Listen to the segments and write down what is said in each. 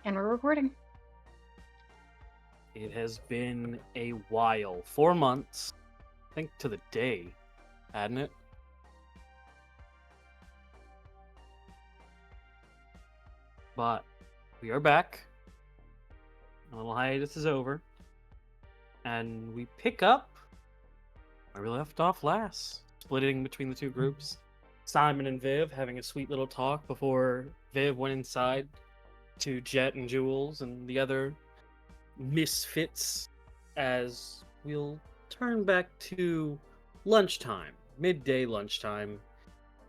And we're recording. It has been a while. 4 months. I think to the day, hadn't it? But we are back. A little hiatus is over. And we pick up where we left off last. Splitting between the two groups. Simon and Viv having a sweet little talk before Viv went inside to Jet and Jules and the other misfits, as we'll turn back to lunchtime, midday lunchtime,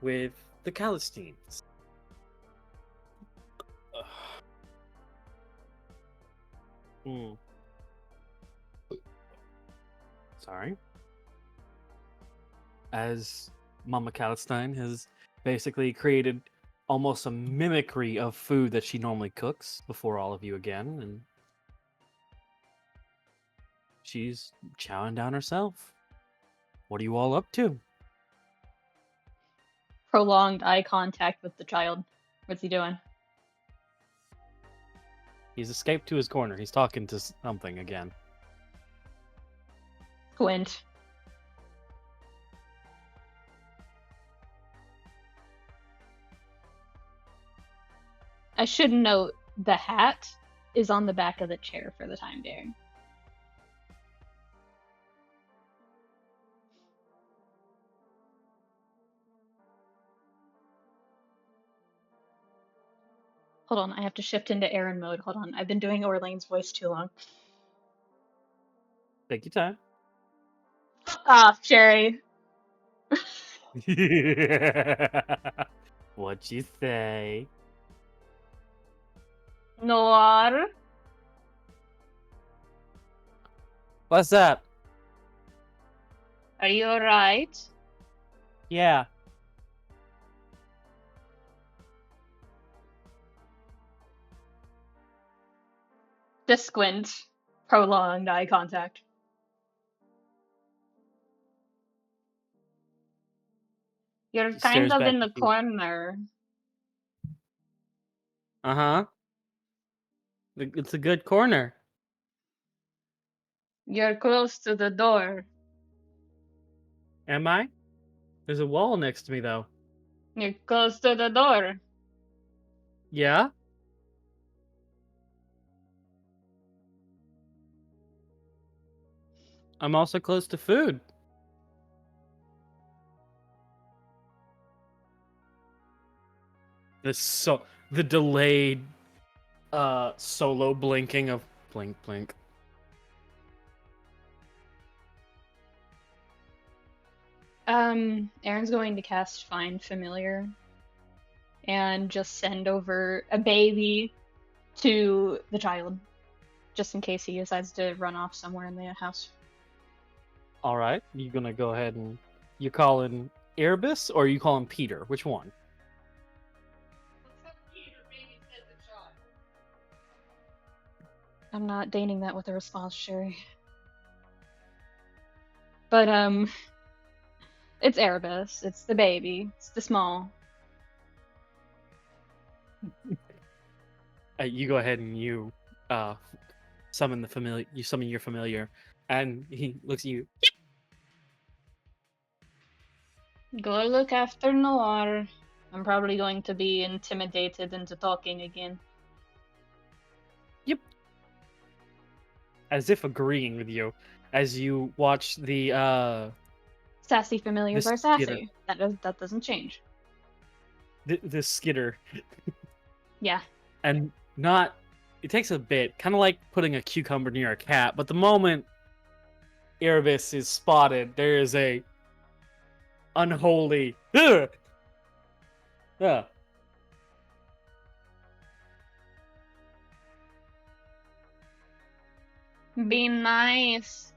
with the Calistines. Sorry. As Mama Calistine has basically created almost a mimicry of food that she normally cooks before all of you again, and she's chowing down herself. What are you all up to? Prolonged eye contact with the child. What's he doing? He's escaped to his corner. He's talking to something again. Squint. I should note the hat is on the back of the chair for the time being. Hold on, I have to shift into Aaron mode. Hold on, I've been doing Orlane's voice too long. Take your time. Ah, Sherry. What'd you say? Noir. What's up? Are you alright? Yeah. Just squint. Prolonged eye contact. You're She kind stares of back in the at you. corner. Uh-huh. It's a good corner. You're close to the door. Am I? There's a wall next to me, though. You're close to the door. Yeah? I'm also close to food. The delayed solo blinking of blink blink. Aaron's going to cast Find Familiar and just send over a baby to the child, just in case he decides to run off somewhere in the house. All right, you gonna go ahead and you calling Erebus or you calling Peter? Which one? I'm not deigning that with a response, Sherry. But it's Erebus. It's the baby. It's the small. You go ahead and you summon the familiar. You summon your familiar, and he looks at you. Go look after Noir. I'm probably going to be intimidated into talking again. Yep. As if agreeing with you, as you watch the Sassy familiars the are sassy. skitter. That doesn't change. The skitter. Yeah. And not. It takes a bit, kind of like putting a cucumber near a cat. But the moment Erebus is spotted, there is a unholy. Ugh! Yeah. Be nice.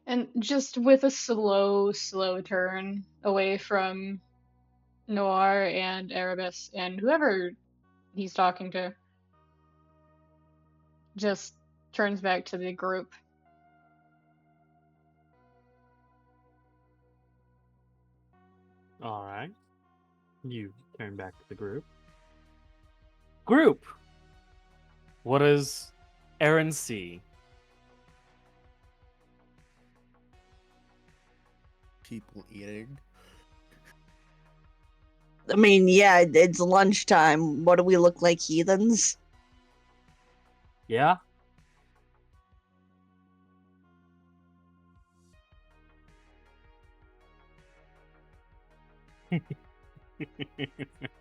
And just with a slow turn away from Noir and Erebus and whoever he's talking to. just turns back to the group. All right. You turn back to the group. Group! What does Aaron see? People eating. I mean, yeah, it's lunchtime. What do we look like, heathens? Yeah?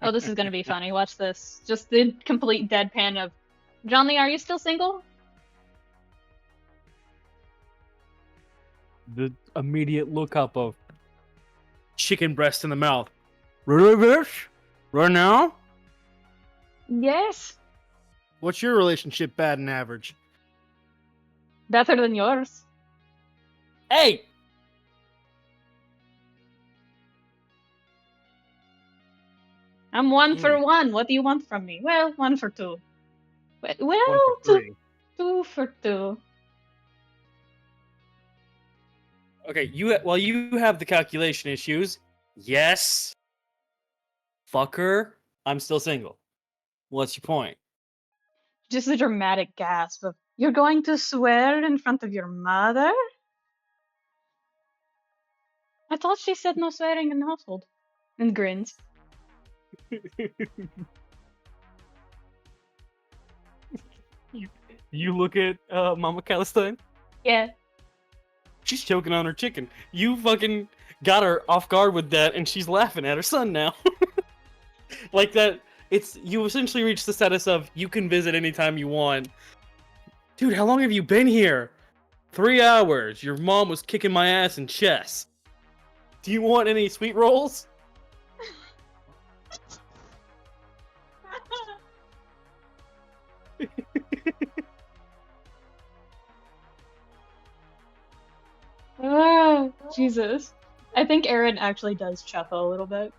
Oh, this is gonna be funny. Watch this. Just the complete deadpan of, Johnny, are you still single? The immediate look up of chicken breast in the mouth. Really, bitch? Right now? Yes. What's your relationship bad and average? Better than yours. Hey! I'm 1 for 1. What do you want from me? Well, 1 for 2. Well, 1 for 3. 2 for 2. Okay, you have the calculation issues. Yes. Fucker. I'm still single. What's your point? Just a dramatic gasp of, you're going to swear in front of your mother? I thought she said no swearing in the household. And grins. You look at Mama Calistine. Yeah. She's choking on her chicken. You fucking got her off guard with that, and she's laughing at her son now. Like that, you essentially reached the status of you can visit anytime you want. Dude, how long have you been here? 3 hours. Your mom was kicking my ass in chess. Do you want any sweet rolls? Oh, Jesus. I think Aaron actually does chuckle a little bit.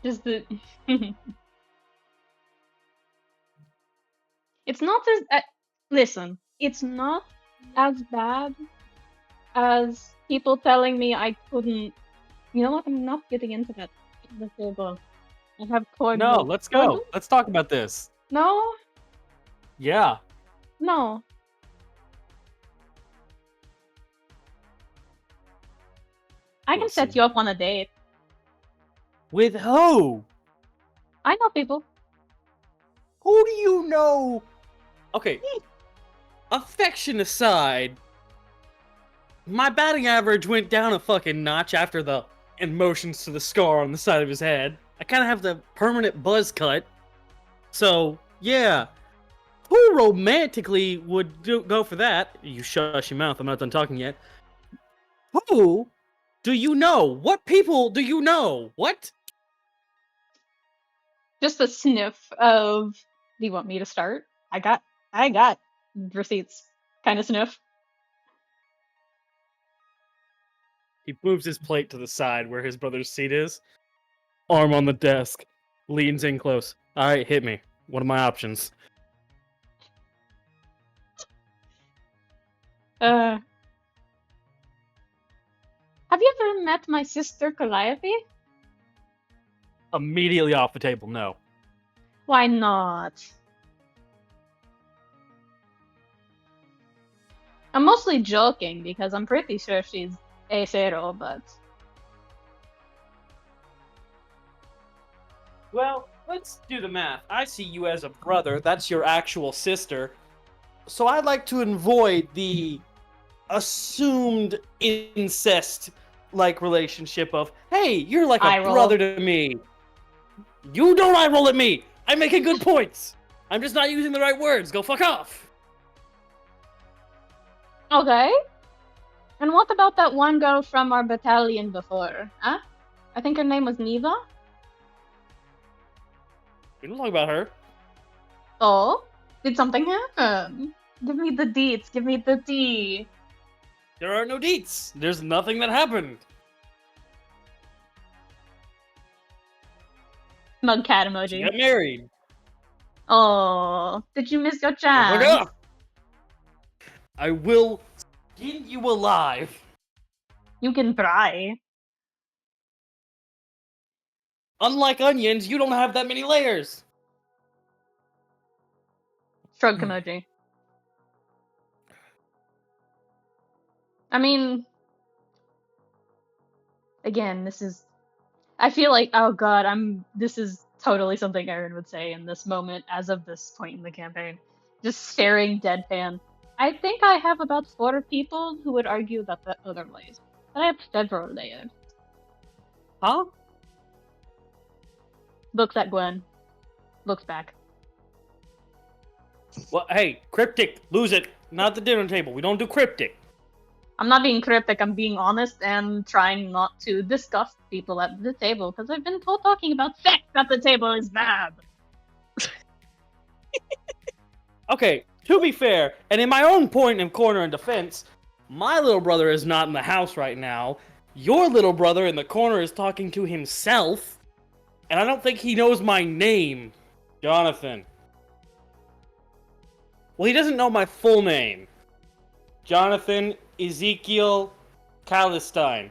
Just the... It's not as... listen, it's not as bad as people telling me I couldn't... You know what? I'm not getting into that. The table. I have cord. No, let's go. Let's talk about this. No? Yeah. No. I can set Listen. you up on a date. With who? I know people. Who do you know? Okay. Affection aside, my batting average went down a fucking notch after the emotions to the scar on the side of his head. I kind of have the permanent buzz cut. So, yeah. Who romantically would go for that? You shush your mouth, I'm not done talking yet. Who do you know? What people do you know? What? Just a sniff of, do you want me to start? I got receipts. Kind of sniff. He moves his plate to the side where his brother's seat is. Arm on the desk. Leans in close. Alright, hit me. What are my options? Have you ever met my sister Calliope? Immediately off the table, no. Why not? I'm mostly joking because I'm pretty sure she's A0, but... Well, let's do the math. I see you as a brother. That's your actual sister. So I'd like to avoid the assumed incest-like relationship of, hey, you're like Eye a roll. brother to me. You don't eye roll at me. I'm making good points. I'm just not using the right words. Go fuck off. Okay. And what about that one girl from our battalion before? Huh? I think her name was Neva? We don't talk about her. Oh? Did something happen? Give me the deets. Give me the tea. There are no deets. There's nothing that happened. Mug cat She emoji. got married. Oh, did you miss your Fuck chance? off! I will skin you alive. You can try. Unlike onions, you don't have that many layers. Shrug emoji. I mean, again, this is. I feel like, oh god, this is totally something Aaron would say in this moment, as of this point in the campaign. Just staring deadpan. I think I have about 4 people who would argue that the otherwise. But I have several layers. Huh? Looks at Gwen. Looks back. Well, hey, cryptic, lose it. Not at the dinner table. We don't do cryptic. I'm not being cryptic, I'm being honest and trying not to disgust people at the table, because I've been told talking about sex at the table is bad. Okay, to be fair, and in my own point and corner in defense, my little brother is not in the house right now. Your little brother in the corner is talking to himself, and I don't think he knows my name, Jonathan. Well, he doesn't know my full name. Jonathan Ezekiel Calistine.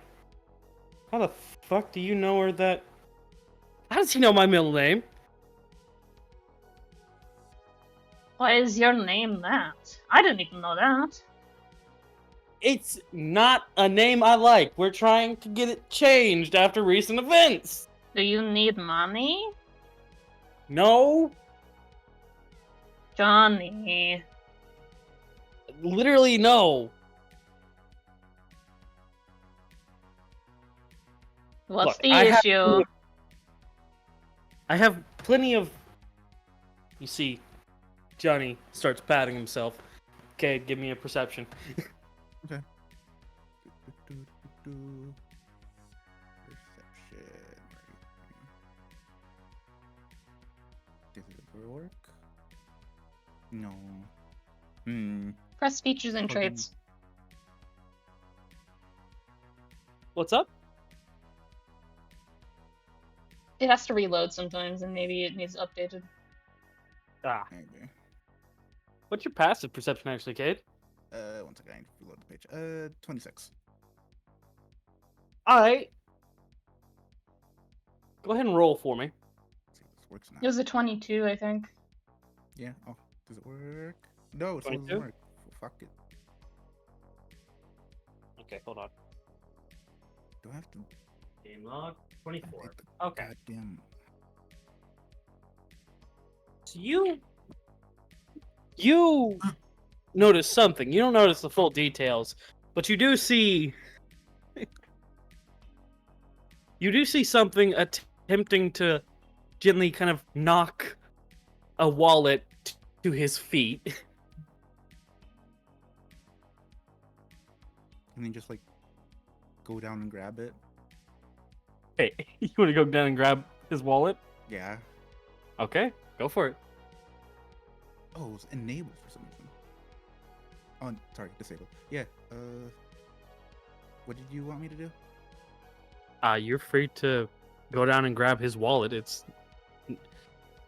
How the fuck do you know that? How does he know my middle name? Why is your name that? I didn't even know that. It's not a name I like. We're trying to get it changed after recent events. Do you need money? No, Johnny. literally no. What's Look, the I have- issue? I have plenty of. You see, Johnny starts patting himself. Okay, give me a perception. Perception. Does it work? No. Press features and Okay. traits. What's up? It has to reload sometimes, and maybe it needs updated. Ah, Maybe. what's your passive perception actually, Cayde? One second, I need to reload the page. 26. Alright. Go ahead and roll for me. Let's see if this works now. It was a 22, I think. Yeah. Oh, does it work? No, it still 22? doesn't work. Fuck it. Okay, hold on. Do I have to Game log 24. hit the Okay. goddamn? So you notice something. You don't notice the full details, but you do see something attempting to gently kind of knock a wallet to his feet. And then just like go down and grab it. Hey, you want to go down and grab his wallet? Yeah. Okay, go for it. Oh, it's enabled for some reason. Oh, sorry, disabled. Yeah. What did you want me to do? You're free to go down and grab his wallet. It's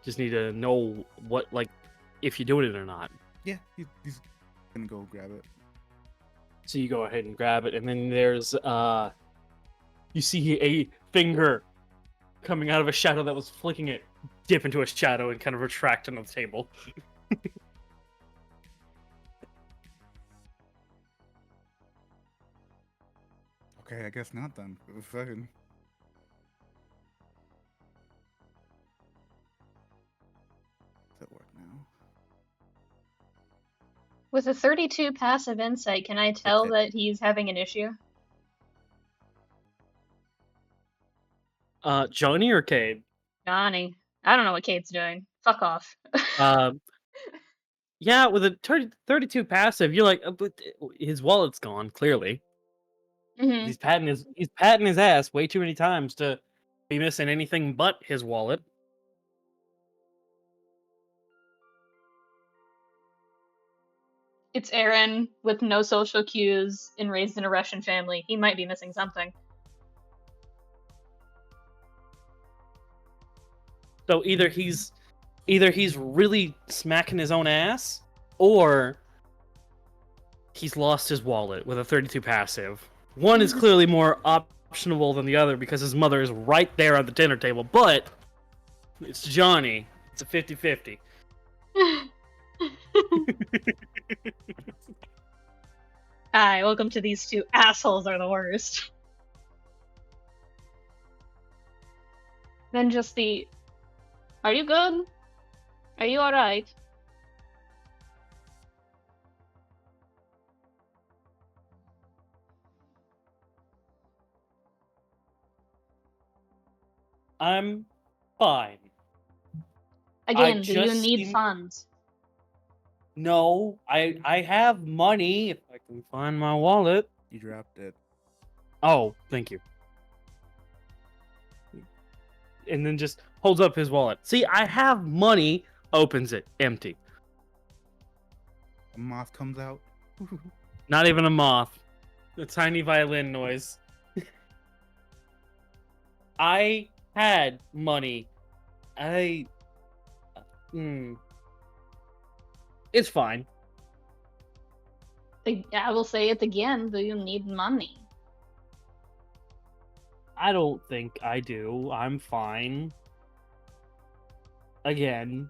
just need to know what, like, if you're doing it or not. Yeah, he's gonna go grab it. So you go ahead and grab it, and then there's you see a finger coming out of a shadow that was flicking it, dip into a shadow and kind of retract on the table. Okay, I guess not then. Fucking. Does that work now? With a 32 passive insight, can I tell it. that he's having an issue? Johnny or Cayde? Johnny. I don't know what Kate's doing. Fuck off. Yeah, with a 32 passive, you're like, but his wallet's gone, clearly. Mhm. He's patting his ass way too many times to be missing anything but his wallet. It's Aaron with no social cues and raised in a Russian family. He might be missing something. So either he's either he's really smacking his own ass, or he's lost his wallet with a 32 passive. One is clearly more optionable than the other because his mother is right there at the dinner table, but it's Johnny. It's a 50-50. Hi, welcome to These Two Assholes Are the Worst. Then just the, are you good? Are you alright? I'm fine. Again, do you just need seem- funds? No, I have money if I can find my wallet. You dropped it. Oh, thank you. And then just holds up his wallet. See, I have money. Opens it, empty. A moth comes out. Not even a moth. A tiny violin noise. I had money. It's fine. I will say it again, do you need money? I don't think I do. I'm fine. Again.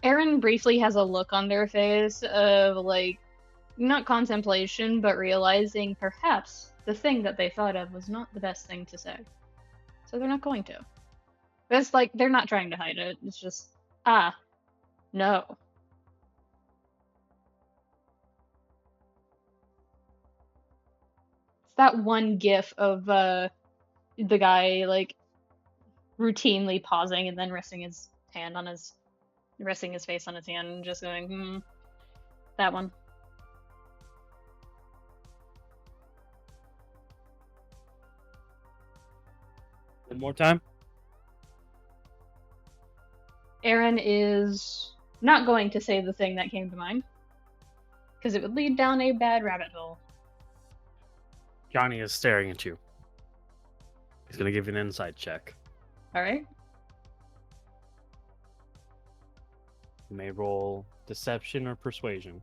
Aaron briefly has a look on their face of, like, not contemplation, but realizing perhaps the thing that they thought of was not the best thing to say. So they're not going to. But it's like, they're not trying to hide it. It's just, no. It's that one gif of the guy, like, routinely pausing and then resting his face on his hand and just going, that one. One more time. Aaron is not going to say the thing that came to mind, because it would lead down a bad rabbit hole. Johnny is staring at you. He's gonna give you an insight check. Alright? You may roll deception or persuasion.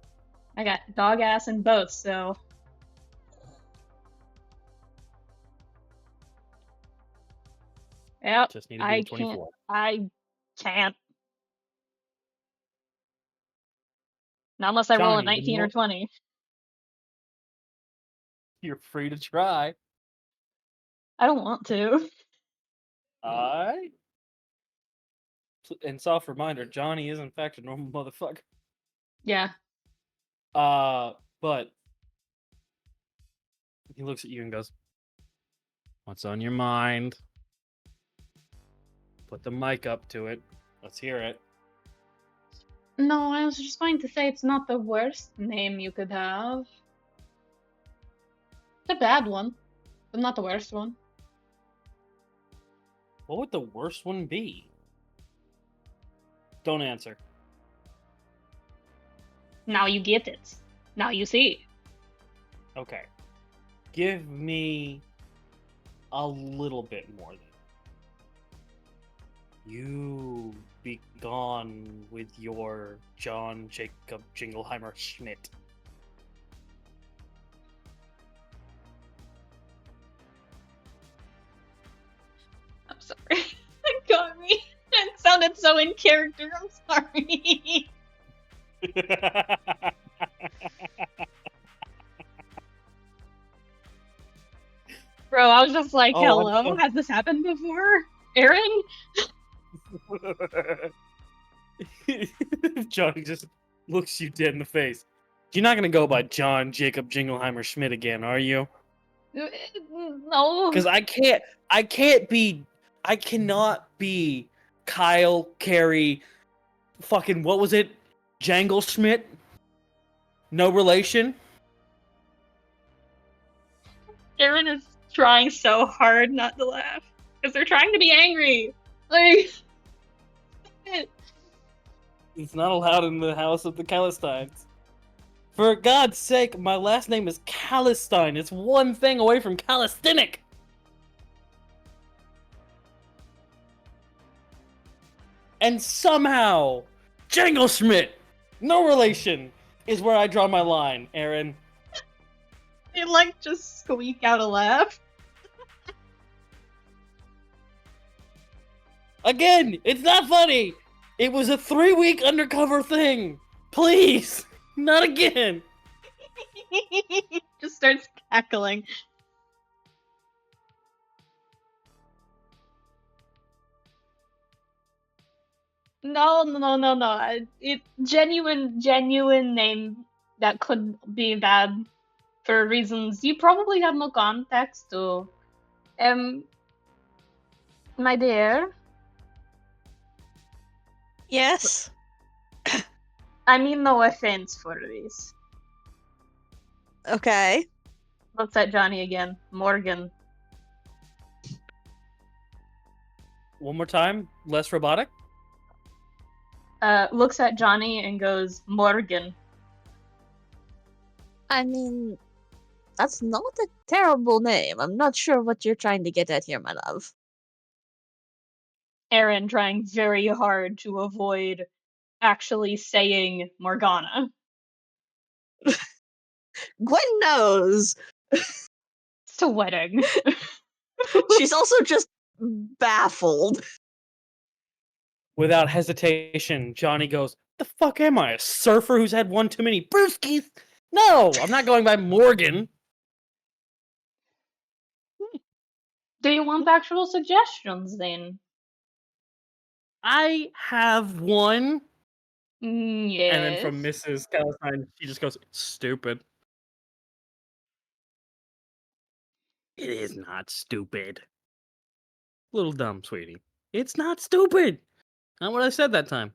I got dog ass in both, so. Yep, Just need to be I a 24. I can't. Not unless I roll a Johnny, 19 or 20. You're free to try. I don't want to. Alright. And soft reminder, Johnny is in fact a normal motherfucker. Yeah. But he looks at you and goes, "What's on your mind?" Put the mic up to it. Let's hear it. No, I was just going to say it's not the worst name you could have. It's a bad one, but not the worst one. What would the worst one be? Don't answer. Now you get it. Now you see. Okay. Give me a little bit more than you be gone with your John Jacob Jingleheimer Schmidt. I'm sorry. It got me. It sounded so in character. I'm sorry. Bro, I was just like, Oh, hello? Has this happened before? Aaron? Johnny just looks you dead in the face. You're not gonna go by John Jacob Jingleheimer Schmidt again, are you? No. Because I cannot be Kyle Carey, fucking what was it? Jangle Schmidt? No relation? Aaron is trying so hard not to laugh. Because they're trying to be angry. Like... It's not allowed in the house of the Calistines. For God's sake, my last name is Calistine. It's one thing away from calisthenic. And somehow, Jangle Schmidt, no relation, is where I draw my line, Aaron. They like just squeak out a laugh. Again, it's not funny. It was a 3-week undercover thing. Please, not again. Just starts cackling. No. It genuine name that could be bad for reasons you probably have no context to. My dear, Yes. I mean no offense for this. Okay. Looks at Johnny again. Morgan. One more time, less robotic. Looks at Johnny and goes, Morgan. I mean, that's not a terrible name. I'm not sure what you're trying to get at here, my love. Aaron trying very hard to avoid actually saying Morgana. Gwen knows. Sweating. She's also just baffled. Without hesitation, Johnny goes, "The fuck am I, a surfer who's had one too many brewskis? No, I'm not going by Morgan." Do you want actual suggestions then? I have one. Yes. And then from Mrs. Calistine, she just goes, "Stupid." It is not stupid. Little dumb, sweetie. It's not stupid. Not what I said that time.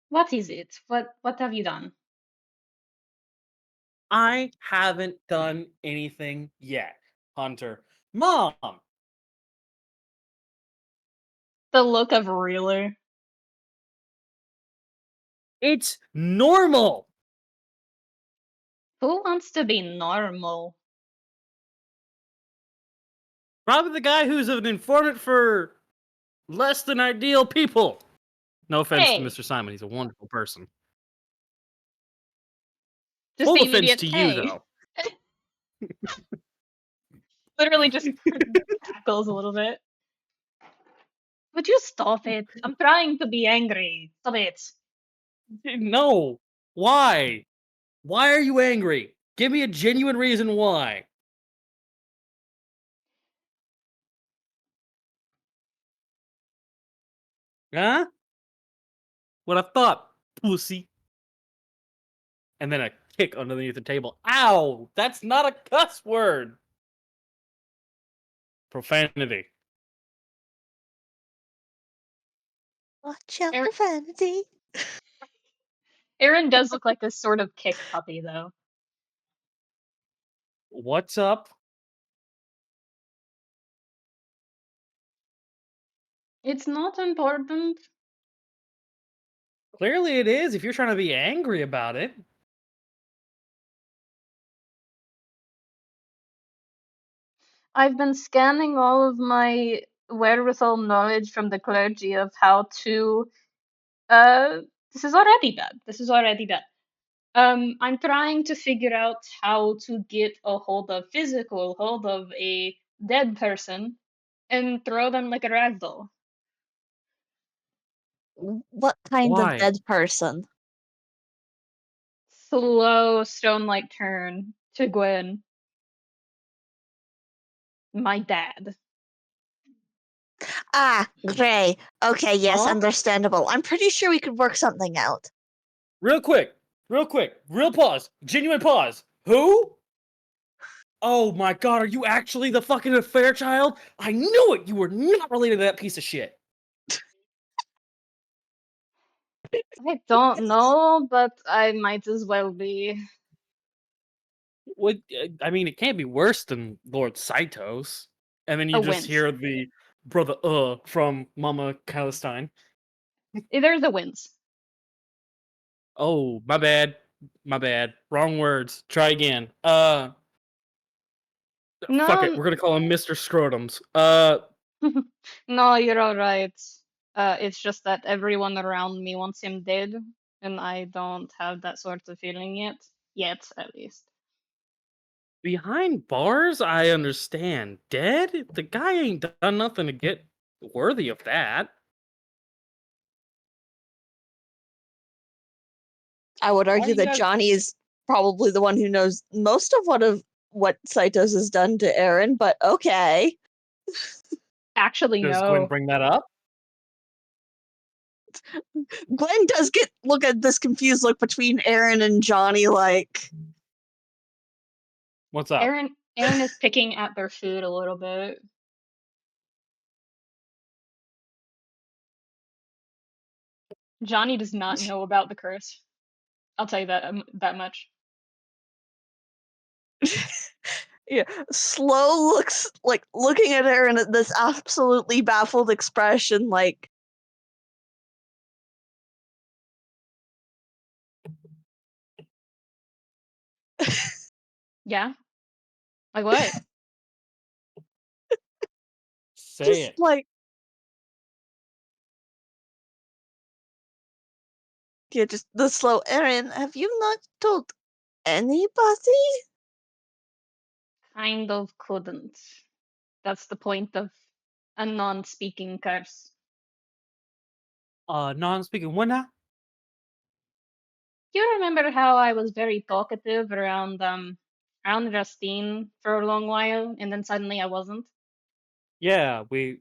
What is it? What have you done? I haven't done anything yet, Hunter. Mom! The look of Reeler. It's normal! Who wants to be normal? Probably the guy who's an informant for less than ideal people. No offense Hey. to Mr. Simon, he's a wonderful person. Just Full the offense immediate to hey. you, though. Literally just cackles a little bit. Would you stop it? I'm trying to be angry. Stop it. No. Why? Why are you angry? Give me a genuine reason why. Huh? What I thought, pussy. And then a kick underneath the table. Ow! That's not a cuss word! Profanity. Watch out, Aaron- profanity. Aaron does look like a sort of kick puppy, though. What's up? It's not important. Clearly it is if you're trying to be angry about it. I've been scanning all of my wherewithal knowledge from the clergy of how to. This is already bad. This is already bad. I'm trying to figure out how to get a physical hold of a dead person and throw them like a ragdoll. What kind Why? of dead person? Slow stone-like turn to Gwen. My dad. Ah, Gray. Okay, yes, Huh? understandable. I'm pretty sure we could work something out. Real quick. Real pause. Genuine pause. Who? Oh my god, are you actually the fucking affair child? I knew it! You were not related to that piece of shit. I don't know, but I might as well be. What? I mean, it can't be worse than Lord Saitos. And then you A just wench. hear the brother from Mama Calistine. There's a winds. Oh, my bad. My bad. Wrong words. Try again. No, Fuck it. We're gonna call him Mr. Scrotums. no, you're all right. It's just that everyone around me wants him dead, and I don't have that sort of feeling yet. Yet, at least. Behind bars, I understand. Dead? The guy ain't done nothing to get worthy of that. I would Why argue you that guys- Johnny is probably the one who knows most of what Saitos has done to Aaron, but okay. Actually, Does Gwen no. bring that up? Gwen does look at this confused look between Aaron and Johnny, like, What's up? Aaron is picking at their food a little bit. Johnny does not know about the curse. I'll tell you that much. yeah, Slow looks like looking at Aaron at this absolutely baffled expression, like, Yeah? Like what? Say just it. like, yeah, just the slow Aaron. Have you not told anybody? Kind of couldn't. That's the point of a non-speaking curse. Non-speaking. When now? You remember how I was very talkative around Justine for a long while, and then suddenly I wasn't? Yeah, you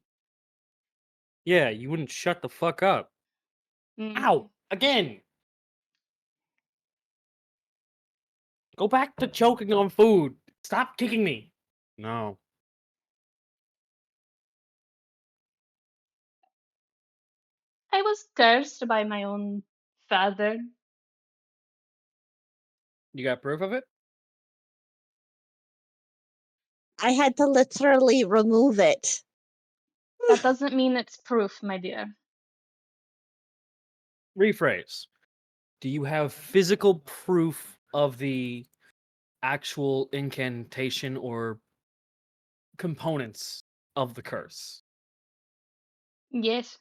wouldn't shut the fuck up. Mm. Ow! Again! Go back to choking on food. Stop kicking me. No. I was cursed by my own father. You got proof of it? I had to literally remove it. That doesn't mean it's proof, my dear. Rephrase. Do you have physical proof of the actual incantation or components of the curse? Yes,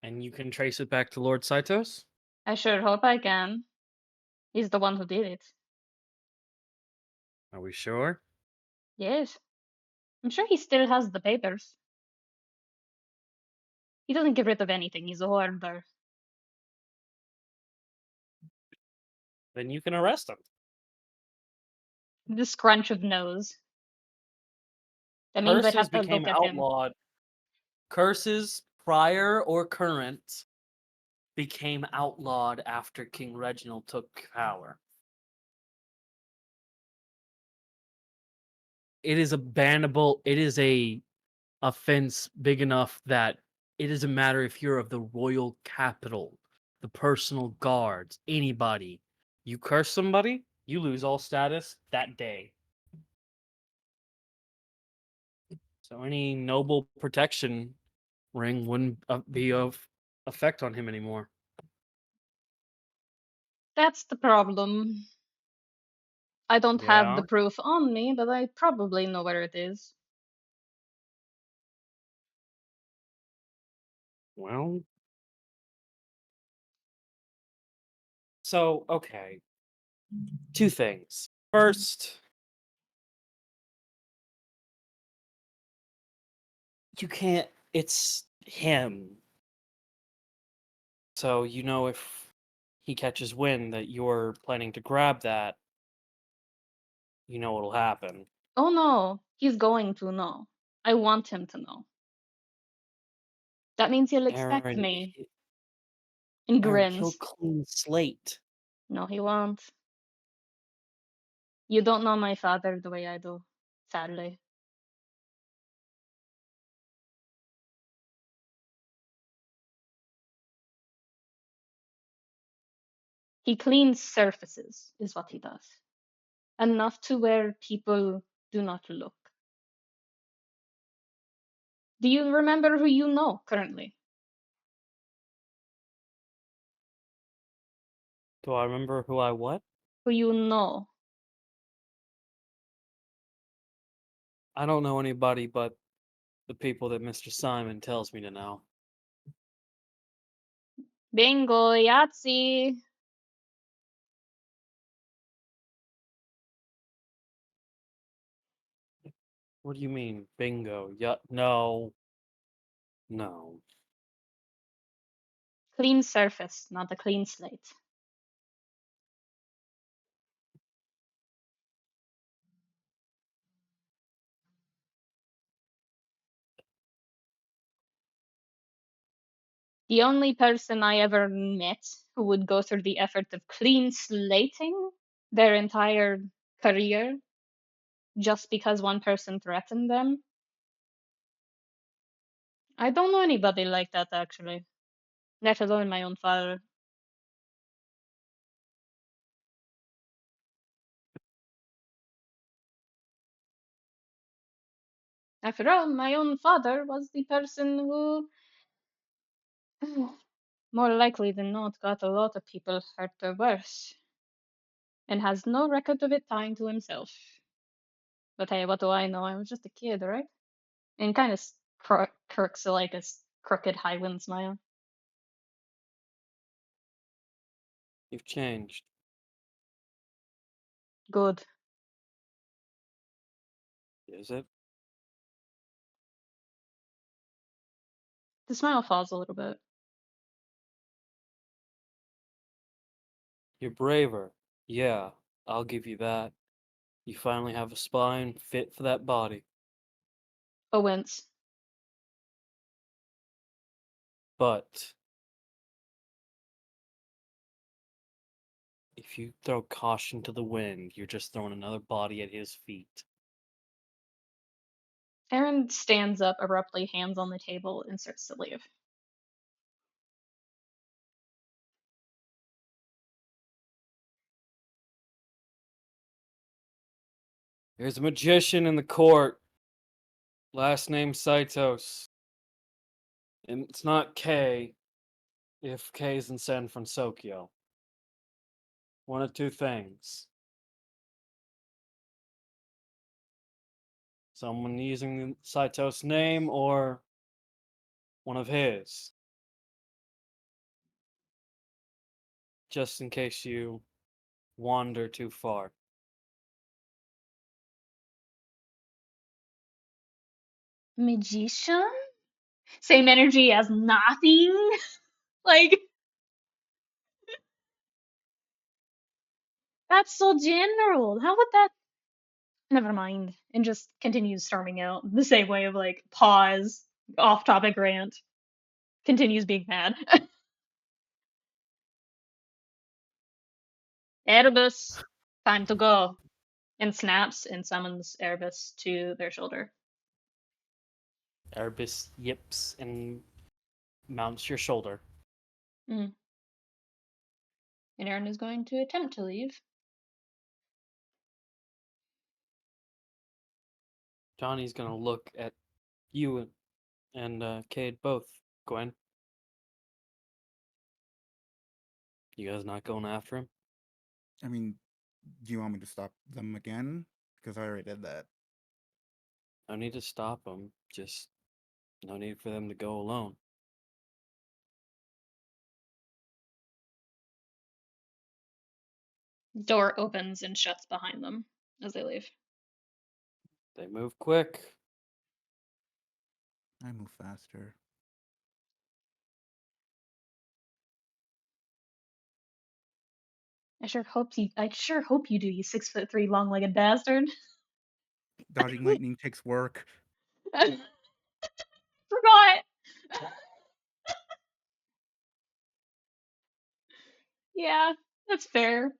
And you can trace it back to Lord Saitos? I sure hope I can. He's the one who did it. Are we sure? Yes. I'm sure he still has the papers. He doesn't get rid of anything, he's a hoarder. Then you can arrest him. The scrunch of nose. That means I'd Curses have to became look at him. outlawed. Curses, prior or current, became outlawed after King Reginald took power. It is a bannable, it is a offense big enough that it doesn't matter if you're of the royal capital, the personal guards, anybody. You curse somebody, you lose all status that day. So any noble protection ring wouldn't be of effect on him anymore. That's the problem. I don't have the Yeah. proof on me, but I probably know where it is. Well, so okay. Two things. First, you can't, it's him. So you know if he catches wind that you're planning to grab that, you know what'll happen. Oh no, he's going to know. I want him to know. That means he'll expect Aaron, me. And Aaron, he'll grins. clean slate. No, he won't. You don't know my father the way I do, sadly. He cleans surfaces, is what he does. Enough to where people do not look. Do you remember who you know currently? Do I remember who I what? Who you know? I don't know anybody but the people that Mr. Simon tells me to know. Bingo, Yahtzee. What do you mean, bingo? Yeah, no. No. Clean surface, not a clean slate. The only person I ever met who would go through the effort of clean slating their entire career just because one person threatened them. I don't know anybody like that actually, let alone my own father. After all, my own father was the person who, more likely than not, got a lot of people hurt or worse, and has no record of it tying to himself. But hey, what do I know? I was just a kid, right? And kind of quirks like a crooked Highland smile. You've changed. Good. Is it? The smile falls a little bit. You're braver. Yeah, I'll give you that. You finally have a spine fit for that body. A wince. But if you throw caution to the wind, you're just throwing another body at his feet. Aaron stands up abruptly, hands on the table, and starts to leave. There's a magician in the court. Last name Saitos. And it's not K if K's in San Francisco. One of two things. Someone using the Saitos name or one of his. Just in case you wander too far. Magician? Same energy as nothing? Like, that's so general. How would that. Never mind. And just continues storming out. The same way of, like, pause, off topic rant. Continues being mad. Erebus, time to go. And snaps and summons Erebus to their shoulder. Erebus yips and mounts your shoulder. Mm. And Aaron is going to attempt to leave. Johnny's gonna look at you and Cayde both. Gwen, you guys not going after him? I mean, do you want me to stop them again? Because I already did that. No need to stop them. Just no need for them to go alone. Door opens and shuts behind them as they leave. They move quick. I move faster. I sure hope you do, you 6'3" long-legged bastard. Dodging lightning takes work. Forgot. Yeah, that's fair.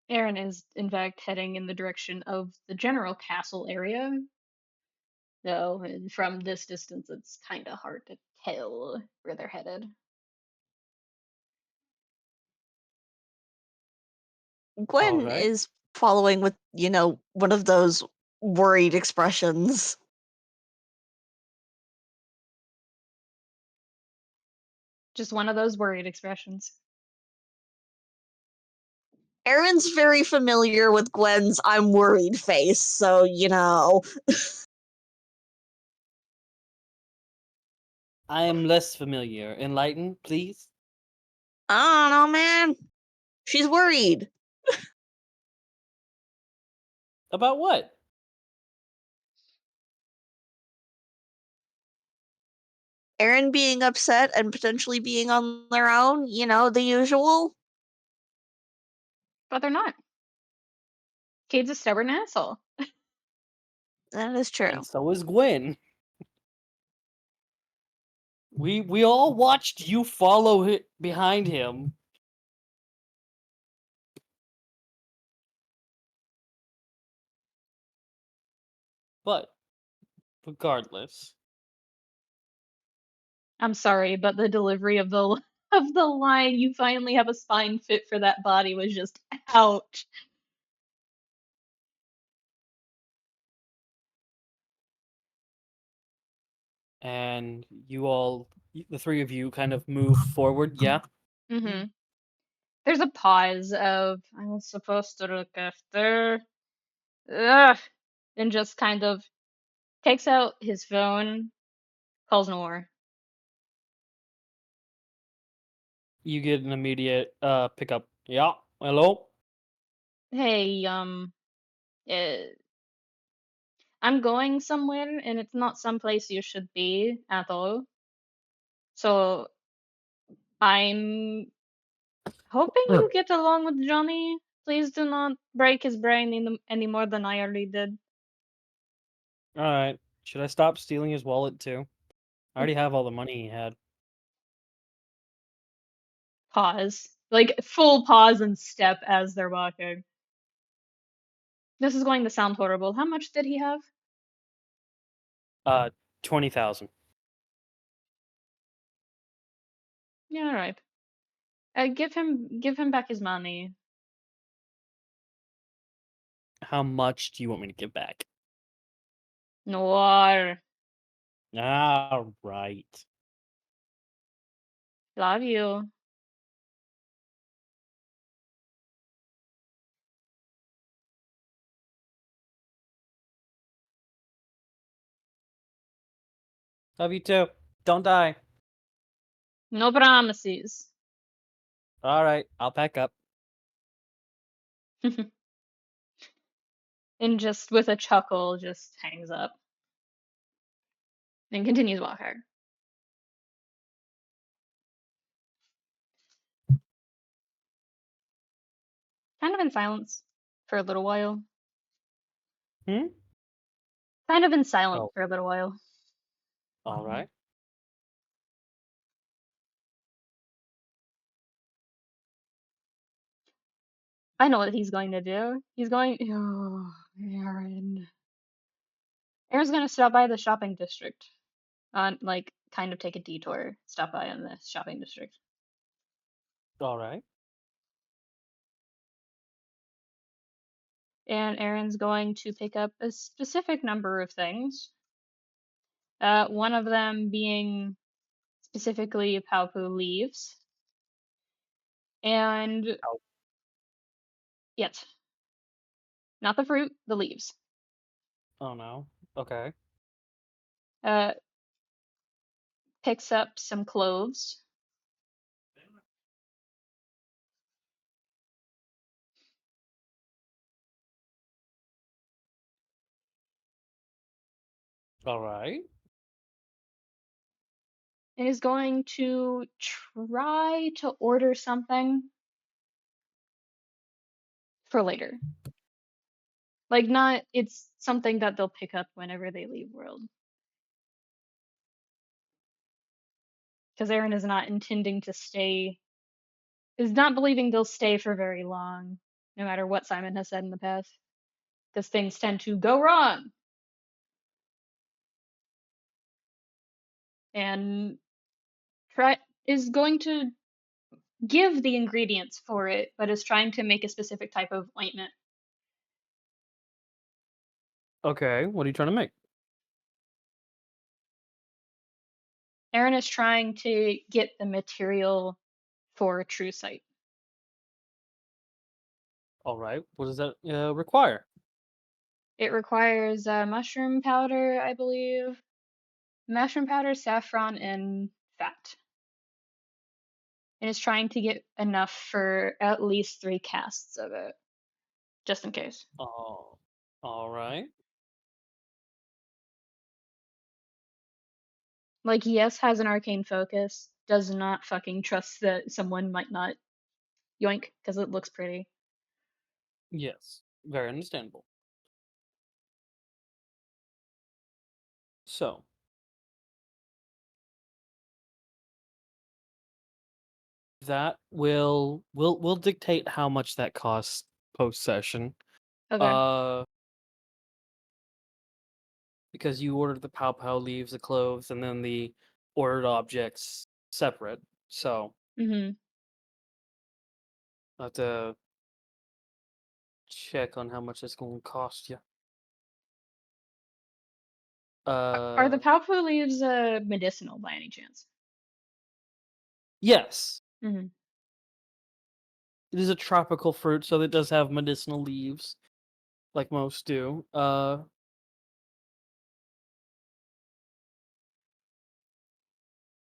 Aaron is, in fact, heading in the direction of the general castle area. though, and from this distance, it's kind of hard to tell where they're headed. Gwen Alright. is following with, one of those worried expressions. Just one of those worried expressions. Erin's very familiar with Gwen's I'm worried face, so, I am less familiar. Enlighten, please. I don't know, man. She's worried. About what? Erin being upset and potentially being on their own, the usual. But they're not. Cayde's a stubborn asshole. That is true. And so is Gwen. We all watched you follow behind him. But regardless, I'm sorry, but the delivery of the of the line "You finally have a spine fit for that body" was just ouch. and you all, the three of you, kind of move forward. Yeah. Mm-hmm. There's a pause of I was supposed to look after, ugh, and just kind of takes out his phone, calls Noor. You get an immediate pickup. Yeah. Hello. Hey, uh, I'm going somewhere, and it's not someplace you should be at all. So I'm hoping you get along with Johnny. Please do not break his brain any more than I already did. All right. Should I stop stealing his wallet too? I already have all the money he had. Pause. Like, full pause and step as they're walking. This is going to sound horrible. How much did he have? 20,000. Yeah, alright. Give him back his money. How much do you want me to give back? Noir. All right. Love you. Love you too. Don't die. No promises. All right. I'll pack up. And just with a chuckle, just hangs up. And continues walking. Kind of in silence for a little while. Hmm. Kind of in silence Oh. for a little while. All right. I know what he's going to do. He's going. Oh, Aaron. Aaron's going to stop by the shopping district. Like, kind of take a detour. Stop by in the shopping district. All right. And Aaron's going to pick up a specific number of things. One of them being specifically Paupu leaves. And Oh. yet, not the fruit, the leaves. Oh no. Okay. Uh, picks up some cloves. All right. And is going to try to order something for later. Like, not, it's something that they'll pick up whenever they leave world. Because Aaron is not intending to stay, is not believing they'll stay for very long, no matter what Simon has said in the past. Because things tend to go wrong. and is going to give the ingredients for it, but is trying to make a specific type of ointment. Okay, what are you trying to make? Aaron is trying to get the material for a true sight. All right, what does that require? It requires mushroom powder, I believe. Mushroom powder, saffron, and fat. And is trying to get enough for at least 3 casts of it, just in case. Oh, all right. Like, yes, has an arcane focus, does not fucking trust that someone might not yoink because it looks pretty. Yes, very understandable. So, that will dictate how much that costs post session. Okay. Because you ordered the pow pow leaves, the cloves, and then the ordered objects separate. So Mm-hmm. I have to check on how much it's going to cost you. Are the pawpaw leaves medicinal by any chance? Yes, Mm-hmm. it is a tropical fruit, so it does have medicinal leaves, like most do.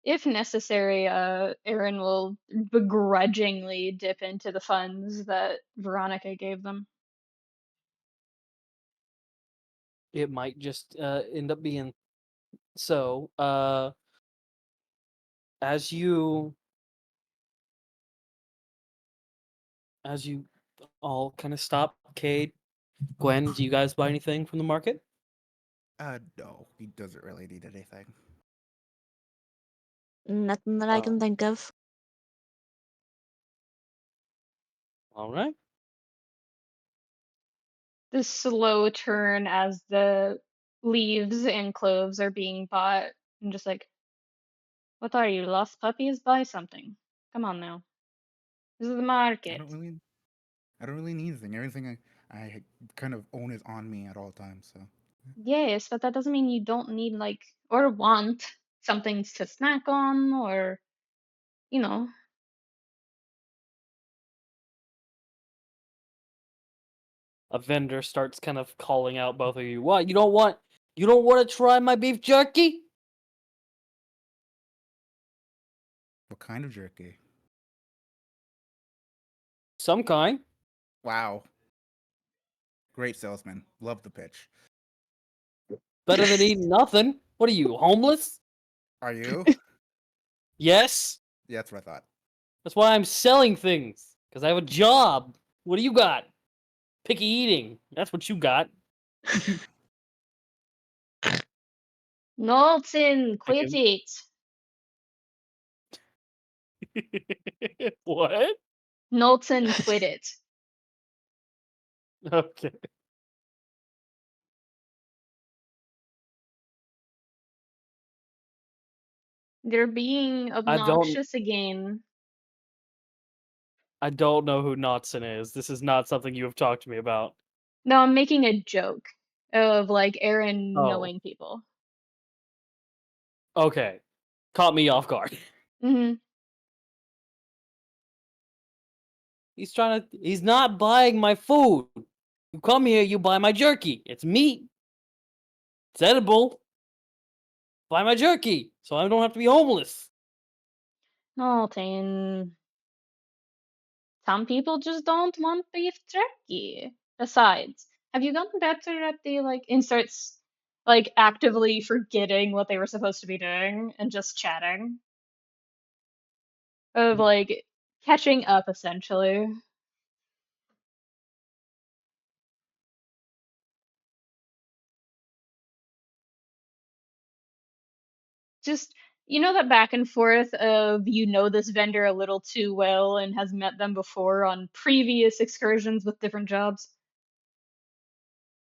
If necessary, Aaron will begrudgingly dip into the funds that Veronica gave them. It might just end up being so. As you all kind of stop, Cayde, Gwen, do you guys buy anything from the market? No, he doesn't really need anything. Nothing that I can think of. All right. The slow turn as the leaves and cloves are being bought, and just like, what are you, lost puppies? Buy something. Come on now. This is the I market. don't really need anything. Everything I kind of own is on me at all times. So Yes, but that doesn't mean you don't need, like, or want something to snack on, or, you know. A vendor starts kind of calling out both of you. What? You don't want to try my beef jerky? what kind of jerky? Some kind. Wow, great salesman. Love the pitch. Better than eating nothing. What are you, homeless? Are you? Yes. Yeah, that's what I thought. That's why I'm selling things. Because I have a job. What do you got? Picky eating. That's what you got. Knowlton, I quit can- it. What? Knowlton, quit it. Okay. They're being I don't obnoxious again. I don't know who Notson is. This is not something you have talked to me about. No, I'm making a joke of, like, Aaron Oh. knowing people. Okay. Caught me off guard. Hmm. He's not buying my food. You come here, you buy my jerky. It's meat. It's edible. Buy my jerky, so I don't have to be homeless. Knowlton. Some people just don't want beef jerky. Besides, have you gotten better at the, like, and starts, like, actively forgetting what they were supposed to be doing and just chatting? Of, like, catching up, essentially. Just, you know, that back and forth of, you know, this vendor a little too well and has met them before on previous excursions with different jobs?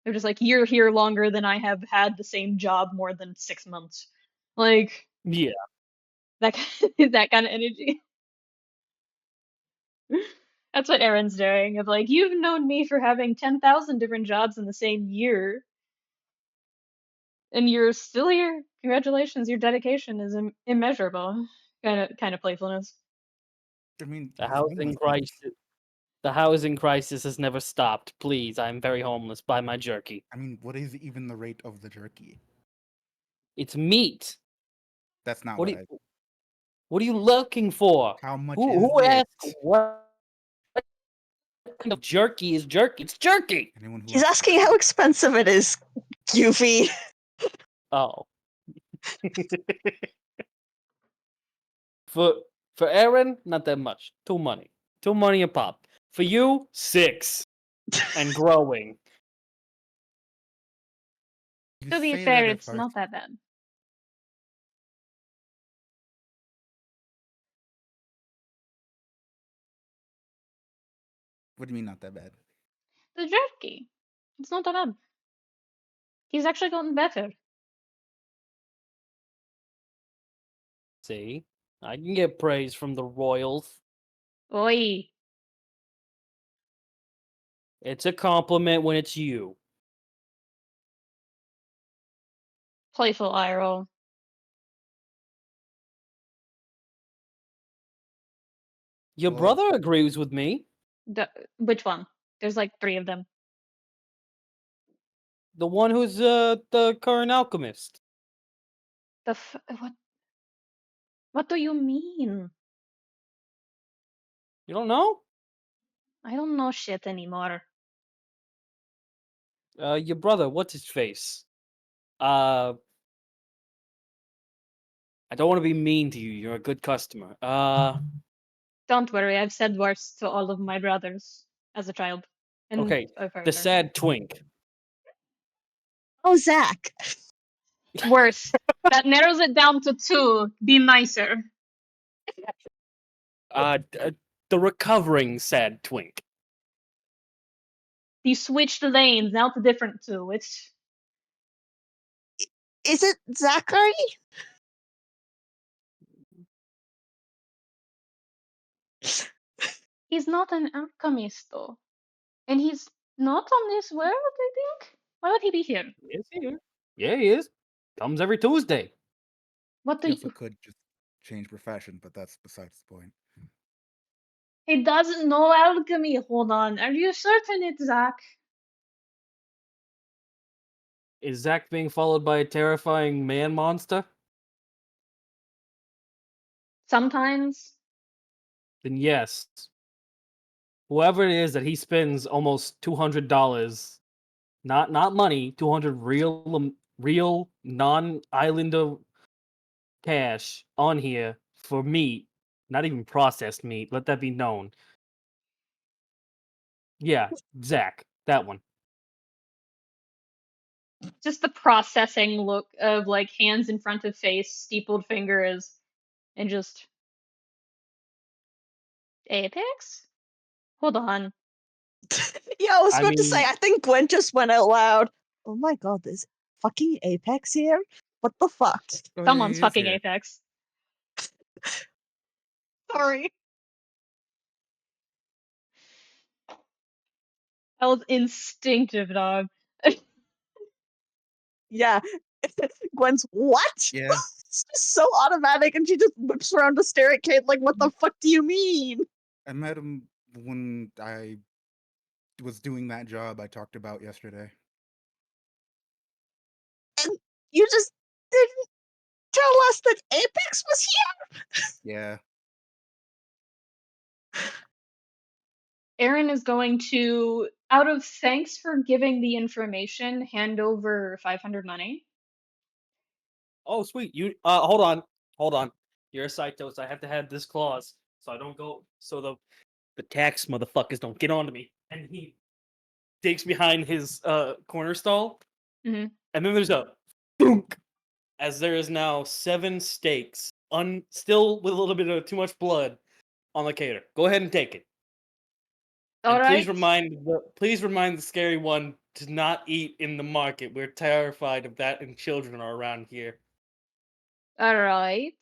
They're just like, you're here longer than I have had the same job more than 6 months. Like, Yeah. That that kind of energy. That's what Erin's doing. Of like, you've known me for having 10,000 different jobs in the same year, and you're still here. Congratulations, your dedication is immeasurable. Kind of playfulness. I mean, The he's housing homeless. crisis. The housing crisis has never stopped. Please, I'm very homeless. Buy my jerky. I mean, what is even the rate of the jerky? It's meat. That's not What what are I. you, what are you looking for? How much Who is asked it? what kind of jerky is jerky? It's jerky. Anyone who He's wants asking how expensive it is, Yufi. Oh. for for Aaron, not that much. Two money a pop. For you, 6 and growing. you To be say that fair, if it's I. not that bad. What do you mean not that bad? The jerky, it's not that bad. He's actually gotten better. See, I can get praise from the royals. Oi, It's a compliment when it's you. playful eye roll. Your Well, brother agrees with me. Which one? There's like 3 of them. The one who's the current alchemist. What? What do you mean? You don't know? I don't know shit anymore. Your brother, what's his face? I don't want to be mean to you. You're a good customer. Don't worry, I've said worse to all of my brothers as a child. And Okay, further. the sad twink. Oh, Zach. Worse. That narrows it down to 2. Be nicer. The recovering sad twink. You switched lanes, now it's a different 2. It's Is it Zachary? he's not an alchemist though. And he's not on this world, I think. Why would he be here? He is here. Yeah, he is. Comes every Tuesday. What do he you also could just change profession, but that's besides the point. He doesn't know alchemy. Hold on. Are you certain it's Zach? Is Zach being followed by a terrifying man monster? Sometimes. Then yes. Whoever it is that he spends almost $200, not money, 200 real non-island of cash on here for meat, not even processed meat. Let that be known. Yeah, Zach, that one. Just the processing look of like hands in front of face, steepled fingers, and just Apex? Hold on. Yeah, I was I about to say, mean, I think Gwen just went out loud. Oh my god, there's fucking Apex here? What the fuck? Oh, yeah, Someone's he is fucking here. Apex. Sorry. That was instinctive, dog. Yeah. Gwen's what? Yeah, It's just so automatic, and she just whips around to stare at Cayde like, what the fuck do you mean? I met him when I was doing that job I talked about yesterday. And you just didn't tell us that Apex was here? Yeah, Aaron is going to, out of thanks for giving the information, hand over 500 money. oh sweet. You hold on. You're a Cytos. I have to have this clause so I don't go. So the tax motherfuckers don't get onto me. And he digs behind his corner stall, Mhm. and then there's a boonk, as there is now 7 steaks, still with a little bit of too much blood on the cater. Go ahead and take it. All And right. please remind the scary one to not eat in the market. We're terrified of that, and children are around here. Alright.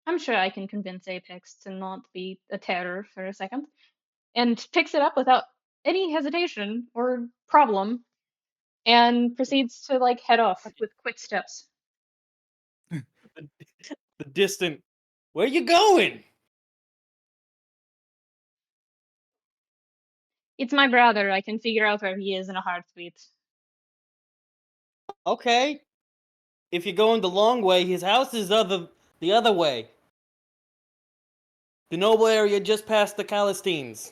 I'm sure I can convince Apex to not be a terror for a second. And picks it up without any hesitation or problem and proceeds to like head off with quick steps. The distant. Where you going? It's my brother. I can figure out where he is in a heartbeat. Okay. If you're going the long way, his house is the other way. The noble area just past the Calistines.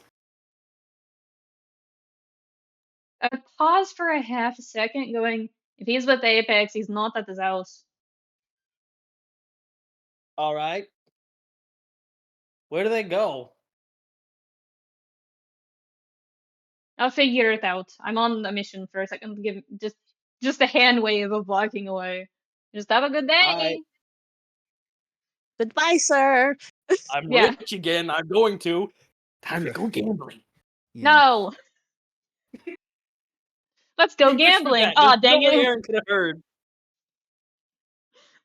I pause for a half a second, going, if he's with Apex, he's not at his house. All right. Where do they go? I'll figure it out. I'm on a mission for a second. Give just a hand wave of walking away. Just have a good day. Alright. Goodbye, sir. I'm Yeah. rich again. I'm going to. Time to Sure. go gambling. Yeah. No. Let's go You wished for gambling. that. Aw, There's dang no way it. Aaron could have heard.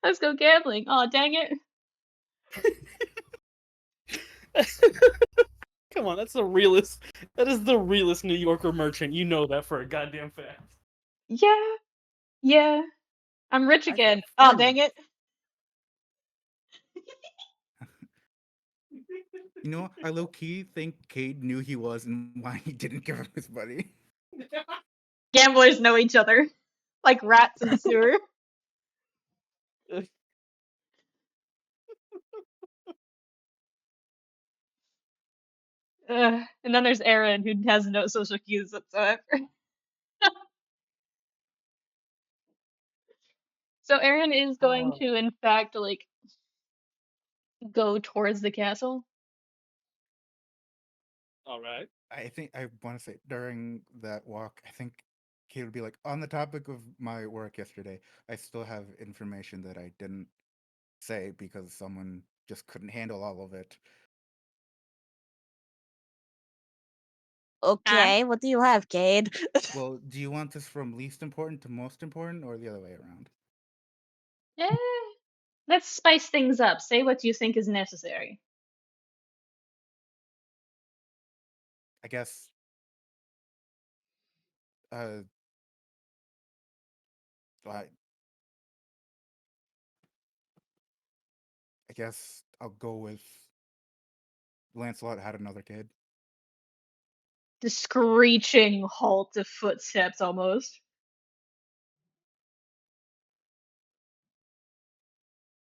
Let's go gambling. Aw, dang it. Come on, that's the realest. That is the realest New Yorker merchant. You know that for a goddamn fact. Yeah. Yeah. I'm rich I again. thought Aw, dang it. You know, I low key think Cayde knew he was and why he didn't give him his money. Gamblers know each other. Like rats in the sewer. And then there's Aaron, who has no social cues whatsoever. So Aaron is going to, in fact, like, go towards the castle. All right. I think I want to say during that walk, I think Cayde would be like, on the topic of my work yesterday, I still have information that I didn't say because someone just couldn't handle all of it. Okay, what do you have, Cayde? Well, do you want this from least important to most important or the other way around? Eh, let's spice things up. Say what you think is necessary. I guess uh I I guess I'll go with Lancelot had another kid. The screeching halt of footsteps almost.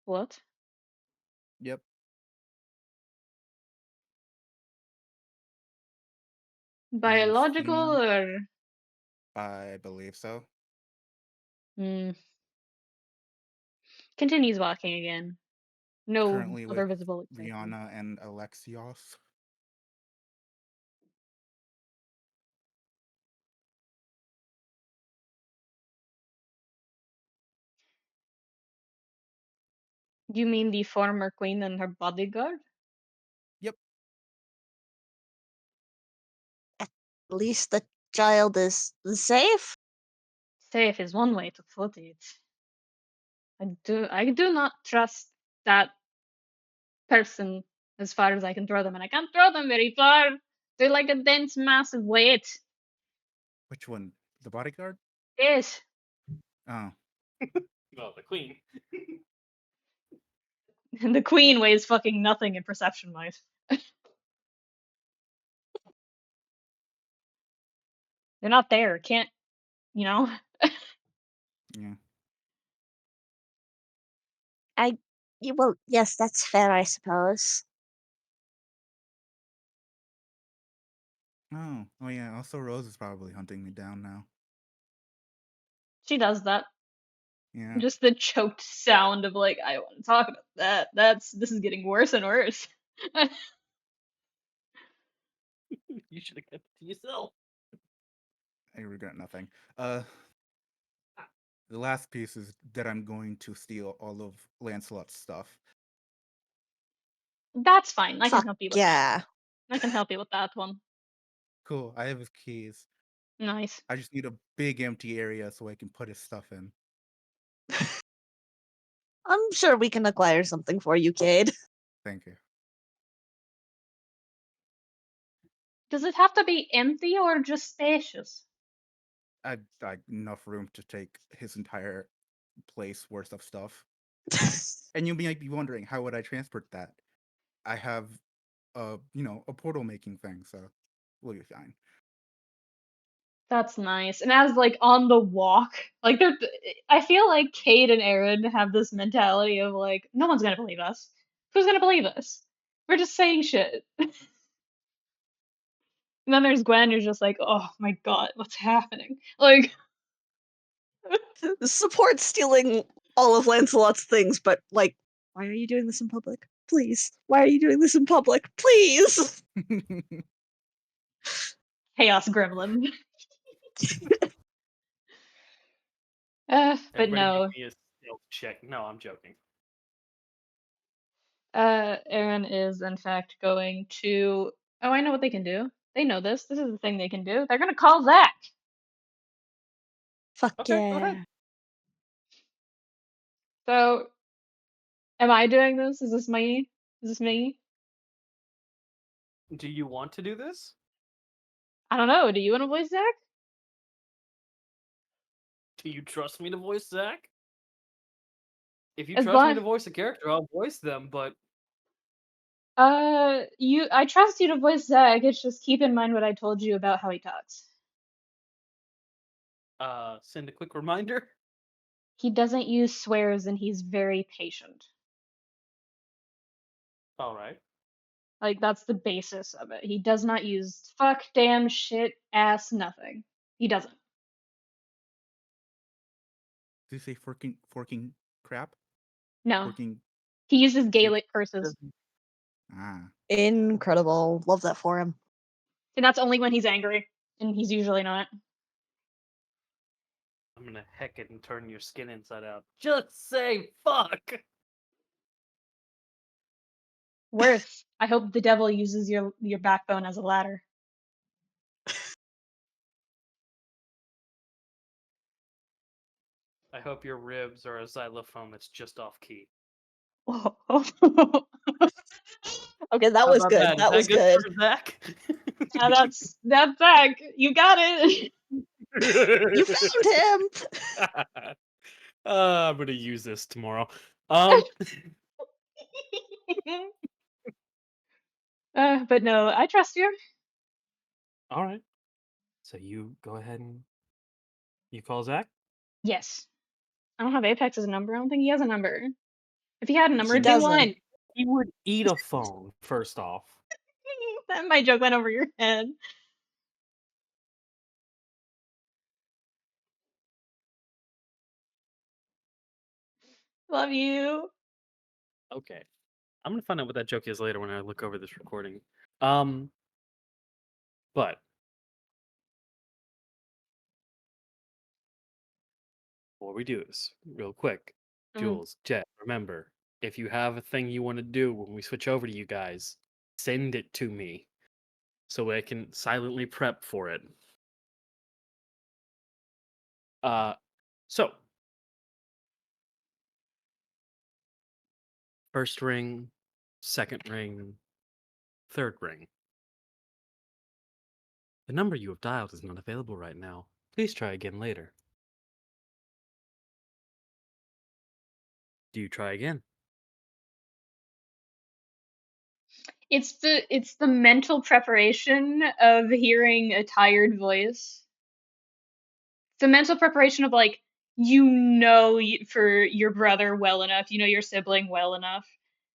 What? Yep. Name's Biological Female. or I believe so. hmm. Continues walking again. No Currently other with visible excitement. Rihanna and Alexios. You mean the former queen and her bodyguard? Yep. At least the child is safe. Safe is one way to put it. I do not trust that person as far as I can throw them, and I can't throw them very far. They're like a dense mass of weight. Which one? The bodyguard? Yes. Oh. Well, the queen. And the queen weighs fucking nothing in perception wise. They're not there. Can't, you know? Yeah. Well, yes, that's fair, I suppose. Oh. Oh yeah. Also Rose is probably hunting me down now. She does that. Yeah. Just the choked sound of like, I don't want to talk about that. This is getting worse and worse. You should have kept it to yourself. I regret nothing. The last piece is that I'm going to steal all of Lancelot's stuff. That's fine. I can Fuck help you with yeah. that. I can help you with that one. Cool. I have his keys. Nice. I just need a big empty area so I can put his stuff in. I'm sure we can acquire something for you, Cayde. Thank you. Does it have to be empty or just spacious? I'd enough room to take his entire place worth of stuff. And you might be wondering, how would I transport that? I have a portal making thing, so we'll be fine. That's nice. And as like on the walk, like I feel like Cade and Aaron have this mentality of like, no one's gonna believe us. Who's gonna believe us? We're just saying shit. And then there's Gwen who's just like, oh my god, what's happening? Like, Support stealing all of Lancelot's things, but like, why are you doing this in public? Please. Why are you doing this in public? Please. chaos gremlin. But Everybody no, give me a stealth check. No, I'm joking. Aaron is in fact going to. Oh, I know what they can do. They know this. This is the thing they can do. They're gonna call Zach. Fuck Okay, go yeah. ahead. So, am I doing this? Is this me? Is this me? Do you want to do this? I don't know. Do you want to voice Zach? Do you trust me to voice Zach? If you As trust me long, to voice a character, I'll voice them, but I trust you to voice Zach. It's just keep in mind what I told you about how he talks. send a quick reminder. He doesn't use swears and he's very patient. Alright. Like, that's the basis of it. He does not use fuck, damn, shit, ass, nothing. He doesn't. Did you say forking crap? No. Forking. He uses Gaelic curses. Ah. Incredible. Love that for him. And that's only when he's angry. And he's usually not. I'm gonna heck it and turn your skin inside out. Just say fuck! Worse, I hope the devil uses your backbone as a ladder. I hope your ribs are a xylophone that's just off key. Oh. Okay, that How was about good. that? Is That was good. for Zach? That's Zach. You got it. You found him. I'm gonna use this tomorrow. But no, I trust you. All right. So you go ahead and you call Zach. Yes. I don't have Apex's number. I don't think he has a number. If he had a number, He it'd be doesn't. one. He would eat a phone first off. That my joke went over your head. Love you. Okay. I'm gonna find out what that joke is later when I look over this recording. But before we do this, real quick, Jules, Jet, remember, if you have a thing you want to do when we switch over to you guys, send it to me so I can silently prep for it. So first ring, second ring, third ring. The number you have dialed is not available right now. Please try again later. Do you try again? It's the mental preparation of hearing a tired voice. The mental preparation of like for your brother well enough, your sibling well enough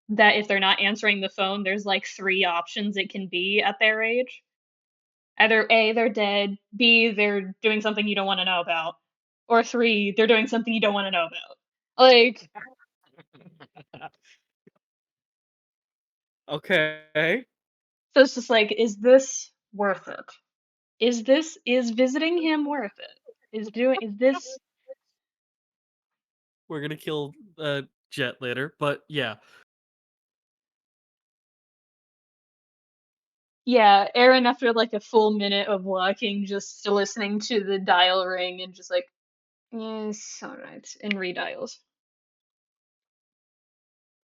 that if they're not answering the phone, there's like 3 options it can be at their age. Either A, they're dead, B, they're doing something you don't want to know about, or 3, they're doing something you don't want to know about. Like, Okay. so it's just like, is this worth it? Is visiting him worth it? Is this We're gonna kill Jet later, but yeah. Yeah, Aaron, after like a full minute of walking, just listening to the dial ring and just like, yes, alright, and redials.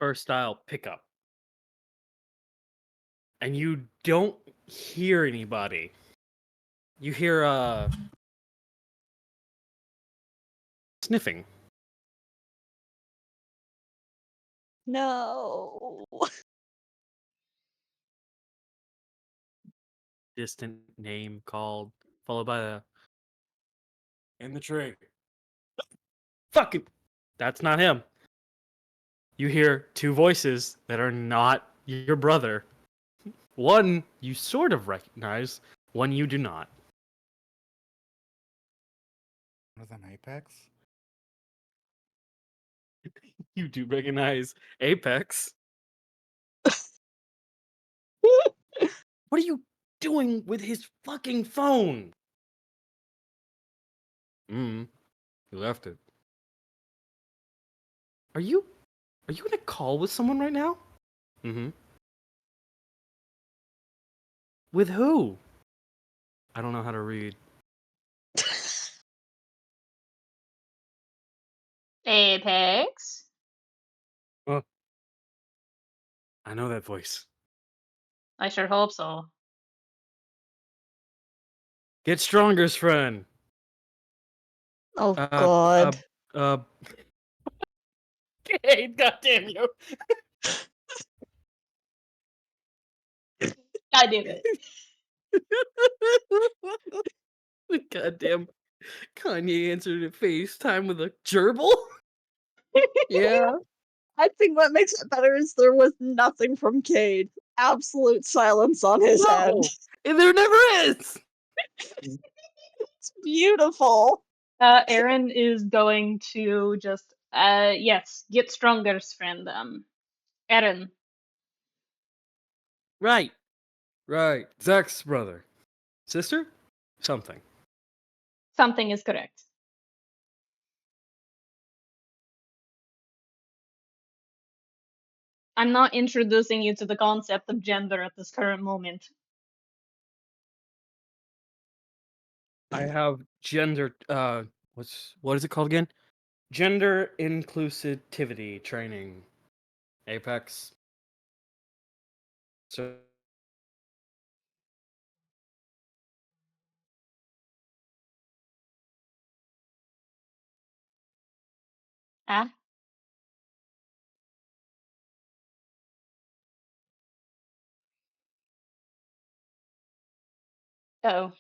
burst style pickup. And you don't hear anybody. You hear sniffing. No. Distant name called, followed by a in the tree. Fuck it. That's not him. You hear two voices that are not your brother. One you sort of recognize, one you do not. One of them Apex? You do recognize Apex. What are you doing with his fucking phone? He left it. Are you in a call with someone right now? Mm-hmm. With who? I don't know how to read. Apex? Oh, I know that voice. I sure hope so. Get Stronger's friend. Oh Uh, God. Cayde, goddamn you. God damn it. The goddamn Kanye answered at FaceTime with a gerbil? Yeah. I think what makes it better is there was nothing from Cayde. Absolute silence on his end. No! And there never is! It's beautiful. Aaron is going to just, yes, get Stronger's friend, Aaron. Right. Zach's brother. Sister? Something. Something is correct. I'm not introducing you to the concept of gender at this current moment. I have gender what is it called again? Gender inclusivity training. Apex. So Ah? Oh.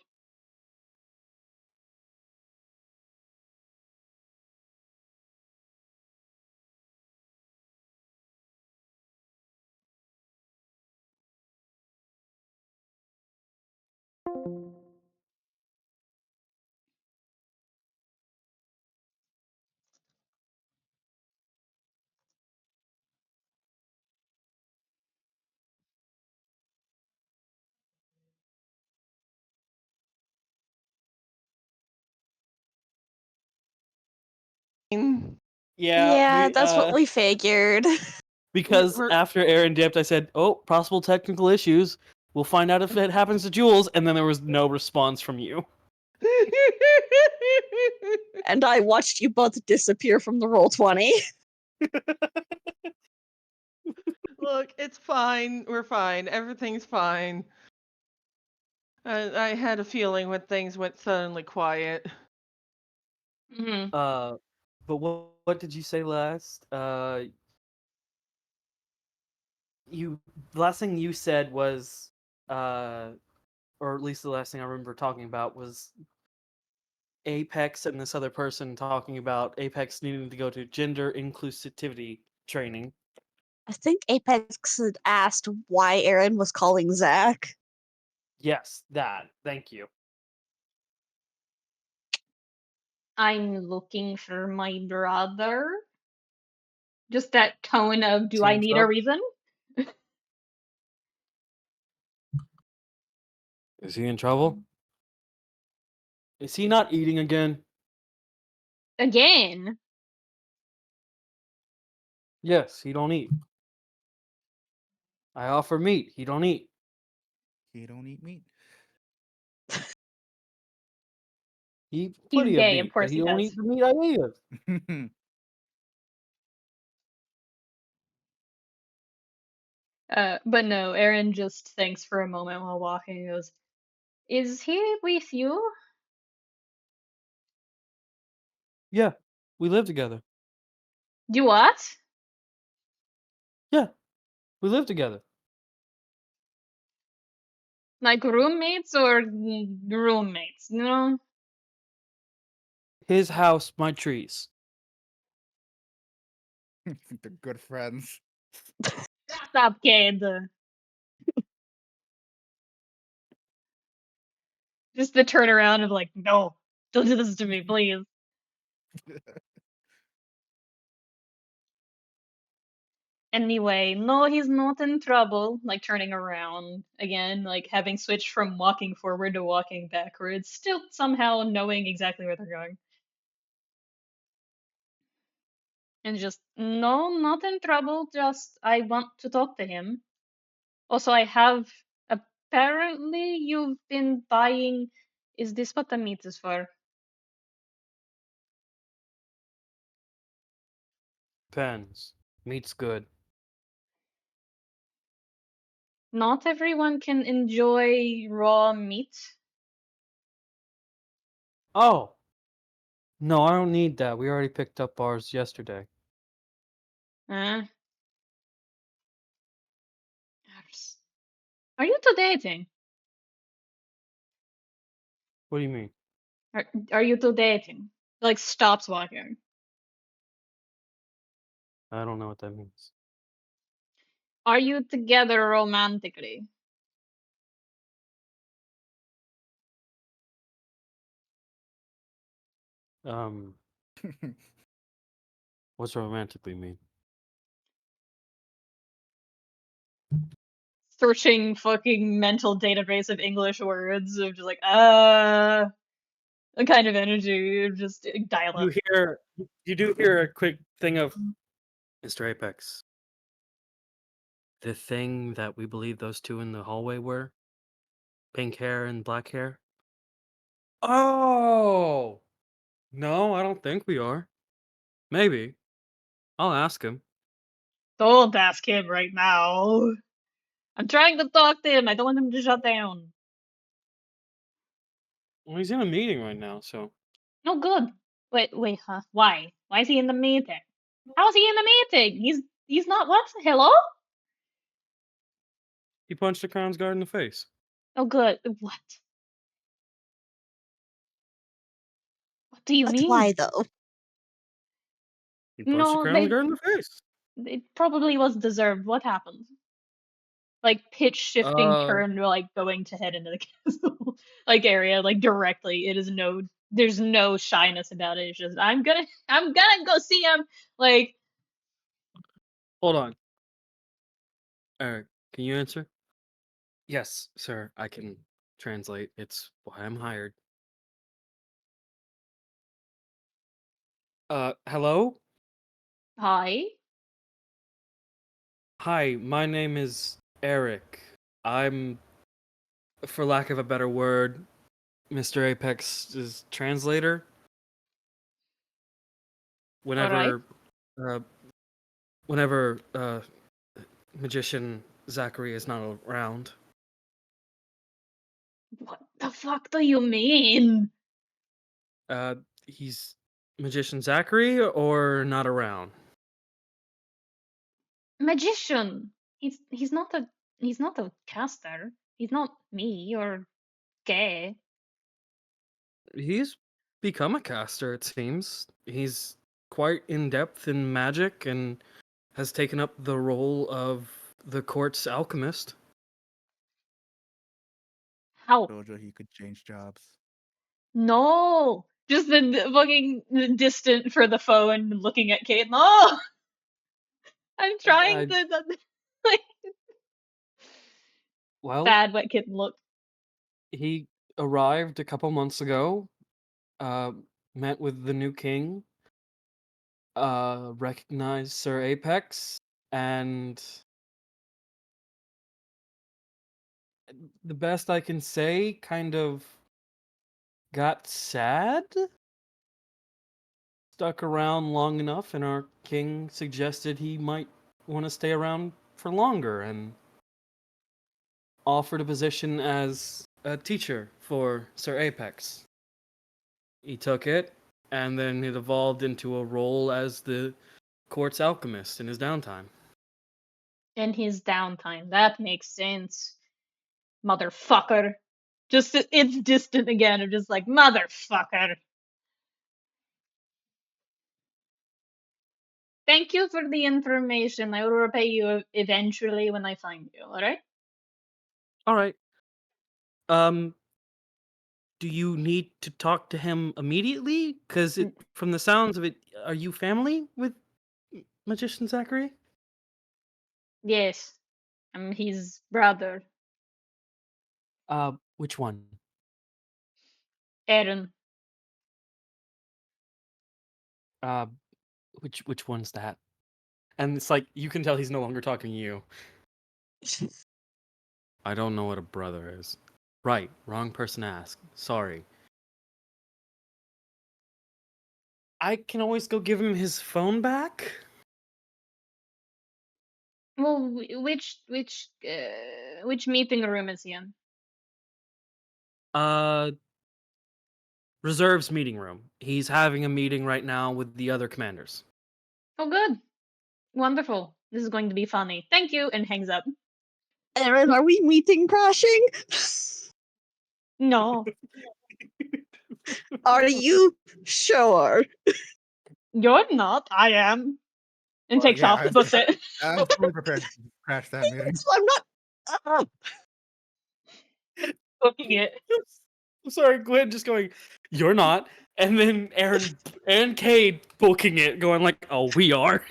Yeah, we that's what we figured. because We're- after Aaron dipped, I said, "Oh, possible technical issues. We'll find out if it happens to Jules," and then there was no response from you. And I watched you both disappear from the Roll20. Look, it's fine. We're fine. Everything's fine. I had a feeling when things went suddenly quiet. Hmm. But what did you say last? The last thing you said was, or at least the last thing I remember talking about was Apex and this other person talking about Apex needing to go to gender inclusivity training. I think Apex had asked why Aaron was calling Zach. Yes, that. Thank you. I'm looking for my brother. Just that tone of, do Is he I in need a trouble? reason? Is he in trouble? Is he not eating again? Again? Yes, he don't eat. I offer meat. He don't eat. He don't eat meat. He eat He's plenty of gay, of meat, but course he he don't does. eat the meat I eat. But no, Aaron just thinks for a moment while walking and goes, "Is he with you?" Yeah, we live together. You what? Yeah, we live together. Like roommates or roommates? You know? His house, my trees. They're good friends. Shut up, kid. Just the turnaround of like, no, don't do this to me, please. Anyway, no, he's not in trouble. Like turning around again, like having switched from walking forward to walking backwards, still somehow knowing exactly where they're going. And just, no, not in trouble, just I want to talk to him. Also, I have, apparently you've been buying, is this what the meat is for? Depends. Meat's good. Not everyone can enjoy raw meat. Oh! No, I don't need that. We already picked up ours yesterday. Uh, are you two dating? What do you mean? Are you two dating? Like stops walking. I don't know what that means. Are you together romantically? What's romantically mean? Searching fucking mental database of English words of just like, a kind of energy, just dial up. You do hear a quick thing of Mr. Apex. The thing that we believe those two in the hallway were? Pink hair and black hair? Oh! No, I don't think we are. Maybe. I'll ask him. Don't ask him right now. I'm trying to talk to him. I don't want him to shut down. Well, he's in a meeting right now, so. No good. Wait, huh? Why? Why is he in the meeting? How is he in the meeting? He's not what? Hello? He punched the Crown's guard in the face. Oh good. What? What do you That's mean? why, though. He punched the No, Crown's guard in the face. it probably was deserved. What happened? Like pitch shifting turn, like going to head into the castle like area, like directly. There's no shyness about it. It's just I'm gonna go see him. Like, Hold on. Eric, can you answer? Yes, sir. I can translate. It's why I'm hired. Hello? hi. Hi, my name is Eric. I'm, for lack of a better word, Mr. Apex's translator. Alright. Uh, whenever, Magician Zachary is not around. What the fuck do you mean? He's Magician Zachary or not around? Magician. He's not a caster. He's not me or gay. He's become a caster, it seems. He's quite in depth in magic and has taken up the role of the court's alchemist. How? Told you he could change jobs. No. Just the fucking distant for the phone looking at Cayde. No. I'm trying to like Well, bad wet kitten look. he arrived a couple months ago, met with the new king, recognized Sir Apex, and the best I can say, kind of got sad. Stuck around long enough, and our king suggested he might want to stay around for longer, and offered a position as a teacher for Sir Apex. He took it, and then it evolved into a role as the court's alchemist in his downtime. In his downtime. That makes sense. Motherfucker. Just, it's distant again. I'm just like, motherfucker. Thank you for the information. I will repay you eventually when I find you, alright? All right. Do you need to talk to him immediately? Because from the sounds of it, are you family with Magician Zachary? Yes. I'm his brother, Which one? Aaron. Which one's that? And it's like you can tell he's no longer talking to you. I don't know what a brother is. Right, wrong person to ask. Sorry. I can always go give him his phone back. Well, which meeting room is he in? Reserve's meeting room. He's having a meeting right now with the other commanders. Oh, good. Wonderful. This is going to be funny. Thank you, and hangs up. Aaron, are we meeting crashing? No, Are you sure? you're not. I am. And Well, takes yeah, off the buffet. I was fully prepared to crash that meeting. So I'm not. Booking it. I'm sorry, Gwen just going, you're not. And then Aaron and Cayde booking it, going like, oh, we are.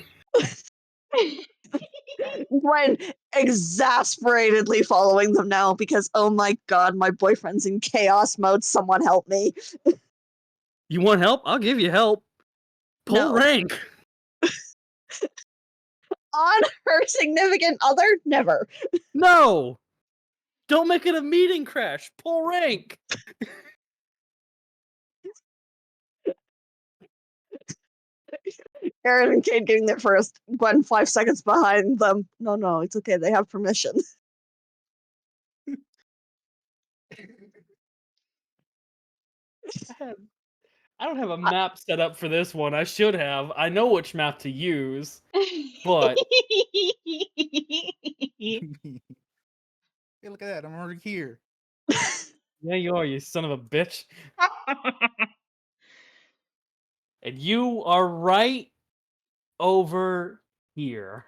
Gwen exasperatedly following them now because, oh my god, my boyfriend's in chaos mode. Someone help me. You want help? I'll give you help. Pull No. rank. On her significant other? Never. No. Don't make it a meeting crash. Pull rank. Aaron and Cayde getting there first. Gwen 5 seconds behind them. No, it's okay. They have permission. I don't have a map set up for this one. I should have. I know which map to use. But Hey, look at that! I'm already here. yeah, you are, you son of a bitch. And you are right over here.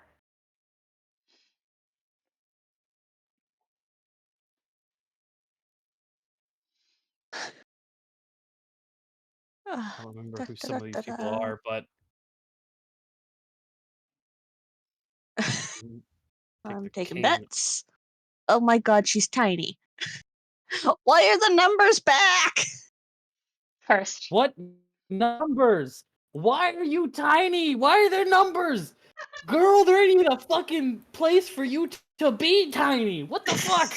I don't remember who some of these people are, but I'm pick the taking king. bets. Oh my god, she's tiny. Why are the numbers back? First. What numbers? Why are you tiny? Why are there numbers? Girl, there ain't even a fucking place for you to be tiny. What the fuck?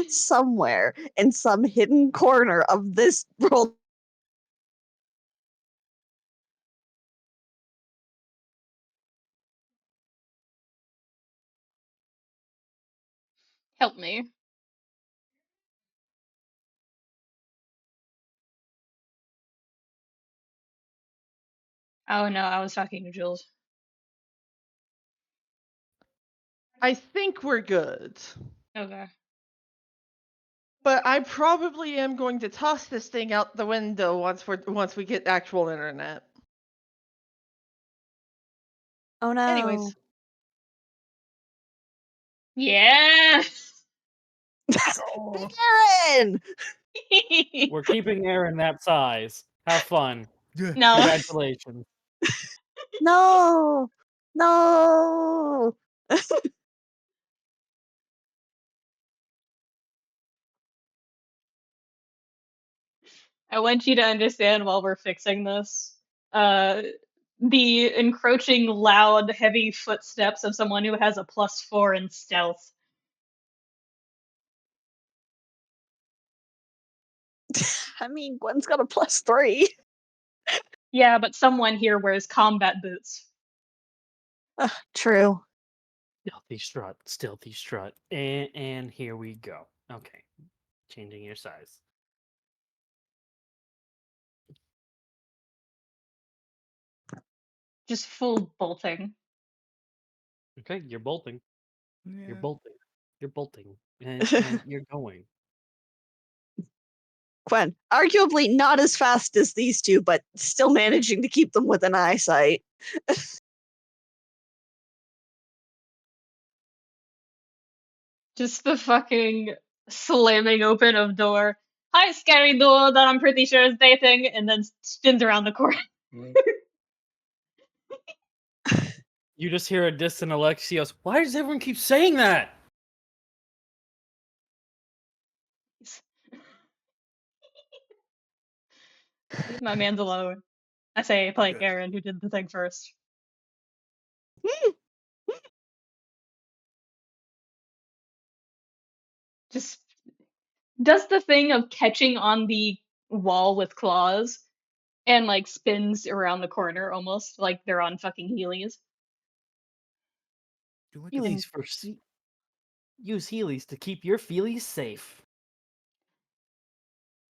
Somewhere in some hidden corner of this world. Help me. Oh no, I was talking to Jules. I think we're good. Okay. But I probably am going to toss this thing out the window once we get actual internet. Oh no. Anyways, Yeah. Oh, Aaron! We're keeping Aaron that size. Have fun. yeah. No. Congratulations. No! No! I want you to understand while we're fixing this, the encroaching, loud, heavy footsteps of someone who has a +4 in stealth. I mean, Gwen's got a +3. Yeah, but someone here wears combat boots. True. Stealthy strut. And here we go. Okay. Changing your size. Just full bolting. Okay, you're bolting. You're Yeah. bolting. You're bolting. And you're going. Gwen, arguably not as fast as these two, but still managing to keep them within eyesight. Just the fucking slamming open of door. Hi, scary door that I'm pretty sure is dating, and then spins around the corner. You just hear a distant Alexios. Why does everyone keep saying that? Leave my man's alone. I say, like Good. Aaron, who did the thing first. Just does the thing of catching on the wall with claws and like spins around the corner almost like they're on fucking Heelys. Do like Heelys for use Heelys to keep your feelies safe.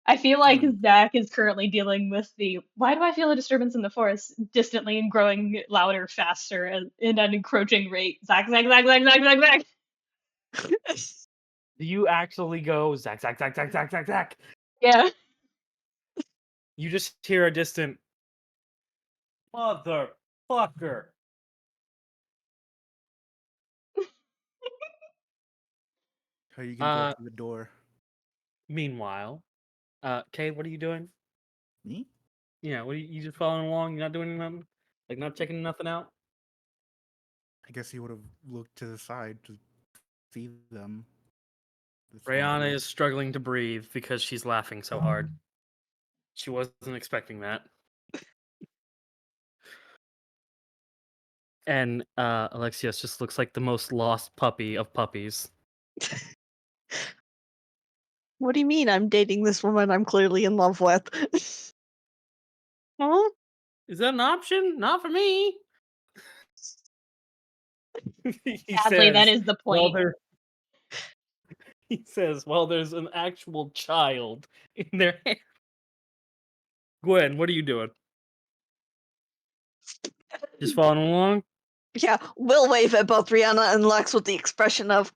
I feel like Fun. Zach is currently dealing with the why do I feel a disturbance in the forest distantly and growing louder, faster, and in an encroaching rate. Zach, Zach, Zach, Zach, Zach, Zach, Zach. Do you actually go Zack, Zack, Zack, Zack, Zack, Zack, Zack? Yeah. You just hear a distant motherfucker. How are you gonna go up to the door? Meanwhile, Cayde, what are you doing? Me? Yeah, what are you just following along? You're not doing nothing? Like not checking nothing out? I guess he would have looked to the side to see them. The small Brianna girl. is struggling to breathe because she's laughing so hard. She wasn't expecting that. And Alexios just looks like the most lost puppy of puppies. What do you mean I'm dating this woman I'm clearly in love with? Huh? Is that an option? Not for me. He Sadly, that says, is the well, point. he says, well, there's an actual child in their hand. Gwen, what are you doing? Just following along? Yeah, we'll wave at both Rihanna and Lex with the expression of,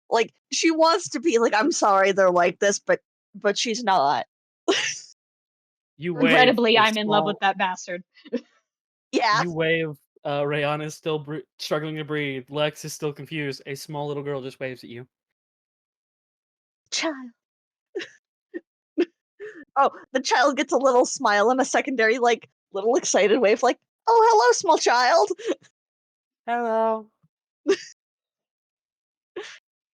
like, she wants to be like, I'm sorry they're like this, but she's not. You wave Regrettably, a I'm in love with small. that bastard. Yeah. You wave. Rayanna is still struggling to breathe. Lex is still confused. A small little girl just waves at you. Child. Oh, the child gets a little smile and a secondary, like, little excited wave, like, oh, hello, small child. Hello.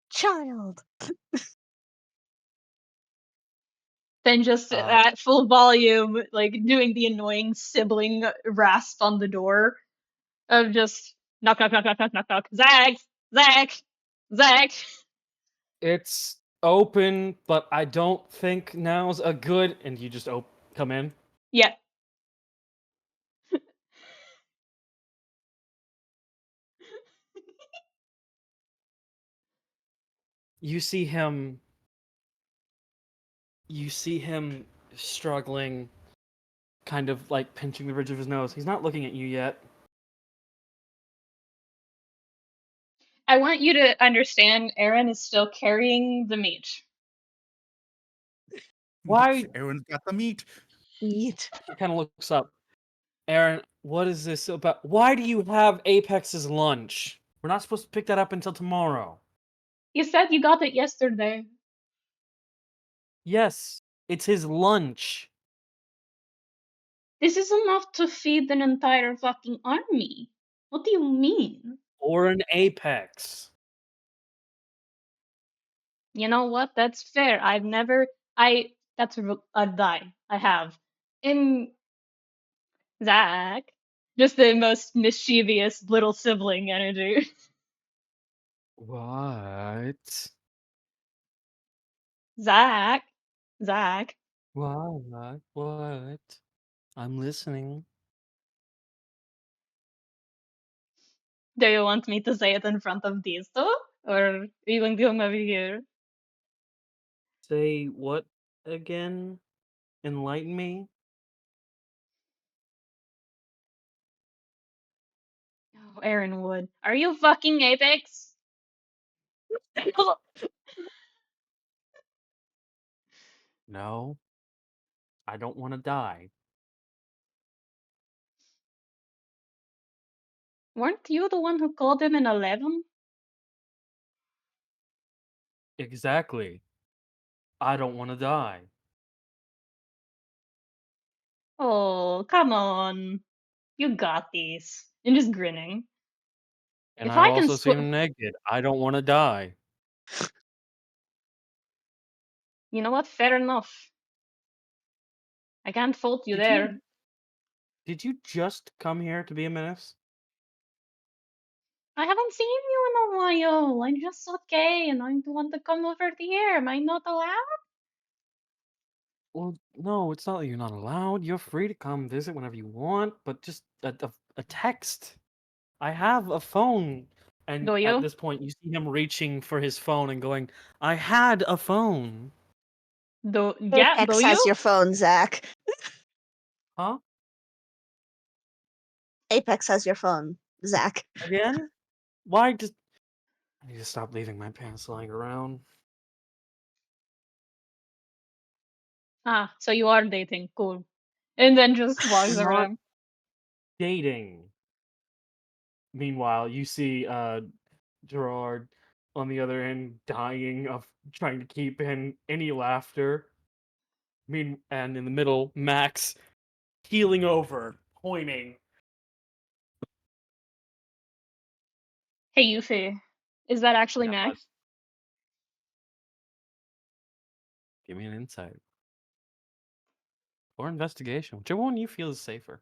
Child. Then just at full volume, like doing the annoying sibling rasp on the door of just knock, knock, knock, knock, knock, knock, knock. Zach, Zach, Zach. It's open, but I don't think now's a good. And you just come in. Yeah. You see him. You see him struggling, kind of like pinching the bridge of his nose. He's not looking at you yet. I want you to understand Aaron is still carrying the meat. Why? Aaron's got the meat. Neat. He kind of looks up. Aaron, what is this about? Why do you have Apex's lunch? We're not supposed to pick that up until tomorrow. You said you got it yesterday. Yes, it's his lunch. This is enough to feed an entire fucking army. What do you mean? Or an Apex. You know what? That's fair. That's a lie. I have. In Zach, just the most mischievous little sibling energy. What? Zach, What? I'm listening. Do you want me to say it in front of these two? Or are you going to come over here? Say what again? Enlighten me? Oh, Aaron Wood. Are you fucking Apex? No. I don't want to die. Weren't you the one who called him an 11? Exactly. I don't want to die. Oh, come on. You got these. And just grinning. And If I've I can also seen him naked. I don't want to die. You know what? Fair enough. I can't fault you Did there. you did you just come here to be a menace? I haven't seen you in a while. I'm just okay, and I want to come over here. Am I not allowed? Well, no, it's not that you're not allowed. You're free to come visit whenever you want, but just a text. I have a phone. And Do at you? this point, you see him reaching for his phone and going, I had a phone. Do Apex you? has your phone, Zach. Huh? Apex has your phone, Zach. Again? Why just. I need to stop leaving my pants lying around. Ah, so you are dating. Cool. And then just walks Not around. dating. Meanwhile, you see Gerard on the other end dying of trying to keep in any laughter. And in the middle, Max keeling over, pointing. Hey, Yufi. Is that actually God, Max? give me an insight. Or investigation, whichever one you feel is safer.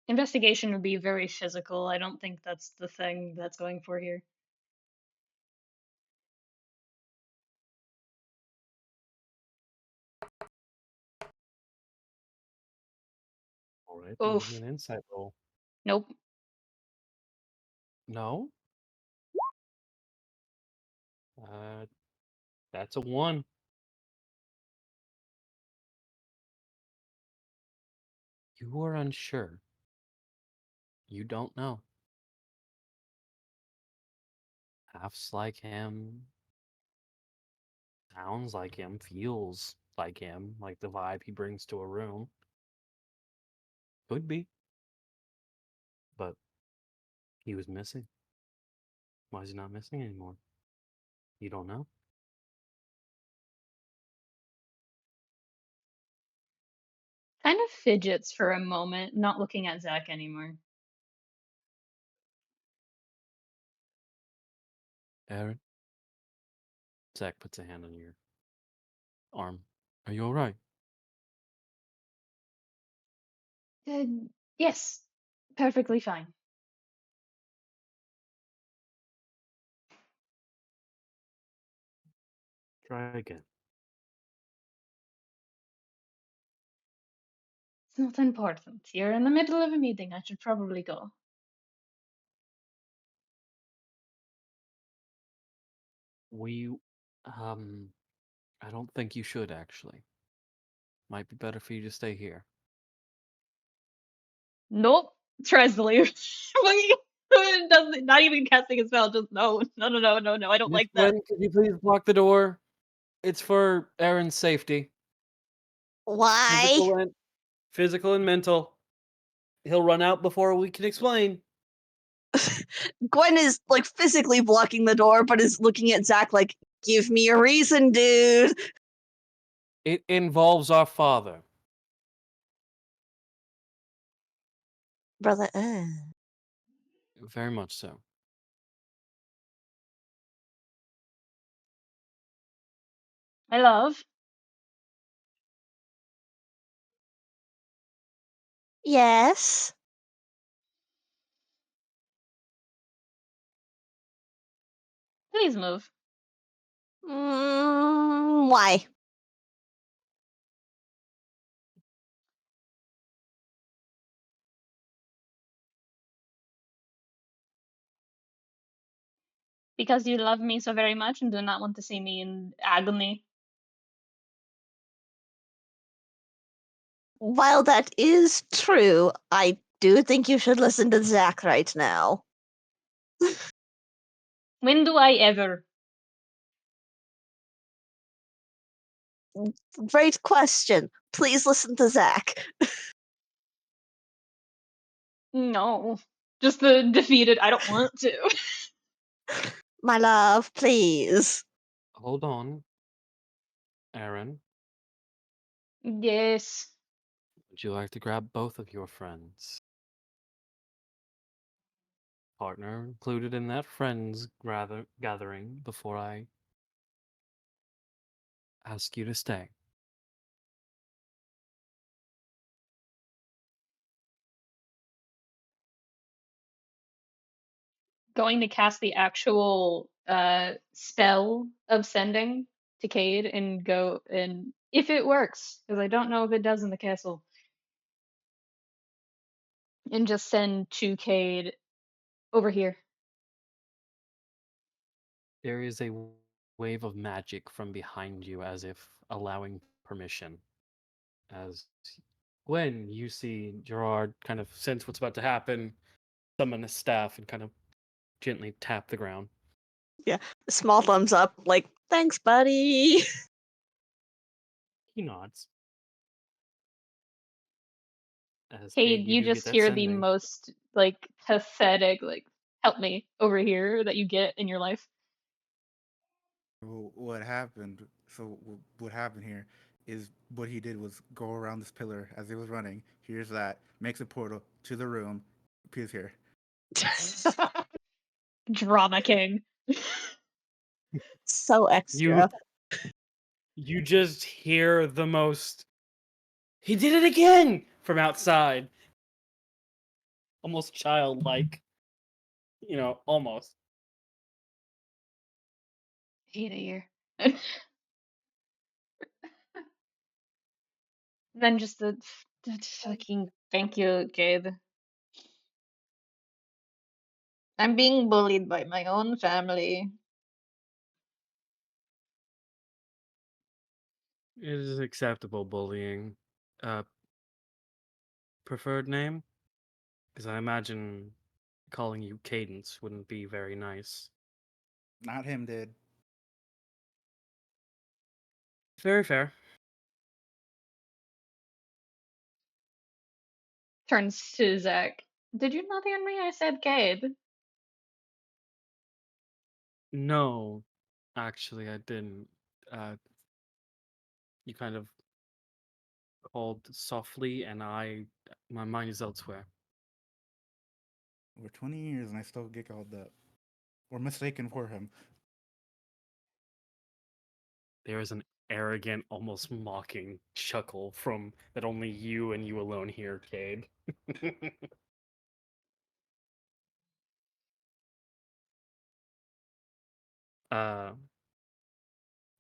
Investigation would be very physical. I don't think that's the thing that's going for here. Alright, then give me Oof. an insight roll. Nope. No? That's a 1. You are unsure. You don't know. Half's like him. Sounds like him. Feels like him. Like the vibe he brings to a room. Could be. But he was missing. Why is he not missing anymore? You don't know? Kind of fidgets for a moment, not looking at Zach anymore. Aaron? Zach puts a hand on your arm. Are you alright? Uh, yes. Perfectly fine. Try again. It's not important. You're in the middle of a meeting. I should probably go. We, I don't think you should actually. Might be better for you to stay here. Nope. Tries to leave. Doesn't, not even casting a spell. Just no. No, no, no, no, no. I don't Miss like that. Gwen, could you please block the door? It's for Aaron's safety. Why? Physical and mental. He'll run out before we can explain. Gwen is like physically blocking the door, but is looking at Zach like, give me a reason, dude. It involves our father. Brother, Very much so. My love. yes. Please move. Why? Because you love me so very much and do not want to see me in agony. While that is true, I do think you should listen to Zach right now. When do I ever? Great question. Please listen to Zach. No. Just the defeated, I don't want to. My love, please. Hold on. Aaron, Yes. would you like to grab both of your friends? Partner included in that friends gathering before I ask you to stay. Going to cast the actual spell of sending to Cayde and go and if it works, because I don't know if it does in the castle. And just send to Cayde over here. There is a wave of magic from behind you as if allowing permission. As Gwen, you see Gerard kind of sense what's about to happen, summon his staff, and kind of gently tap the ground. Small thumbs up, like, thanks, buddy. He nods. As Cayde, Cayde, you you do get just that hear the sending. most like pathetic, like, help me over here that you get in your life. Well, what happened? So what happened here is what he did was go around this pillar as he was running. Here's that, makes a portal to the room, appears here. Drama king. So You extra. you just hear the most he did it again from outside. Almost childlike. Almost. Hate it here. Then just the fucking thank you, Cayde. I'm being bullied by my own family. It is acceptable bullying. Uh Preferred name? Because I imagine calling you Cadence wouldn't be very nice. Not him, did. Very fair. Turns to Zach. Did you not hear me? I said Cayde. No, actually, I didn't. You kind of called softly, and my mind is elsewhere. Over 20 years and I still get called that. Or mistaken for him. There is an arrogant, almost mocking chuckle from that only you and you alone hear, Cade. uh,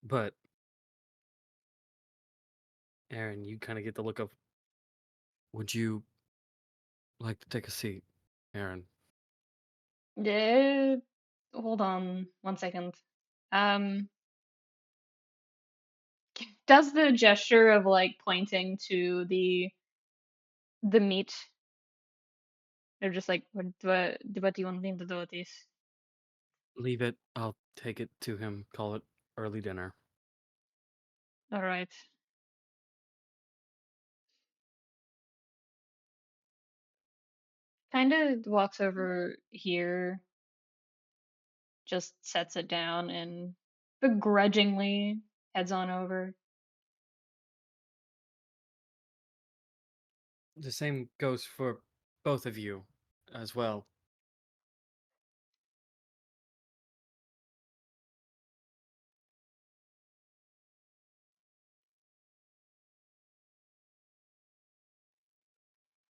but Aaron, you kind of get the look of, would you like to take a seat, Aaron? Yeah. Hold on 1 second. Um, does the gesture of like pointing to the meat? They're just like, what do you want me to do with this? Leave it. I'll take it to him. Call it early dinner. All right. Kind of walks over here, just sets it down, and begrudgingly heads on over. The same goes for both of you as well.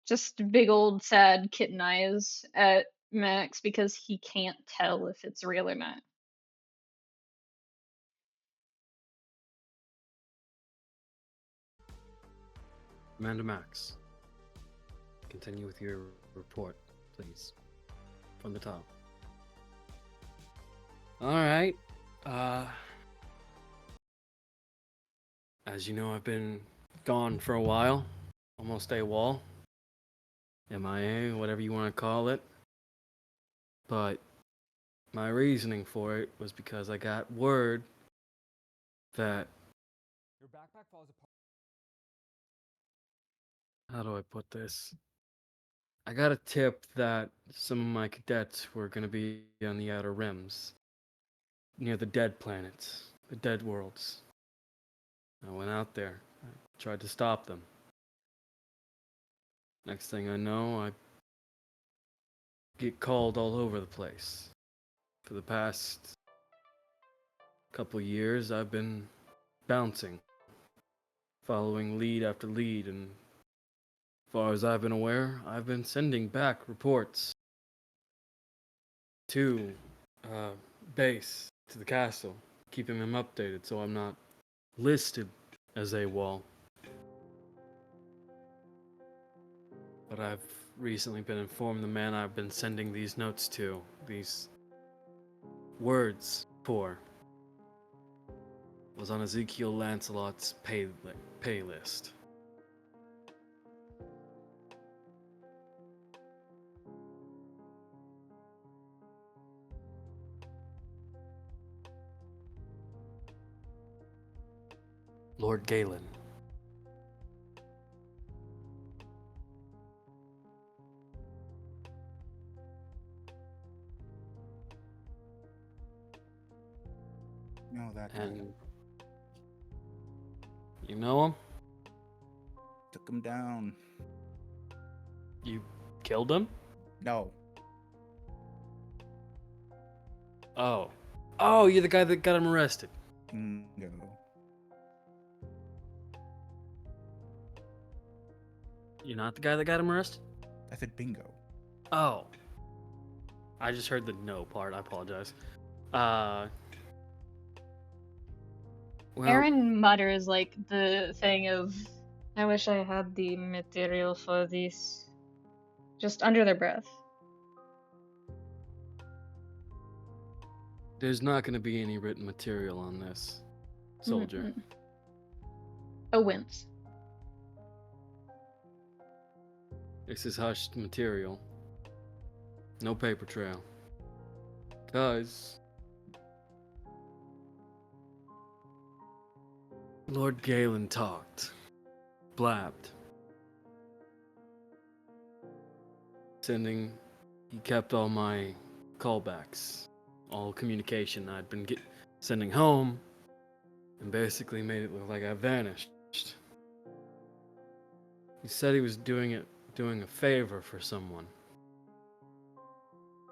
Just big old sad kitten eyes at Max because he can't tell if it's real or not. Amanda Max, continue with your report, please. From the top. All right. As you know, I've been gone for a while, almost AWOL, MIA, whatever you want to call it. But my reasoning for it was because I got word that. Your backpack falls apart. How do I put this? I got a tip that some of my cadets were going to be on the outer rims, near the dead planets, the dead worlds. I went out there, I tried to stop them. Next thing I know, I get called all over the place. For the past couple years, I've been bouncing, following lead after lead, and as far as I've been aware, I've been sending back reports to base, to the castle, keeping them updated so I'm not listed as AWOL. But I've recently been informed the man I've been sending these notes to, these words for, was on Ezekiel Lancelot's pay list. Lord Galen. No, that guy. And you know him? Took him down. You killed him? No. Oh. Oh, you're the guy that got him arrested. No. You're not the guy that got him arrested? I said bingo. Oh. I just heard the no part. I apologize. Well, Aaron mutters like the thing of, I wish I had the material for this. Just under their breath. there's not going to be any written material on this, soldier. Mm-mm. A wince. This is hushed material. No paper trail. Because Lord Galen talked, blabbed. He kept all my callbacks, all communication I'd been sending home, and basically made it look like I vanished. He said he was doing a favor for someone.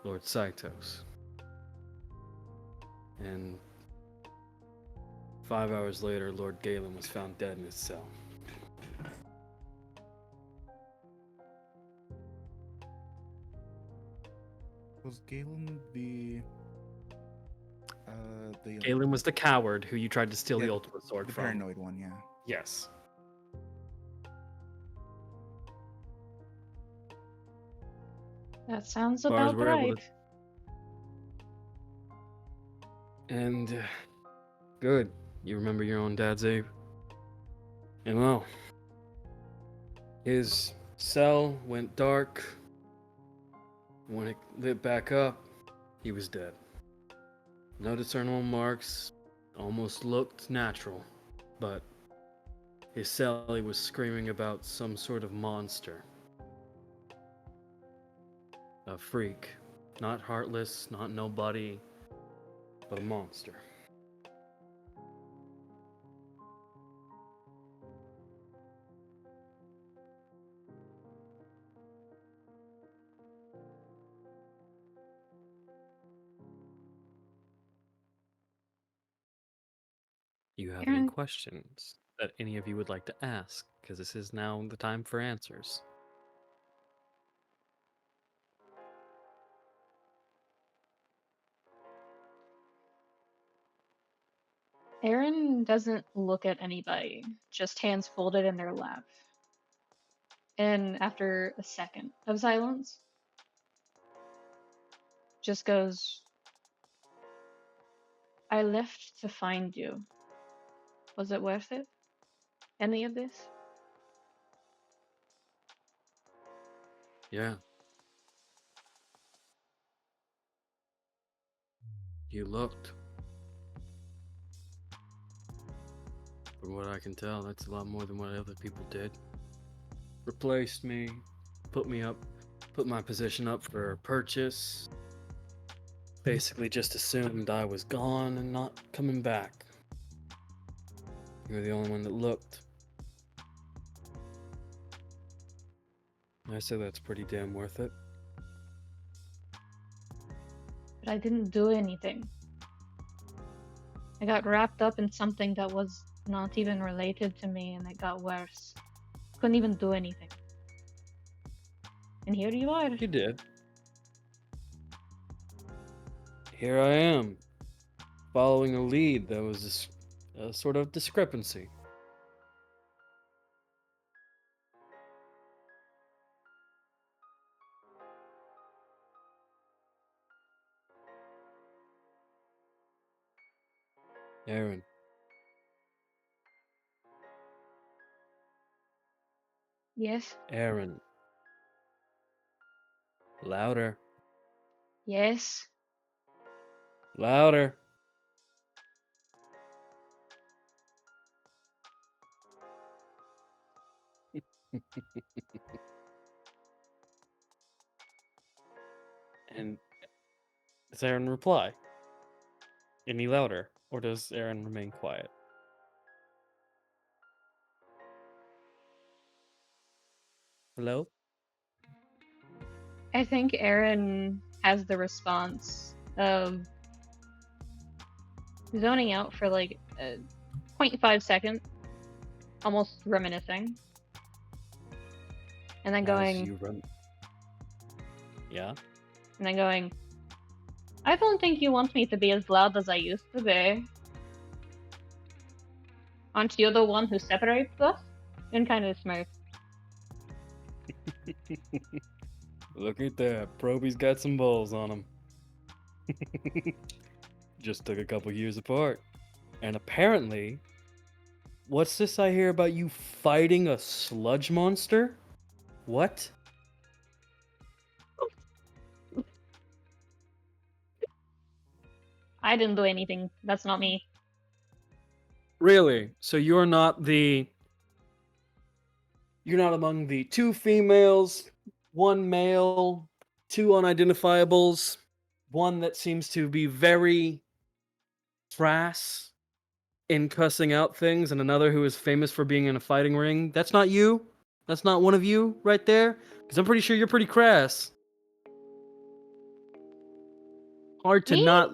Lord Saitos. And 5 hours later, Lord Galen was found dead in his cell. Was Galen the Galen was the coward who you tried to steal the Yeah, ultimate sword the from. paranoid one? Yeah. Yes. That sounds far as about we're able right. And good. You remember your own dad's Abe? And well, his cell went dark. When it lit back up, he was dead. No discernible marks, almost looked natural, but his cell, he was screaming about some sort of monster. A freak. Not heartless, not nobody, but a monster. You have any Aaron, questions that any of you would like to ask? Because this is now the time for answers. Aaron doesn't look at anybody, just hands folded in their lap. And after a second of silence, just goes, I left to find you. Was it worth it? Any of this? Yeah. You looked. From what I can tell, that's a lot more than what other people did. Replaced me, put my position up for purchase. Basically just assumed I was gone and not coming back. You were the only one that looked. I say that's pretty damn worth it. But I didn't do anything. I got wrapped up in something that was not even related to me, and it got worse. Couldn't even do anything. And here you are. You did. Here I am, following a lead that was a sort of discrepancy. Aaron. Yes? Aaron. Louder. Yes? Louder. And does Aaron reply any louder, or does Aaron remain quiet? Hello? I think Aaron has the response of zoning out for like 0.5 seconds, almost reminiscing, and then As going, you run. Yeah? and then going, I don't think you want me to be as loud as I used to be. Aren't you the one who separates us? And kind of smirk. Look at that. Proby's got some balls on him. Just took a couple years apart. And apparently, what's this I hear about you fighting a sludge monster? What? I didn't do anything. That's not me. Really? So you're not among the 2 females, 1 male, 2 unidentifiables, 1 that seems to be very crass in cussing out things, and another who is famous for being in a fighting ring. That's not you? That's not one of you right there? Because I'm pretty sure you're pretty crass. Hard to Me? not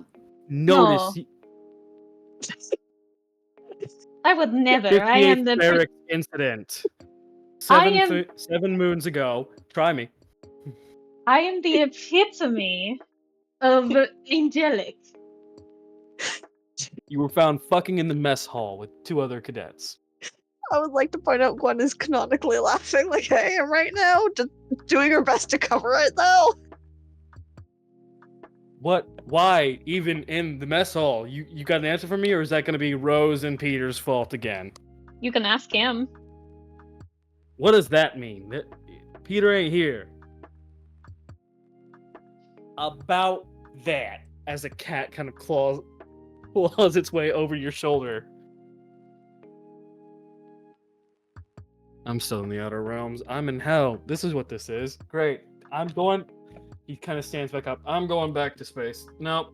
notice. No. I would never. 58th I am the barracks incident. I am 7 moons ago. Try me. I am the epitome of angelic. You were found fucking in the mess hall with 2 other cadets. I would like to point out Gwen is canonically laughing like I am right now, just doing her best to cover it though. What? Why? Even in the mess hall? You got an answer for me, or is that going to be Rose and Peter's fault again? You can ask him. What does that mean? Peter ain't here. About that, as a cat kind of claws its way over your shoulder. I'm still in the outer realms. I'm in hell. This is what this is. Great. I'm going. He kind of stands back up. I'm going back to space. No.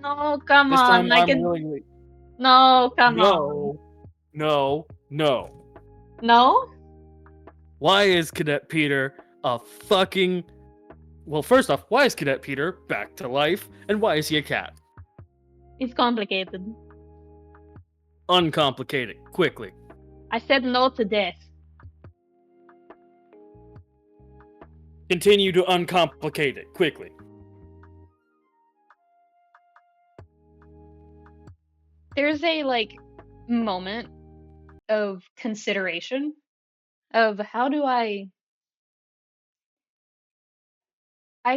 No, come This on. time I I'm can. willingly. No, come on. No. No? Why is Cadet Peter a fucking... Well, first off, why is Cadet Peter back to life? And why is he a cat? It's complicated. Uncomplicated. Quickly. I said no to death. Continue to uncomplicate it. Quickly. There's a, moment of consideration of how do I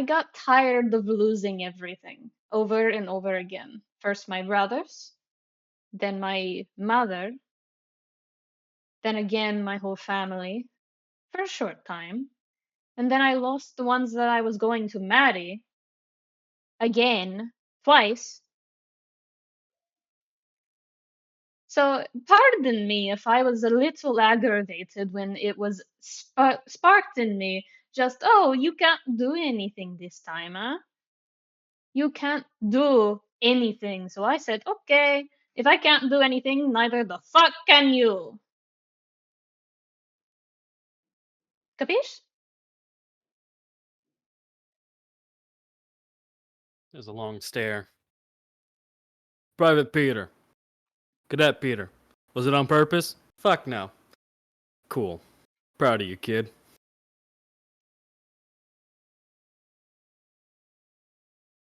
got tired of losing everything over and over again First my brothers, then my mother, then again my whole family for a short time. And then I lost the ones that I was going to marry again, twice. So pardon me if I was a little aggravated when it was sparked in me. Just, oh, you can't do anything this time, huh? You can't do anything. So I said, okay, if I can't do anything, neither the fuck can you. Capiche? There's a long stare. Private Peter. Cadet Peter. Was it on purpose? Fuck no. Cool. Proud of you, kid.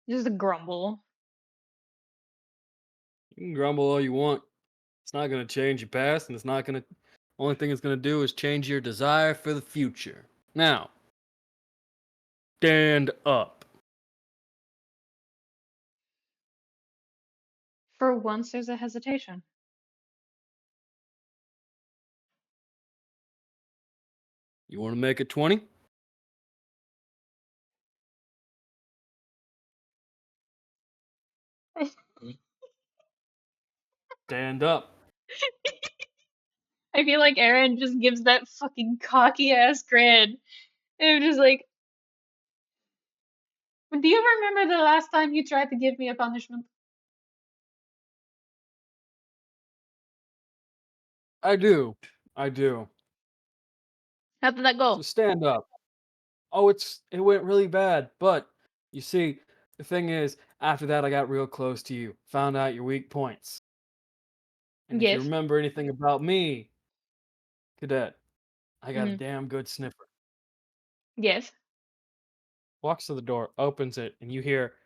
Just a grumble. You can grumble all you want. It's not gonna change your past, and it's not gonna. Only thing it's gonna do is change your desire for the future. Now, stand up. For once, there's a hesitation. You want to make it 20? Stand up. I feel like Aaron just gives that fucking cocky ass grin. And I'm just like, do you remember the last time you tried to give me a punishment? I do. I do. How did that So go? stand up. Oh, it went really bad, but you see, the thing is, after that I got real close to you, found out your weak points. And if you Yes. remember anything about me, Cadet, I got a Mhm. damn good sniffer. Yes. Walks to the door, opens it, and you hear,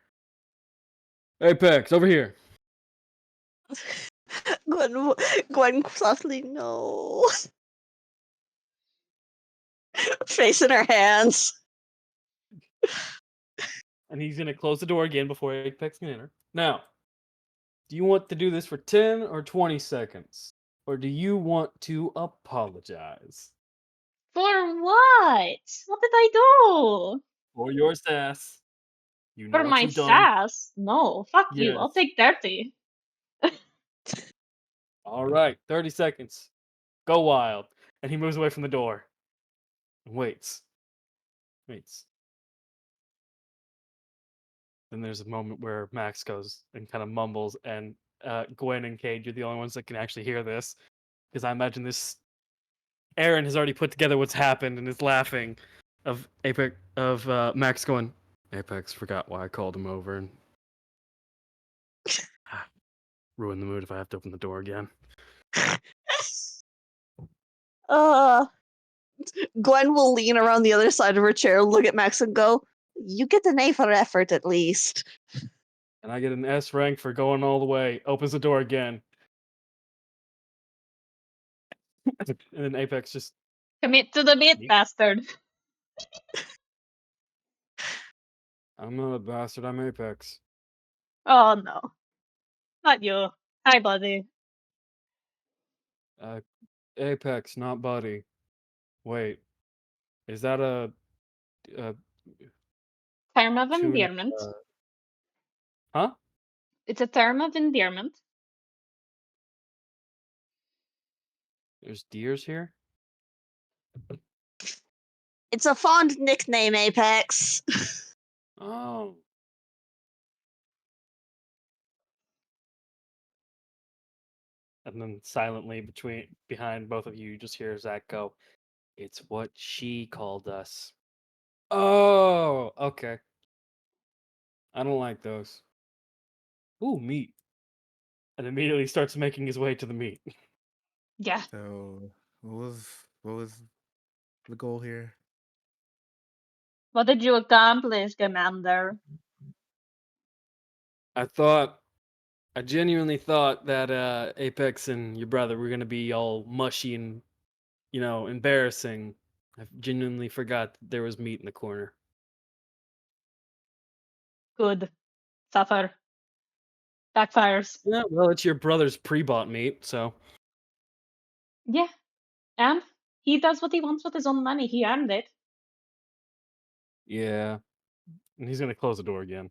Apex, over here. Gwen softly, no. Face in her hands. And he's gonna close the door again before Apex can enter. Now, do you want to do this for 10 or 20 seconds? Or do you want to apologize? For what? What did I do? For your sass. You know For what my you've done. sass? No, fuck you. I'll Yes. take 30. All right, 30 seconds. Go wild. And he moves away from the door. And waits. Waits. Then there's a moment where Max goes and kind of mumbles, and Gwen and Cayde, you're the only ones that can actually hear this. Because I imagine this. Aaron has already put together what's happened and is laughing of Max going, Apex forgot why I called him over and ruin the mood if I have to open the door again. Gwen will lean around the other side of her chair, look at Max, and go, "You get an A for effort, at least." And I get an S rank for going all the way. Opens the door again. And then Apex just, Commit to the bit, Yeet. bastard. I'm not a bastard, I'm Apex. Oh no. Not you. Hi, buddy. Apex, not buddy. Wait, is that a Term of tune? endearment. Huh? It's a term of endearment. There's deers here? It's a fond nickname, Apex. Oh. And then silently behind both of you, you just hear Zach go, It's what she called us. Oh, okay. I don't like those. Ooh, meat. And immediately starts making his way to the meat. Yeah. So what was the goal here? What did you accomplish, Commander? I genuinely thought that Apex and your brother were gonna be all mushy and, embarrassing. I genuinely forgot that there was meat in the corner. Good. Suffer. Backfires. Yeah, well, it's your brother's pre-bought meat, so Yeah. And he does what he wants with his own money. He earned it. yeah. And he's gonna close the door again.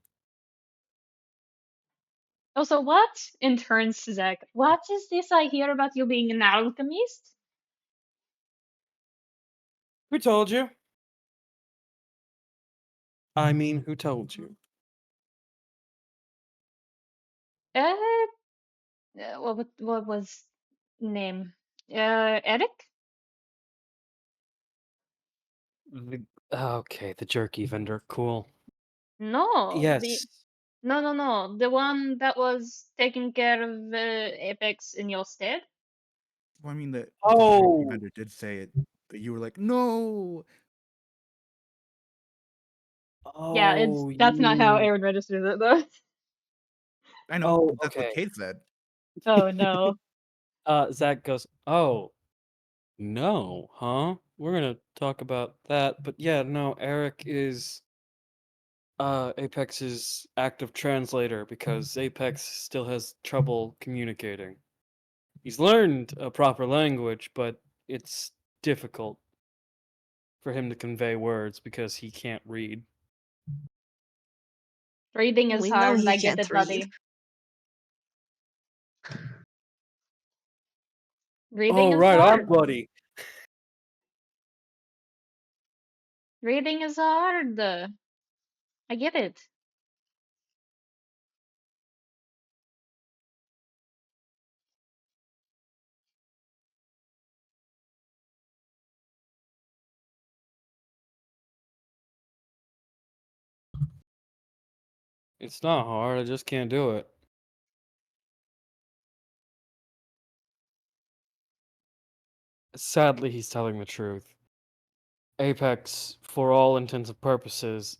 Also, what? In turns to Zach. What is this I hear about you being an alchemist? Who told you? I mean, who told you? Uh, what was name? Eric? Okay, the jerky vendor. Cool. No, Yes. no. The one that was taking care of Apex in your stead. Well, I mean, the Oh. vendor did say it, but you were like, no. Yeah, Oh, that's not how you. Aaron registers it though. I know, Oh, but that's what okay. Cayde said. Oh no. Zach goes, "Oh, no, huh? We're gonna talk about that." But yeah, no, Eric is Apex's active translator because Apex still has trouble communicating. He's learned a proper language, but it's difficult for him to convey words because he can't read. Reading is We know hard, he I get can't it, read. buddy. Reading Oh, is right on, hard. buddy. Reading is hard. I get it. It's not hard, I just can't do it. Sadly, he's telling the truth. Apex, for all intents and purposes,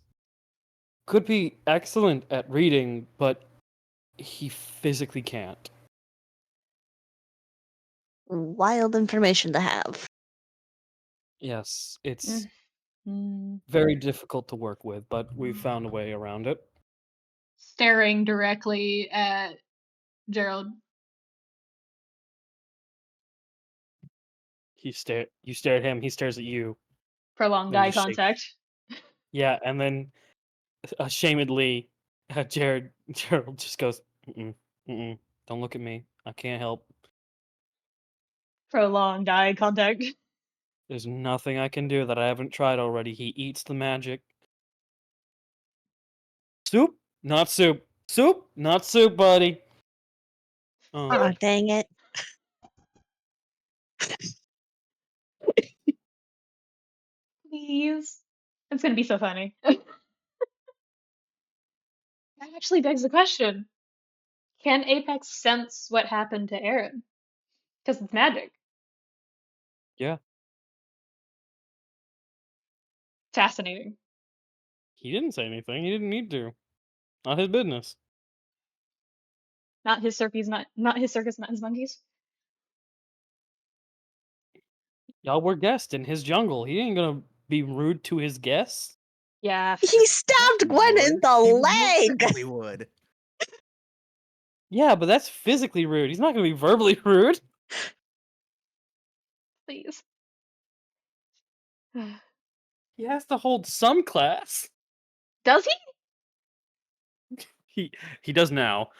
could be excellent at reading, but he physically can't. Wild information to have. Yes, it's Mm. very difficult to work with, but we've found a way around it. Staring directly at Gerald. You stare at him, he stares at you, Prolonged then eye just shake. contact. Yeah, and then ashamedly, Gerald just goes, mm-mm, mm-mm, don't look at me. I can't help. Prolonged eye contact. There's nothing I can do that I haven't tried already. He eats the magic. Soup? Not soup. Soup? Not soup, buddy. Oh. Aw, dang it. Please. It's gonna be so funny. That actually begs the question. Can Apex sense what happened to Aaron? Because it's magic. Yeah. Fascinating. He didn't say anything. He didn't need to. Not his business. Not his circus, not his circus, not his monkeys. Y'all were guests in his jungle. He ain't gonna be rude to his guests. Yeah. He stabbed Gwen in the leg! Certainly would. Yeah, but that's physically rude. He's not gonna be verbally rude. Please. He has to hold some class. Does he? He does now.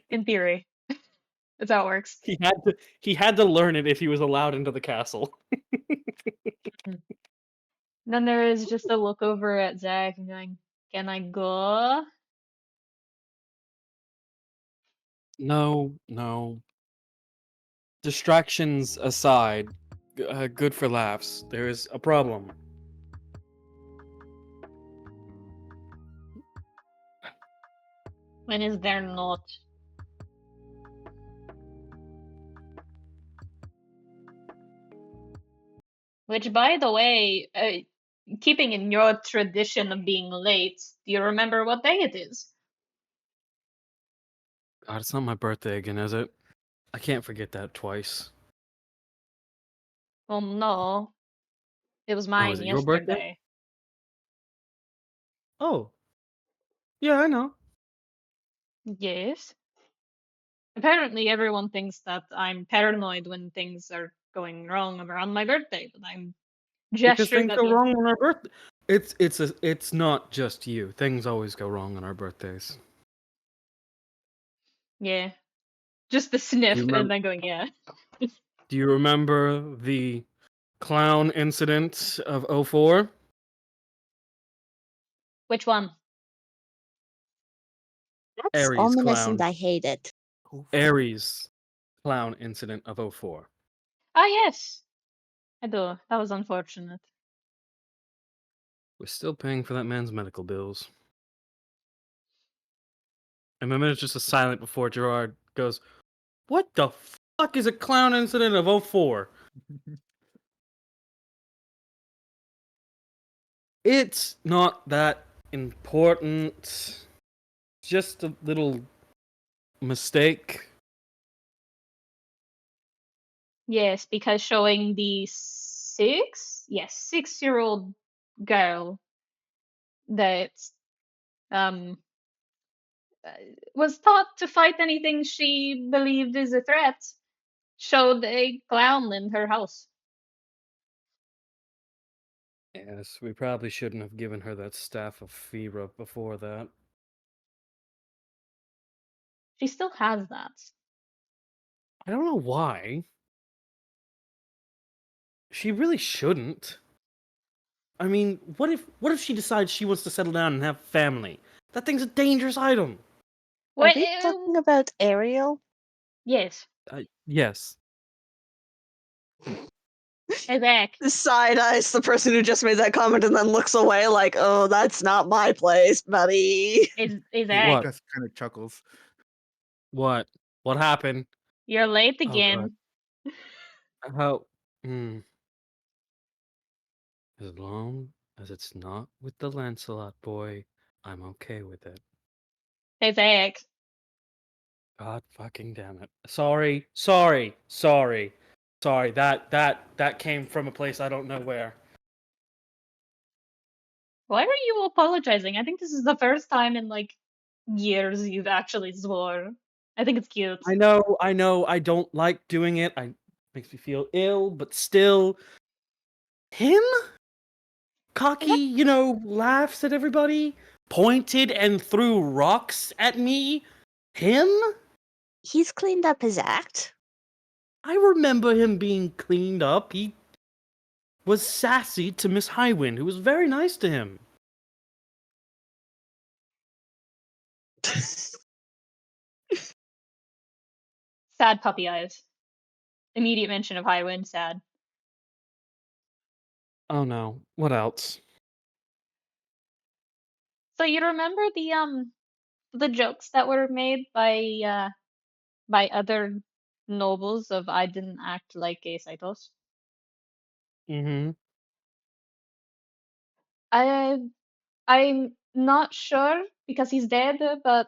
In theory. That's how it works. he had to learn it if he was allowed into the castle. Then there is just a look over at Zach and going, "Can I go?" No. Distractions aside, good for laughs. There is a problem. When is there not? Which, by the way, keeping in your tradition of being late, do you remember what day it is? God, it's not my birthday again, is it? I can't forget that twice. Oh no. It was Oh, mine is it your birthday? yesterday. Oh. Yeah, I know. Yes. Apparently, everyone thinks that I'm paranoid when things are going wrong around my birthday, but I'm Because gesturing things that go wrong on our birthday. It's not just you. Things always go wrong on our birthdays. yeah, just the Do sniff you and remember? then going, yeah. Do you remember the clown incident of '04? Which one? That's Aries ominous and clown. I hate it. Aries clown incident of '04. Ah, yes, I do. That was unfortunate. We're still paying for that man's medical bills. And a minute's just a silent before Gerard goes, "What the fuck is a clown incident of '04?" It's not that important. Just a little mistake. Yes, because showing the 6-year-old girl that um uh, was taught to fight anything she believed is a threat showed a clown in her house. Yes, we probably shouldn't have given her that staff of fever before that. She still has that. I don't know why. She really shouldn't. I mean, what if she decides she wants to settle down and have family? That thing's a dangerous item. Are Wait, we talking about Ariel? yes. Yes. Hey, back. Side eyes the person who just made that comment and then looks away like, oh, that's not my place, buddy. Hey, He Zach. What? just kind of chuckles. What? What happened? You're late Oh god. again. How? Hmm. As long as it's not with the Lancelot boy, I'm okay with it. Hey, Zach. God fucking damn it. Sorry. That came from a place I don't know where. Why are you apologizing? I think this is the first time in like years you've actually swore. I think it's cute. I know, I don't like doing it. Makes me feel ill, but still him? Cocky, laughs at everybody, pointed and threw rocks at me. Him? He's cleaned up his act. I remember him being cleaned up. He was sassy to Miss Highwind, who was very nice to him. Sad puppy eyes. Immediate mention of Highwind, sad. Oh no, what else? So you remember the jokes that were made by other nobles of I didn't act like a Saitos? Mm-hmm. I I'm not sure because he's dead, but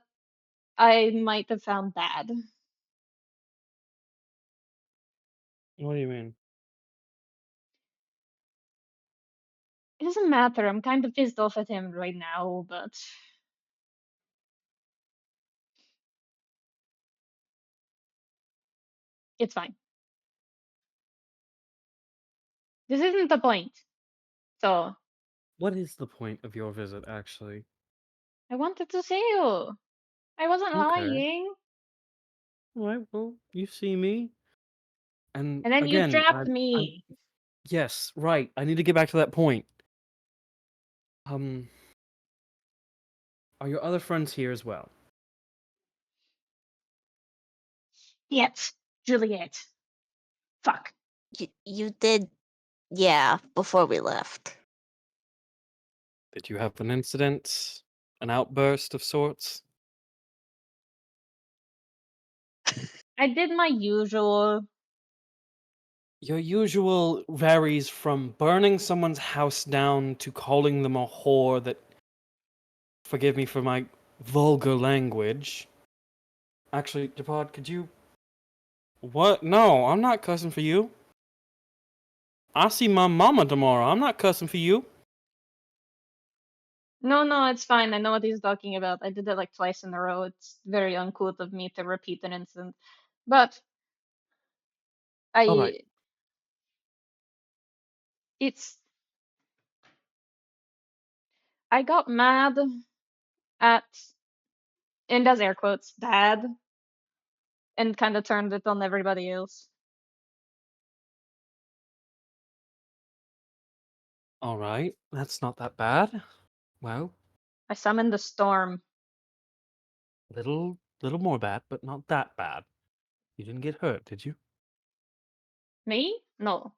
I might have found bad. What do you mean? It doesn't matter. I'm kind of pissed off at him right now, but it's fine. This isn't the point. So What is the point of your visit, actually? I wanted to see you. I wasn't Okay. lying. Alright, well, you see me. And And then you again, trapped I'm me. yes, right. I need to get back to that point. Are your other friends here as well? Yet, Juliet. Fuck. You did, yeah, before we left. Did you have an incident? An outburst of sorts? I did my usual. Your usual varies from burning someone's house down to calling them a whore that, forgive me for my vulgar language. Actually, Japad, could you... What? No, I'm not cussing for you. I see my mama tomorrow. I'm not cussing for you. No, it's fine. I know what he's talking about. I did it like twice in a row. It's very uncouth of me to repeat an incident. But All right. it's I got mad at, and does air quotes, dad, and kind of turned it on everybody else. All right. That's not that bad. Well, I summoned the storm. little more bad, but not that bad. You didn't get hurt, did you? Me? No.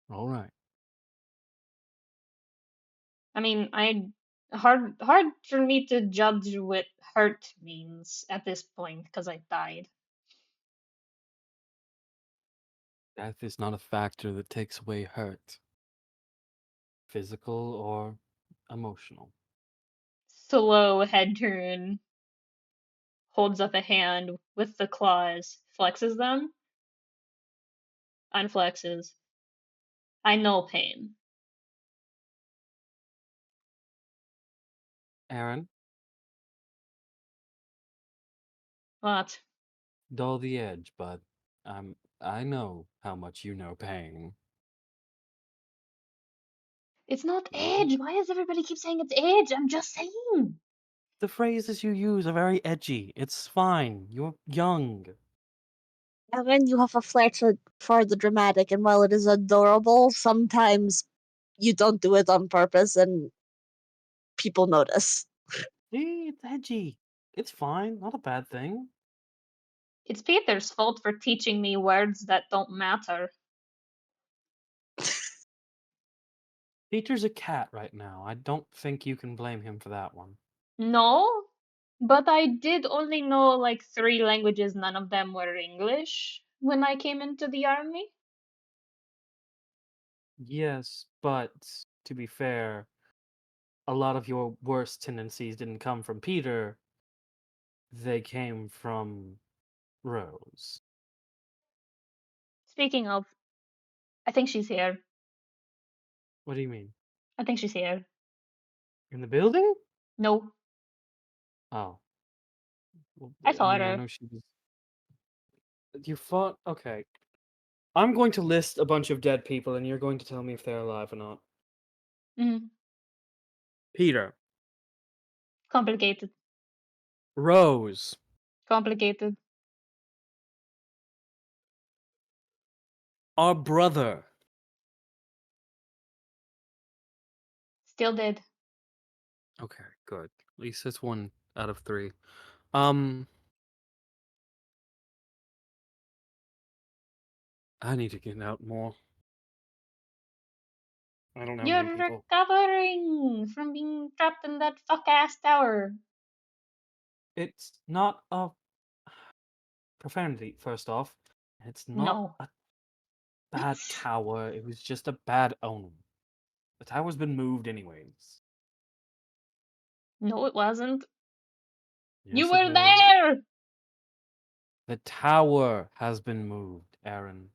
All right. I mean, hard for me to judge what hurt means at this point because I died. Death is not a factor that takes away hurt, physical or emotional. Slow head turn, holds up a hand with the claws, flexes them, unflexes. I know pain. Aaron, What? dull the edge, bud. I know how much you know pain. It's not Mhm. edge. Why does everybody keep saying it's edge? I'm just saying. The phrases you use are very edgy. It's fine. You're young. And then you have a flair for the dramatic, and while it is adorable, sometimes you don't do it on purpose and people notice. See, it's edgy. It's fine. Not a bad thing. It's Peter's fault for teaching me words that don't matter. Peter's a cat right now. I don't think you can blame him for that one. No, but I did only know like 3 languages. None of them were English when I came into the army. Yes, but to be fair, a lot of your worst tendencies didn't come from Peter. They came from Rose. Speaking of, I think she's here. What do you mean? I think she's here. In the building? No, Oh. Well, I I fought mean, I her. know she was. You fought? Okay. I'm going to list a bunch of dead people, and you're going to tell me if they're alive or not. Mm, Peter. complicated. Rose. Complicated. Our brother. Still dead. Okay, good. At least it's 1 out of 3. Um, I need to get out more. I don't know many You're people. recovering from being trapped in that fuck ass tower. It's not a profanity, first off. It's not No. a bad tower. It was just a bad omen. The tower's been moved anyways. No, it wasn't. You Yes, it were has. there! The tower has been moved, Aaron.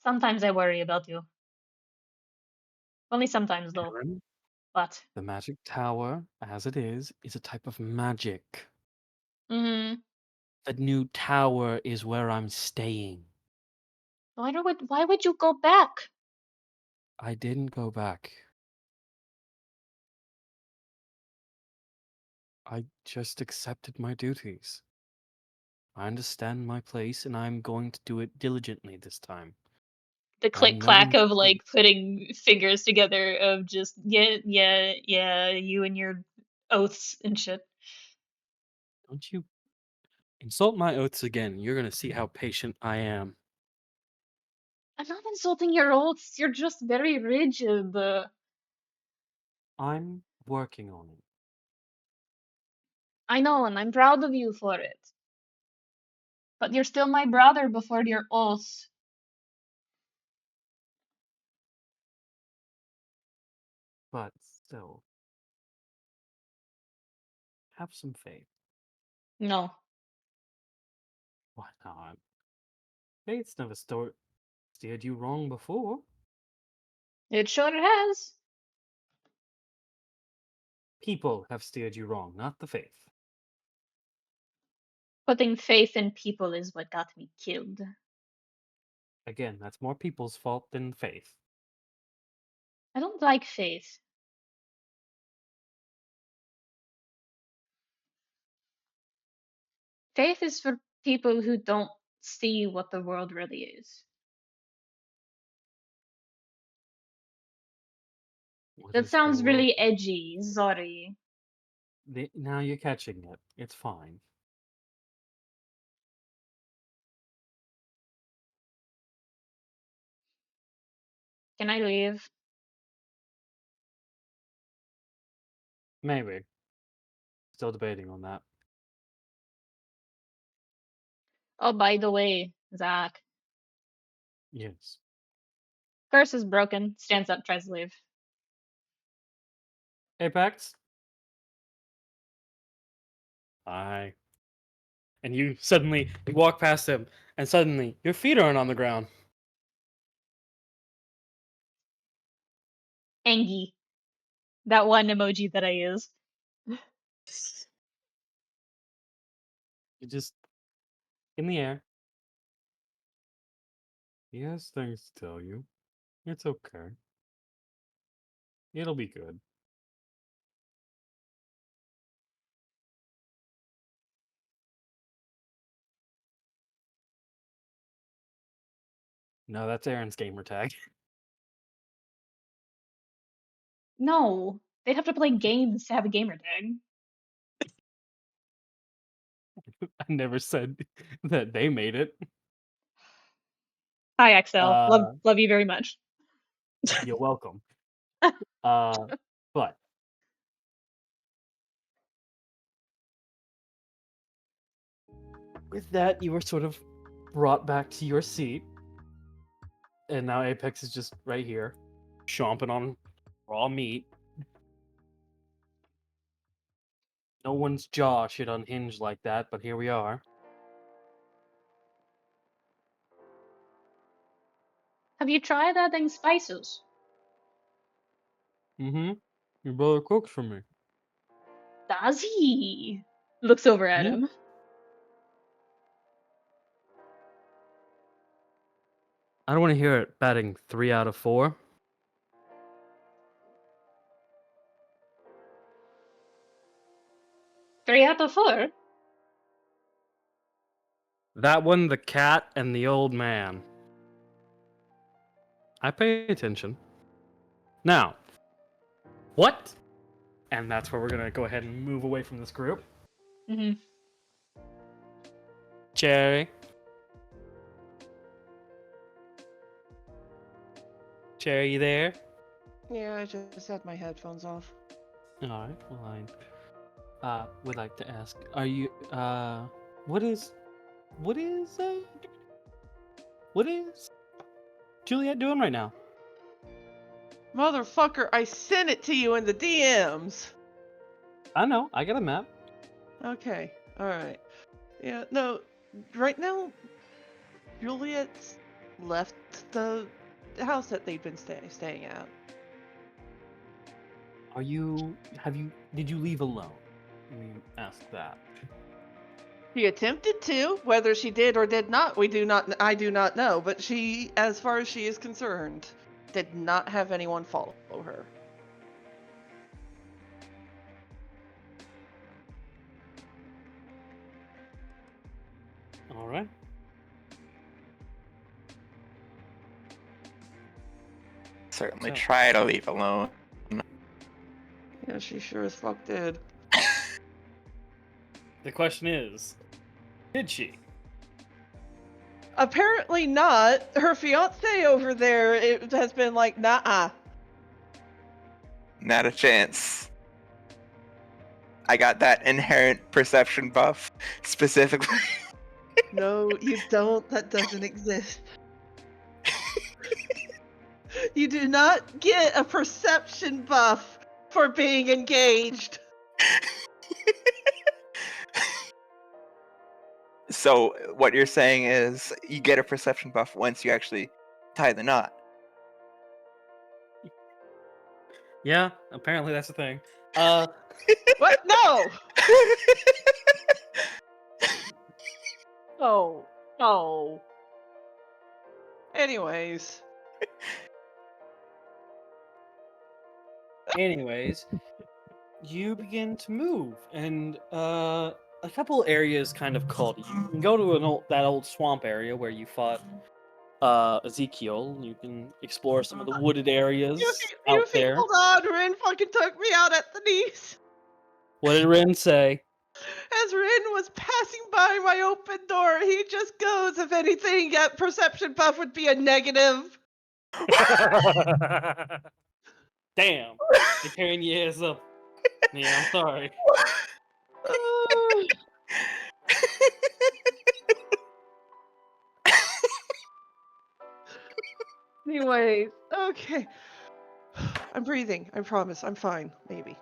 Sometimes I worry about you. Only sometimes, though. Aaron, What? the magic tower, as it is a type of magic. Mm-hmm. The new tower is where I'm staying. Why would you go back? I didn't go back. I just accepted my duties. I understand my place, and I'm going to do it diligently this time. The I'm click no clack one. of like putting fingers together of just yeah, you and your oaths and shit. Don't you insult my oaths again. You're gonna see how patient I am. I'm not insulting your oaths. You're just very rigid. I'm working on it. I know, and I'm proud of you for it. But you're still my brother before your oaths. But still, have some faith. No. Why not? Faith's never steered you wrong before. It sure has. People have steered you wrong, not the faith. Putting faith in people is what got me killed. Again, that's more people's fault than faith. I don't like faith. Faith is for people who don't see what the world really is. What That is the sounds world? really edgy, sorry. Now you're catching it. It's fine. Can I leave? Maybe. Still debating on that. Oh, by the way, Zach. Yes. Curse is broken. Stands up, tries to leave. Apex? Hi. And you walk past him, and suddenly your feet aren't on the ground. Angie. That one emoji that I use. You're just in the air. He has things to tell you. It's okay. It'll be good. No, that's Aaron's gamer tag. No. They'd have to play games to have a gamer tag. I never said that they made it. Hi, XL. Love you very much. You're welcome. But with that, you were sort of brought back to your seat, and now Apex is just right here, chomping on raw meat. No one's jaw should unhinge like that, but here we are. Have you tried adding spices? Mm-hmm. Your brother cooks for me. Does he? Looks over at Yeah. him. I don't want to hear it batting 3 out of 4. Three out of four? That one, the cat, and the old man. I pay attention. Now, what? And that's where we're going to go ahead and move away from this group. Mm-hmm. Cherry. Cherry, you there? Yeah, I just had my headphones off. Alright, well, I would like to ask, are you, what is Juliet doing right now? Motherfucker, I sent it to you in the DMs! I know, I got a map. Okay, alright. Yeah, no, right now, Juliet's left the house that they've been staying at. Did you leave alone? Let me ask that. She attempted to. Whether she did or did not, I do not know. But she, as far as she is concerned, did not have anyone follow her. Alright. Certainly So- try to leave alone. Yeah, she sure as fuck did. The question is, did she? Apparently not. Her fiance over there has been like, nah. Not a chance. I got that inherent perception buff specifically. No, you don't. That doesn't exist. You do not get a perception buff for being engaged. So what you're saying is you get a perception buff once you actually tie the knot. Yeah, apparently that's the thing. What? No! Oh. Oh. Anyways. Anyways, you begin to move, and a couple areas kind of called you. You can go to that old swamp area where you fought Ezekiel. You can explore some of the wooded areas out Yufi, there. hold on. Rin fucking took me out at the knees. What did Rin say? As Rin was passing by my open door, he just goes, if anything, that perception buff would be a negative. Damn, they're tearing your ass up. Yeah, I'm sorry. Anyways, okay. I'm breathing. I promise. I'm fine. Maybe.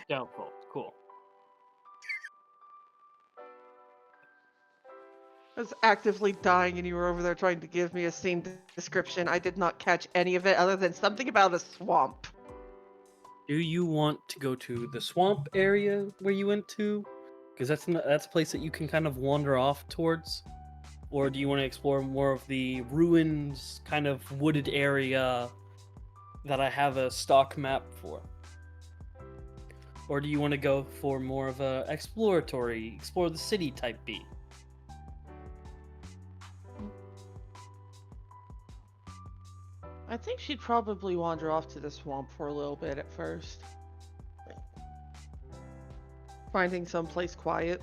Doubtful. Cool. I was actively dying and you were over there trying to give me a scene description. I did not catch any of it other than something about a swamp. Do you want to go to the swamp area where you went to? Because that's a place that you can kind of wander off towards. Or do you want to explore more of the ruins, kind of wooded area that I have a stock map for? Or do you want to go for more of a explore the city type beat? I think she'd probably wander off to the swamp for a little bit at first. Finding someplace quiet.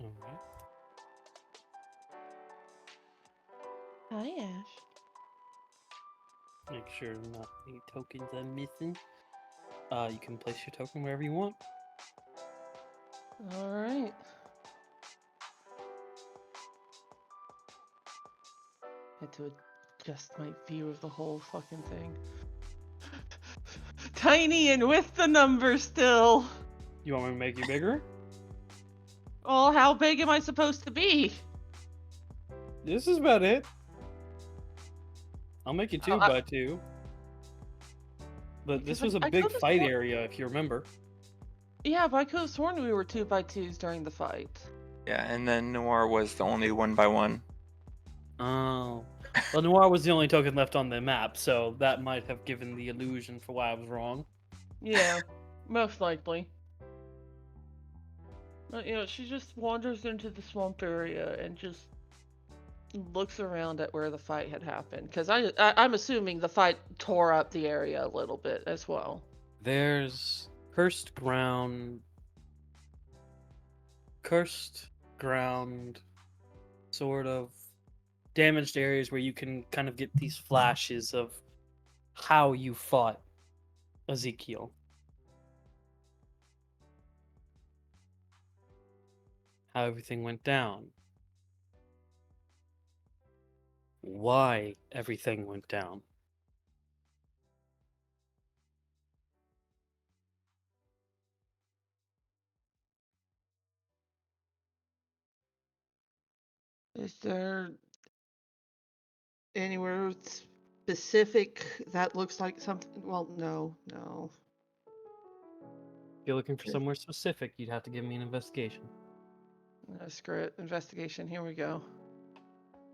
Alright. Hi, Ash. Make sure not any tokens are missing. You can place your token wherever you want. Alright. Had to adjust my view of the whole fucking thing. Tiny and with the numbers still. You want me to make you bigger? Oh, how big am I supposed to be? This is about it. I'll make it 2 by 2. But this was a I big could've fight sworn- area, if you remember. Yeah, but I could have sworn we were 2x2s during the fight. Yeah, and then Noir was the only 1x1. Oh. Well, Noir was the only token left on the map, so that might have given the illusion for why I was wrong. Yeah, most likely. But, she just wanders into the swamp area and just looks around at where the fight had happened. Because I'm assuming the fight tore up the area a little bit as well. There's cursed ground, sort of damaged areas where you can kind of get these flashes of how you fought Ezekiel. How everything went down. Why everything went down. Is there anywhere specific that looks like something? Well, no. If you're looking for somewhere specific, you'd have to give me an investigation. Screw it. Investigation. Here we go.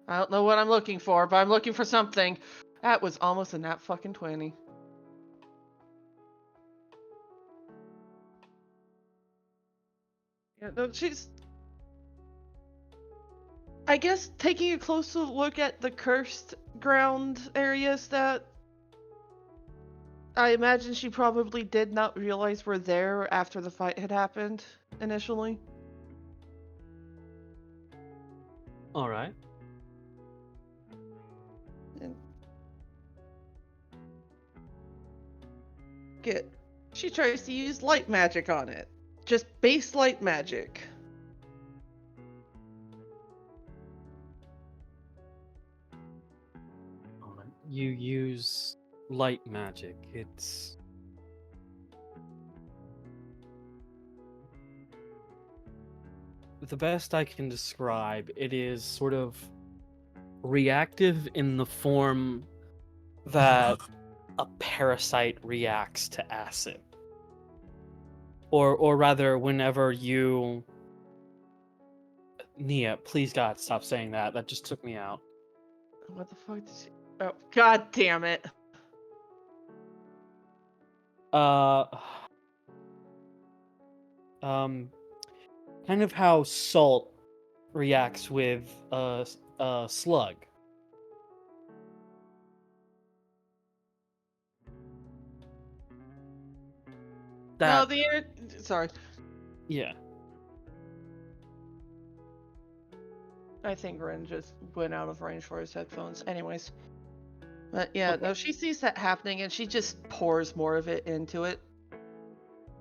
I don't know what I'm looking for, but I'm looking for something. That was almost a nat fucking 20. Yeah, no, she's... I guess taking a closer look at the cursed ground areas that I imagine she probably did not realize were there after the fight had happened initially. Alright. And she tries to use light magic on it. Just base light magic. Alright. you use light magic. It's the best I can describe. It is sort of reactive in the form that a parasite reacts to acid. Or rather, whenever you... Nia, please God, stop saying that. That just took me out. What the fuck did she... Oh, god damn it. Uh, kind of how salt reacts with a slug. No, That, the air... Sorry. yeah. I think Ren just went out of range for his headphones. Anyways. But yeah, Okay. no, she sees that happening and she just pours more of it into it.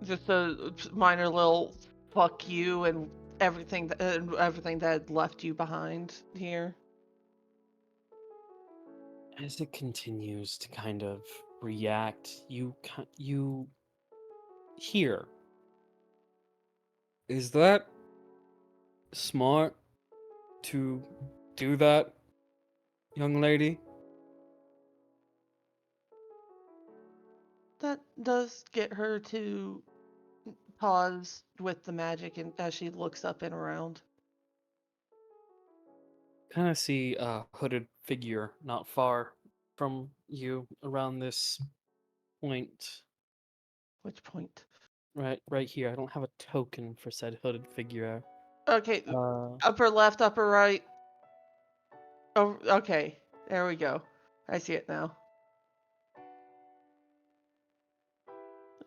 Just a minor little fuck you and everything everything that had left you behind here. As it continues to kind of react, you hear. Is that smart to do that, young lady? That does get her to pause with the magic and as she looks up and around. Kind of see a hooded figure not far from you around this point. Which point? Right here. I don't have a token for said hooded figure. Okay, Uh, upper left, upper right. Oh, okay. There we go. I see it now.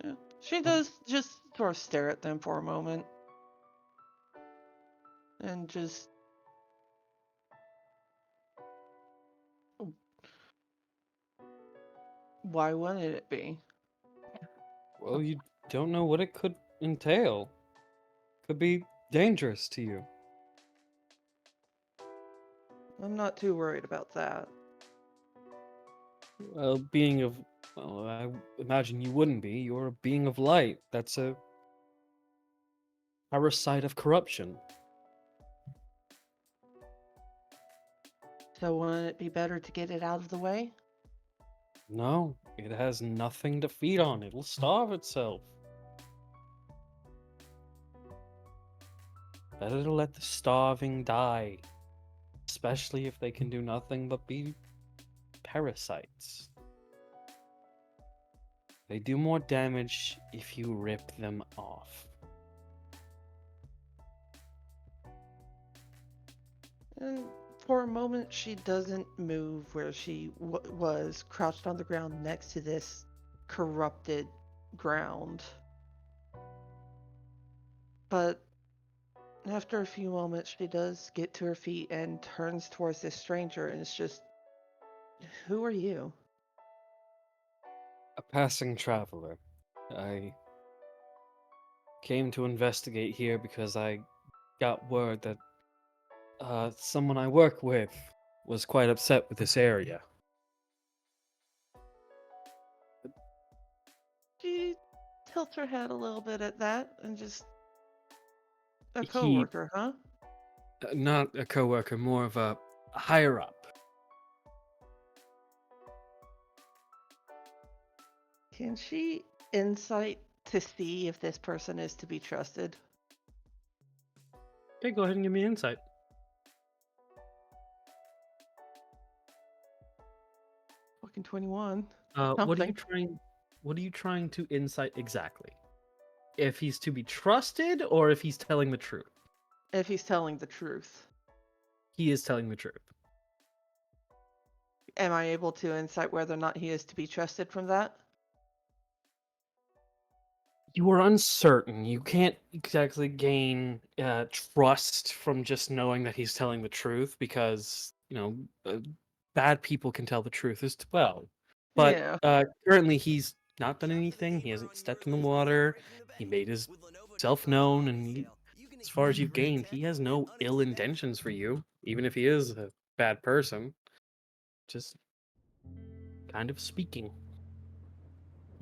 Yeah. She does just sort of stare at them for a moment. And just... Why wouldn't it be? well, you don't know what it could entail. Could be dangerous to you. I'm not too worried about that. Well, well, I imagine you wouldn't be. You're a being of light. That's a parasite of corruption. So wouldn't it be better to get it out of the way? No, it has nothing to feed on. It'll starve itself. Better to let the starving die. Especially if they can do nothing but be parasites. They do more damage if you rip them off. And for a moment, she doesn't move where she was crouched on the ground next to this corrupted ground. But after a few moments, she does get to her feet and turns towards this stranger, and it's just, who are you? A passing traveler. I came to investigate here because I got word that someone I work with was quite upset with this area. She tilts her head a little bit at that and just, a He- coworker, huh? Not a coworker, more of a higher up. Can she insight to see if this person is to be trusted? Okay, go ahead and give me insight. Fucking 21. What are you Something. trying? What are you trying to insight exactly? If he's to be trusted, or if he's telling the truth? If he's telling the truth. He is telling the truth. Am I able to insight whether or not he is to be trusted from that? You are uncertain. You can't exactly gain trust from just knowing that he's telling the truth, because bad people can tell the truth as well. But Yeah. currently, he's not done anything. He hasn't stepped in the water. He made himself known, and as far as you've gained, he has no ill intentions for you, even if he is a bad person. Just kind of speaking.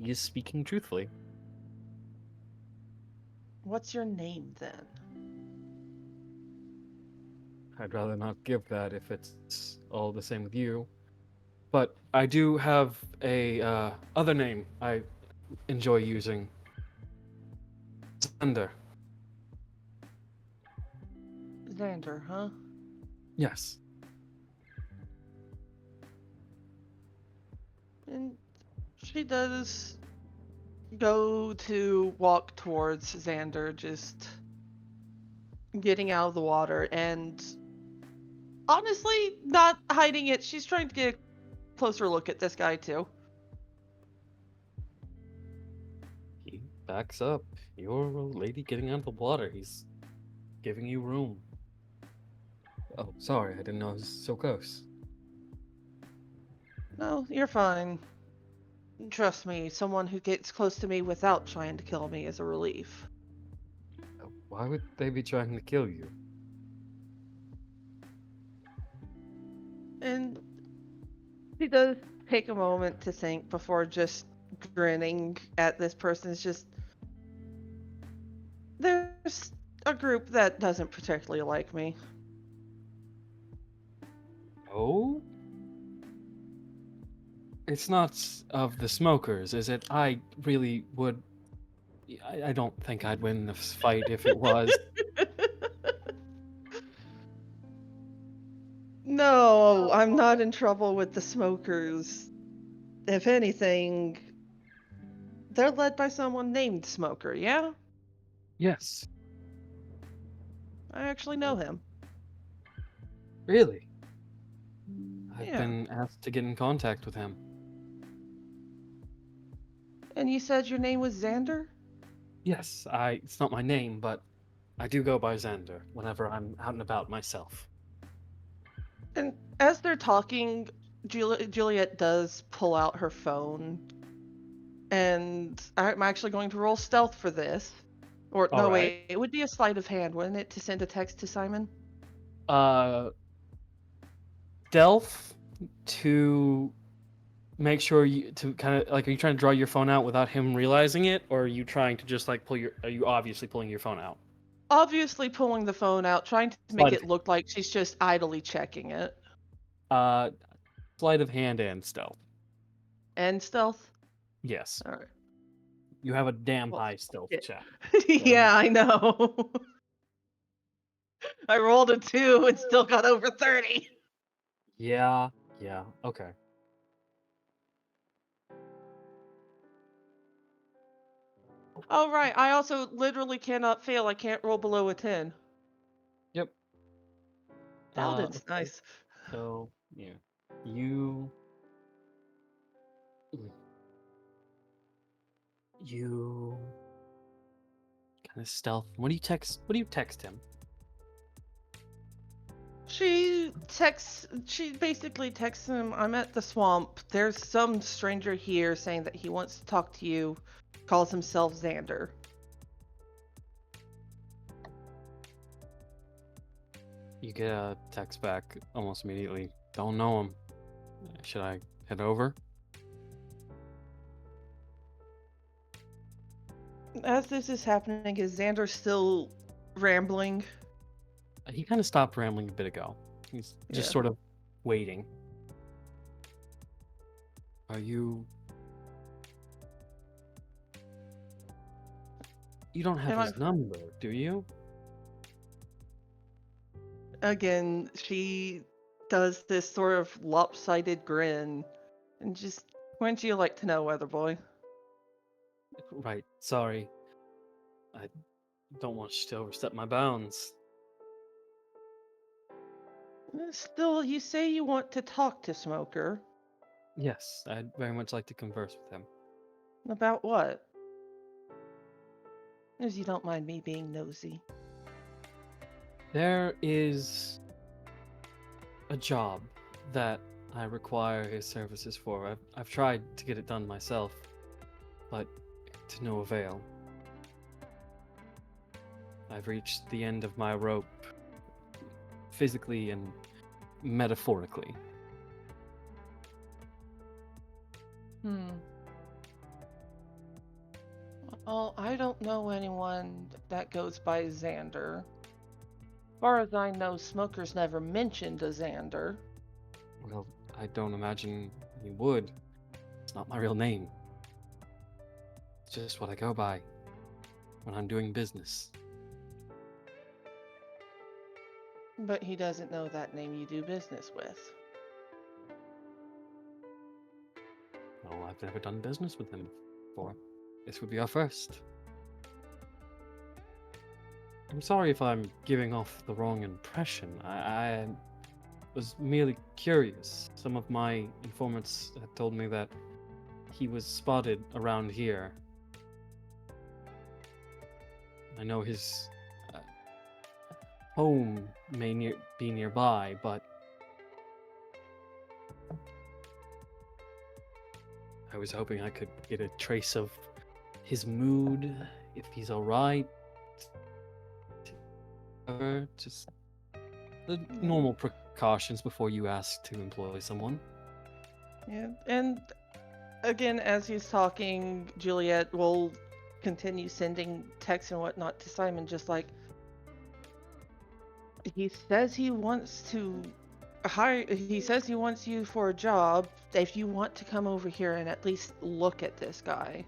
He is speaking truthfully. What's your name then? I'd rather not give that if it's all the same with you. But I do have a other name I enjoy using. Xander. Xander, huh? Yes. And she does go to walk towards Xander, just getting out of the water, and honestly, not hiding it. She's trying to get a closer look at this guy, too. He backs up. You're a lady getting out of the water. He's giving you room. Oh, sorry, I didn't know it was so close. No, you're fine. Trust me, someone who gets close to me without trying to kill me is a relief. Why would they be trying to kill you? And she does take a moment to think before just grinning at this person. It's just, there's a group that doesn't particularly like me. Oh? It's not of the smokers, is it? I really would. I don't think I'd win this fight if it was. No, I'm not in trouble with the smokers. If anything, they're led by someone named Smoker, yeah? Yes. I actually know him. Really? I've Yeah. been asked to get in contact with him. And you said your name was Xander? Yes, it's not my name, but I do go by Xander whenever I'm out and about myself. And as they're talking, Juliet does pull out her phone. And I'm actually going to roll stealth for this. Or, no, Alright. wait, it would be a sleight of hand, wouldn't it, to send a text to Simon? Stealth to make sure you to kind of like, are you trying to draw your phone out without him realizing it, or are you trying to just like are you obviously pulling your phone out? Obviously pulling the phone out, trying to make Sleight of it look like she's just idly checking it. Sleight of hand and stealth. And stealth? Yes. Alright. You have a damn Well, high stealth yeah. check. Yeah, I know. I rolled a 2 and still got over 30. Yeah, okay. Oh, right. I also literally cannot fail. I can't roll below a 10. Yep. Paladin's Okay. nice. So, yeah. You kind of stealth. What do you text him? She basically texts him, I'm at the swamp. There's some stranger here saying that he wants to talk to you. Calls himself Xander. You get a text back almost immediately. Don't know him. Should I head over? As this is happening, is Xander still rambling? He kind of stopped rambling a bit ago. He's just Yeah. sort of waiting. Are you... You don't have his number, do you? Again, she does this sort of lopsided grin and just, wouldn't you like to know, Weather Boy? Right, sorry. I don't want you to overstep my bounds. Still, you say you want to talk to Smoker. Yes, I'd very much like to converse with him. About what? As you don't mind me being nosy. There is a job that I require his services for. I've tried to get it done myself, but to no avail. I've reached the end of my rope, physically and metaphorically. Well, I don't know anyone that goes by Xander. As far as I know, Smoker's never mentioned a Xander. Well, I don't imagine he would. It's not my real name. It's just what I go by when I'm doing business. But he doesn't know that name you do business with. Well, I've never done business with him before. This would be our first. I'm sorry if I'm giving off the wrong impression. I was merely curious. Some of my informants had told me that he was spotted around here. I know his home may be nearby, but I was hoping I could get a trace of his mood, if he's alright. Just the normal precautions before you ask to employ someone. Yeah, and again, as he's talking, Juliet will continue sending texts and whatnot to Simon, just like, he says he wants to hire, he says he wants you for a job. If you want to come over here and at least look at this guy,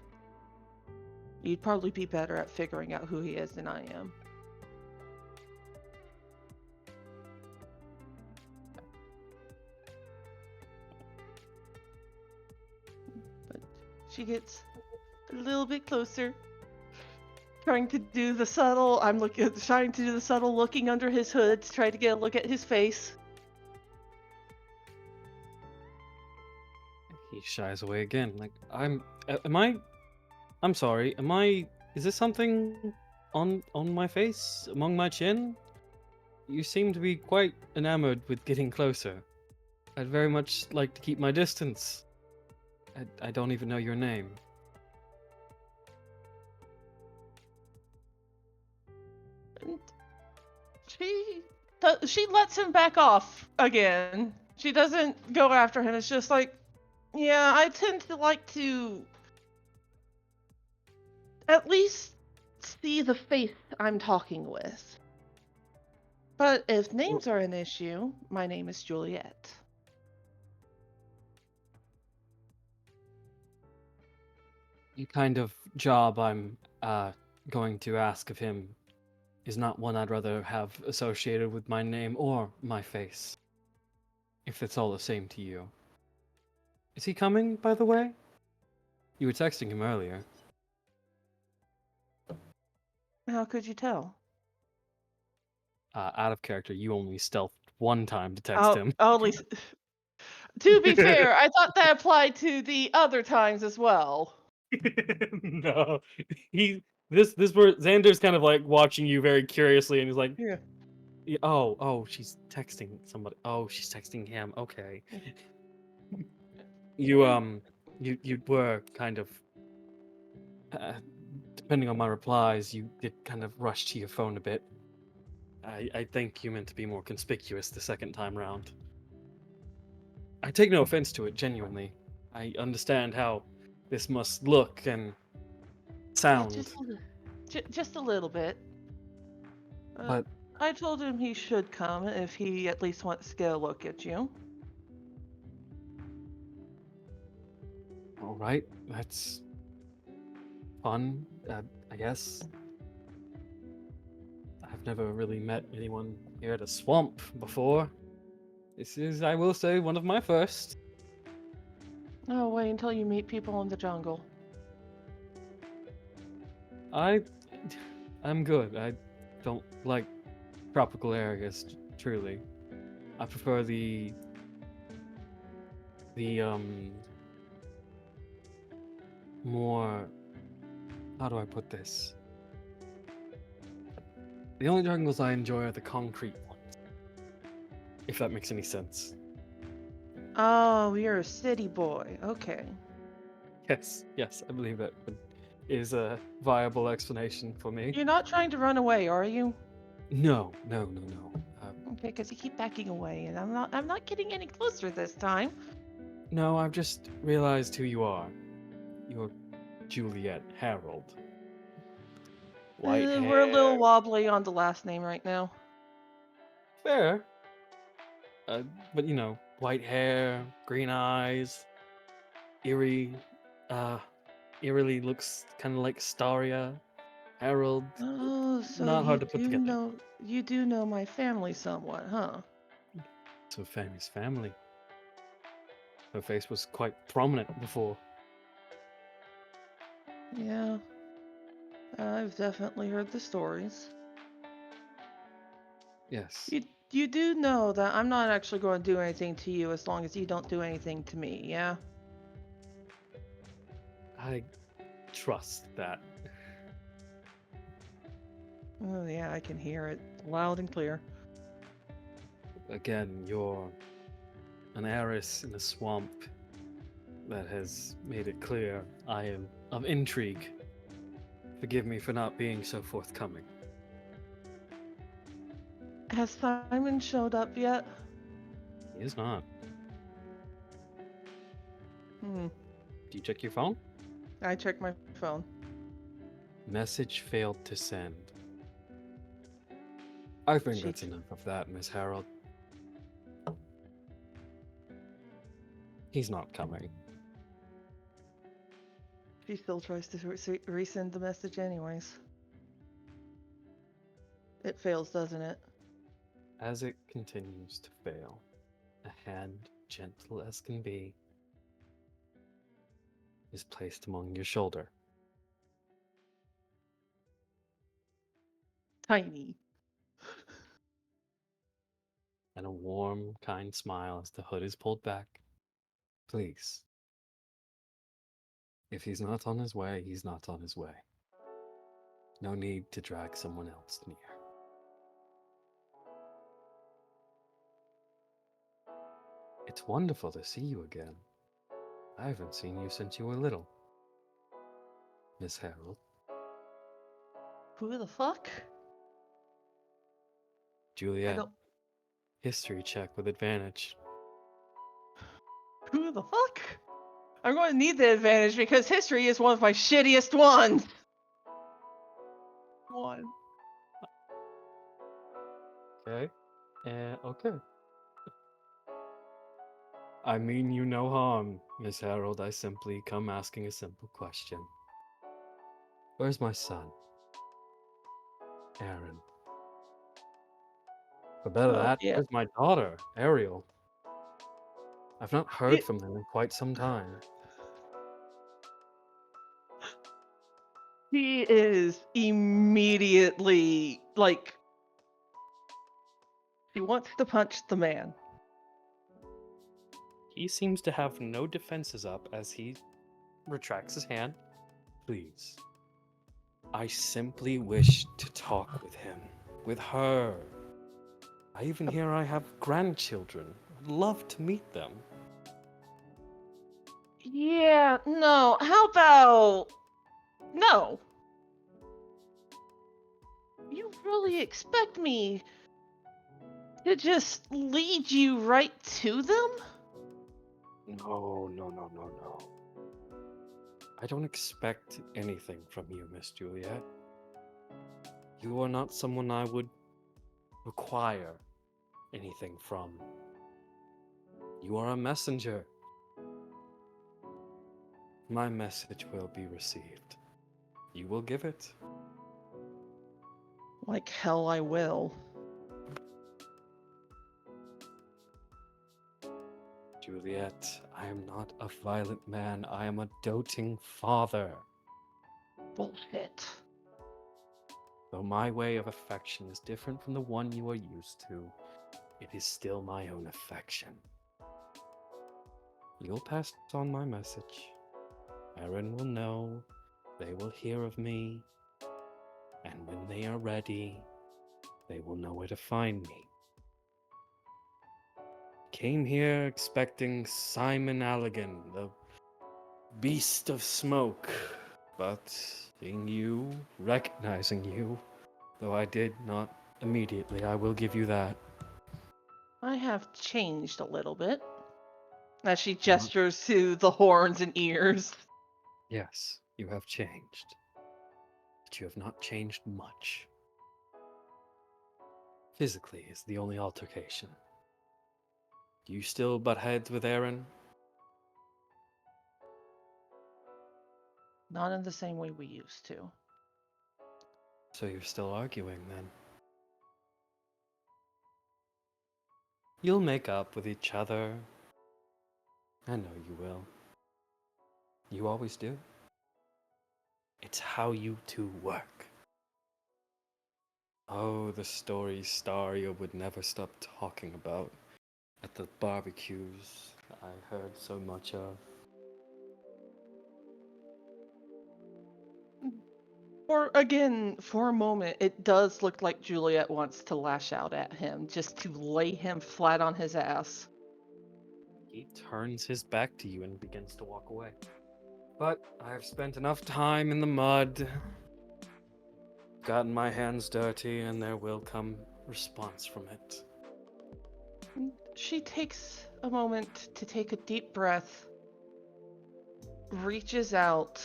you'd probably be better at figuring out who he is than I am. But she gets a little bit closer, trying to do the subtle. Trying to do the subtle looking under his hood to try to get a look at his face. He shies away again. Like, I'm sorry, is this something on my face, among my chin? You seem to be quite enamored with getting closer. I'd very much like to keep my distance. I don't even know your name. And she lets him back off again. She doesn't go after him. It's just like, yeah, I tend to like to at least see the face I'm talking with. But if names are an issue, my name is Juliet. The kind of job I'm going to ask of him is not one I'd rather have associated with my name or my face. If it's all the same to you. Is he coming, by the way? You were texting him earlier. How could you tell? Out of character, you only stealthed one time to text him. Only. To be fair, I thought that applied to the other times as well. No, this where Xander's kind of like watching you very curiously, and he's like, Yeah. oh, she's texting somebody. Oh, she's texting him. Okay. You were kind of, depending on my replies, you did kind of rush to your phone a bit. I think you meant to be more conspicuous the second time round. I take no offense to it, genuinely. I understand how this must look and sound. Just a little bit. But I told him he should come if he at least wants to get a look at you. all right, that's fun, I guess. I've never really met anyone here at a swamp before. This is, I will say, one of my first. Oh, wait until you meet people in the jungle. I'm good. I don't like tropical areas, truly. I prefer the more, how do I put this? The only jungles I enjoy are the concrete ones. If that makes any sense. Oh, you're a city boy. Okay. Yes, I believe that is a viable explanation for me. You're not trying to run away, are you? No. Okay, because you keep backing away, and I'm not getting any closer this time. No, I've just realized who you are. You're Juliet Harold. White hair. We're a little wobbly on the last name right now. Fair. But you know, white hair, green eyes, eerie, eerily looks kind of like Staria. Harold. Oh, so Not hard you to put do together. know my family somewhat, huh? So Fanny's family. Her face was quite prominent before. Yeah, I've definitely heard the stories. Yes. You do know that I'm not actually going to do anything to you as long as you don't do anything to me, yeah? I trust that. Oh, yeah, I can hear it loud and clear. Again, you're an heiress in a swamp that has made it clear I am of intrigue. Forgive me for not being so forthcoming. Has Simon showed up yet? He is not. Hmm. Do you check your phone? I checked my phone. Message failed to send. I think She- that's enough of that, Miss Harold. He's not coming. She still tries to resend the message anyways. It fails, doesn't it? As it continues to fail, a hand, gentle as can be, is placed among your shoulder. Tiny. And a warm, kind smile as the hood is pulled back. Please. If he's not on his way, he's not on his way. No need to drag someone else near. It's wonderful to see you again. I haven't seen you since you were little. Miss Harold. Who the fuck? Juliet. don't- History check with advantage. Who the fuck? I'm going to need the advantage because history is one of my shittiest ones. One. Okay. Okay. I mean you no harm, Miss Harold. I simply come asking a simple question. Where's my son? Aaron. For better Oh, that, yeah. where's my daughter, Ariel? I've not heard from them in quite some time. He is immediately like he wants to punch the man. He seems to have no defenses up as he retracts his hand. Please. I simply wish to talk with him, with her. I even hear I have grandchildren. I'd love to meet them. Yeah, no. How about no? You really expect me to just lead you right to them? No. I don't expect anything from you, Miss Juliet. You are not someone I would require anything from. You are a messenger. My message will be received. You will give it. Like hell I will. Juliet, I am not a violent man. I am a doting father. Bullshit. Though my way of affection is different from the one you are used to, it is still my own affection. You'll pass on my message. Aryin will know. They will hear of me. And when they are ready, they will know where to find me. Came here expecting Simon Allegan, the beast of smoke. But seeing you, recognizing you, though I did not immediately, I will give you that. I have changed a little bit. As she gestures to the horns and ears. Yes, you have changed. But you have not changed much. Physically is the only altercation. Do you still butt heads with Aaron? Not in the same way we used to. So you're still arguing then? You'll make up with each other. I know you will. You always do. It's how you two work. Oh, the stories Staria would never stop talking about at the barbecues I heard so much of. For a moment, it does look like Juliet wants to lash out at him, just to lay him flat on his ass. He turns his back to you and begins to walk away. But I've spent enough time in the mud, gotten my hands dirty, and there will come response from it. She takes a moment to take a deep breath, reaches out,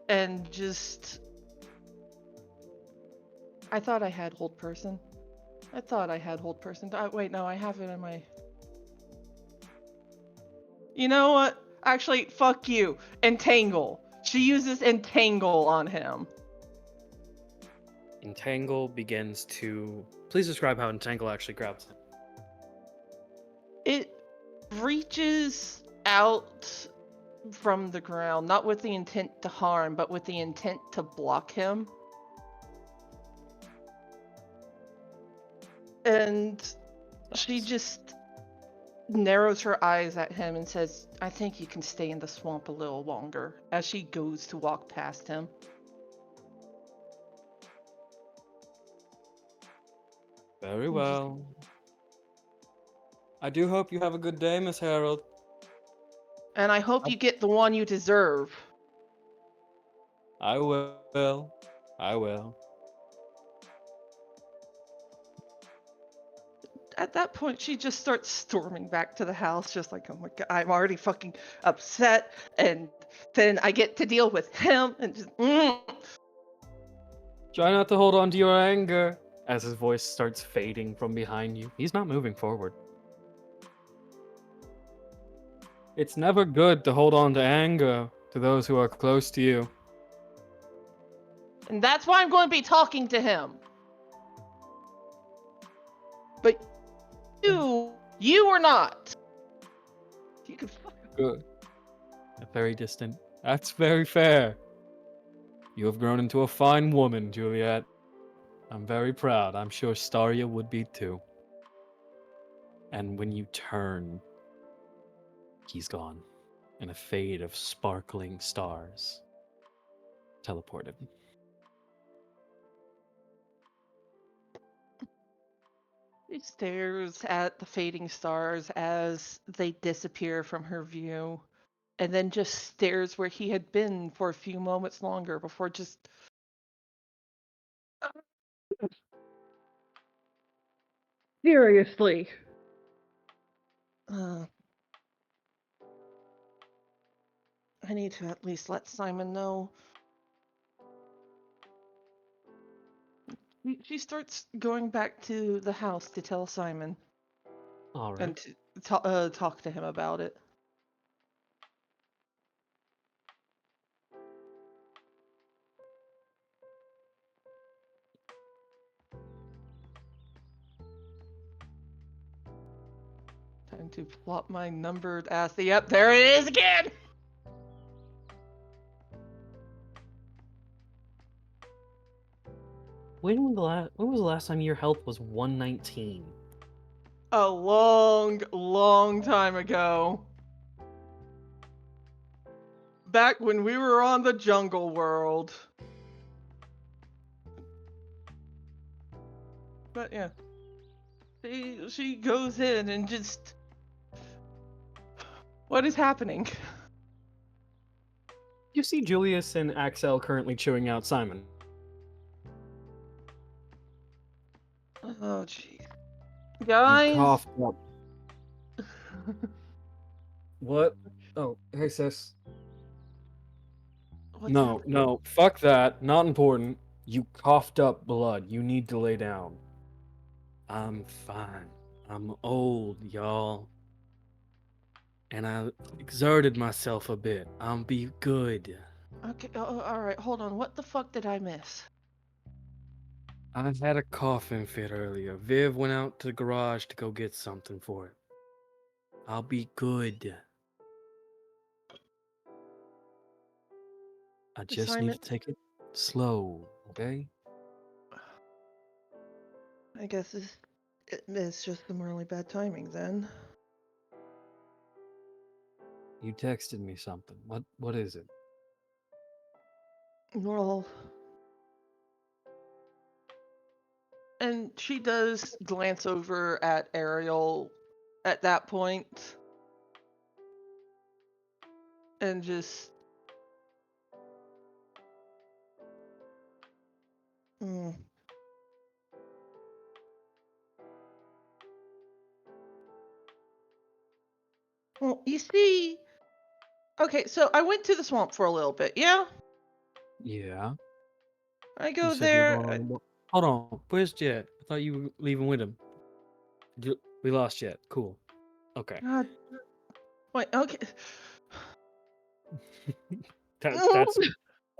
and just... I thought I had hold person. Wait, no, I have it in my... You know what? Actually, fuck you. Entangle. She uses entangle on him. Entangle begins to... Please describe how Entangle actually grabs him. It reaches out from the ground, not with the intent to harm, but with the intent to block him. And she just narrows her eyes at him and says, I think you can stay in the swamp a little longer, as she goes to walk past him. Very well. I do hope you have a good day, Miss Harold. And I hope you get the one you deserve. I will. I will. At that point, she just starts storming back to the house, just like, oh my god, I'm already fucking upset, and then I get to deal with him, and just, Try not to hold on to your anger. As his voice starts fading from behind you, he's not moving forward. It's never good to hold on to anger to those who are close to you. And that's why I'm going to be talking to him. But you are not. You can Good. Very distant. That's very fair. You have grown into a fine woman, Juliet. I'm very proud. I'm sure Staria would be too. And when you turn, he's gone. In a fade of sparkling stars. Teleported. She stares at the fading stars as they disappear from her view, and then just stares where he had been for a few moments longer before just... Seriously. I need to at least let Simon know. She starts going back to the house to tell Simon. All right. And to talk to him about it. Time to plop my numbered ass. Yep, there it is again! When was the last time your health was 119? A long, long time ago. Back when we were on the jungle world. But yeah. She goes in and just... What is happening? You see Julius and Axel currently chewing out Simon. Oh, jeez. You Guys, coughed up. What? Oh, hey sis. What's No, happening? no, fuck that. Not important. You coughed up blood. You need to lay down. I'm fine. I'm old, y'all. And I exerted myself a bit. I'll be good. Okay, alright, hold on. What the fuck did I miss? I had a coughing fit earlier. Viv went out to the garage to go get something for it. I'll be good. I just need to Assignment? take it slow, okay? I guess it's just some really bad timing then. You texted me something. What is it? Well, and she does glance over at Ariel at that point and just mm. Well, you see, okay, so I went to the swamp for a little bit, yeah? Yeah. I You go said you were there. going on. Hold on. Where's Jet? I thought you were leaving with him. We lost Jet. Cool. Okay. God, wait, okay. That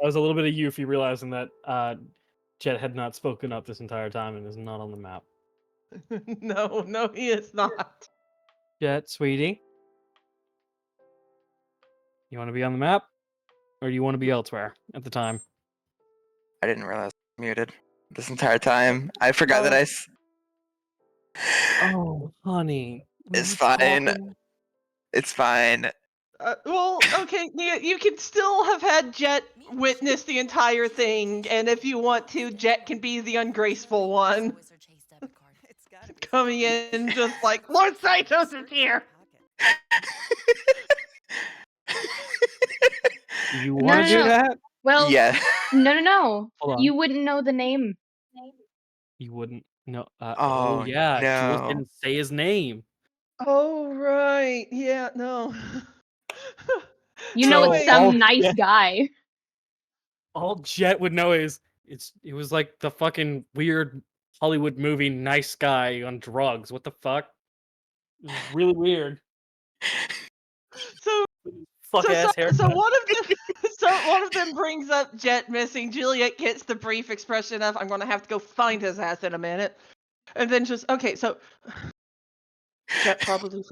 was a little bit of Yufi realizing that Jet had not spoken up this entire time and is not on the map. No, he is not. Jet, sweetie, you want to be on the map, or do you want to be elsewhere at the time? I didn't realize I was muted this entire time. I forgot that Oh. Oh, honey, we It's were fine. talking. It's fine. Well, okay, you can still have had Jet witness the entire thing, and if you want to, Jet can be the ungraceful one. Coming in just like, Lord Saitos is here! You No, want to do no. that? Well, Yeah. no. Hold on. You wouldn't know the name. You wouldn't. No. Oh, Yeah. Jules no. didn't say his name. Oh, right. Yeah, no. You know it's Anyway, some nice guy. All Jet would know is it was like the fucking weird Hollywood movie Nice Guy on drugs. What the fuck? It was really weird. so Fuck ass haircut. one of them brings up Jet missing. Juliet gets the brief expression of, I'm gonna have to go find his ass in a minute. And then just, okay, so Jet probably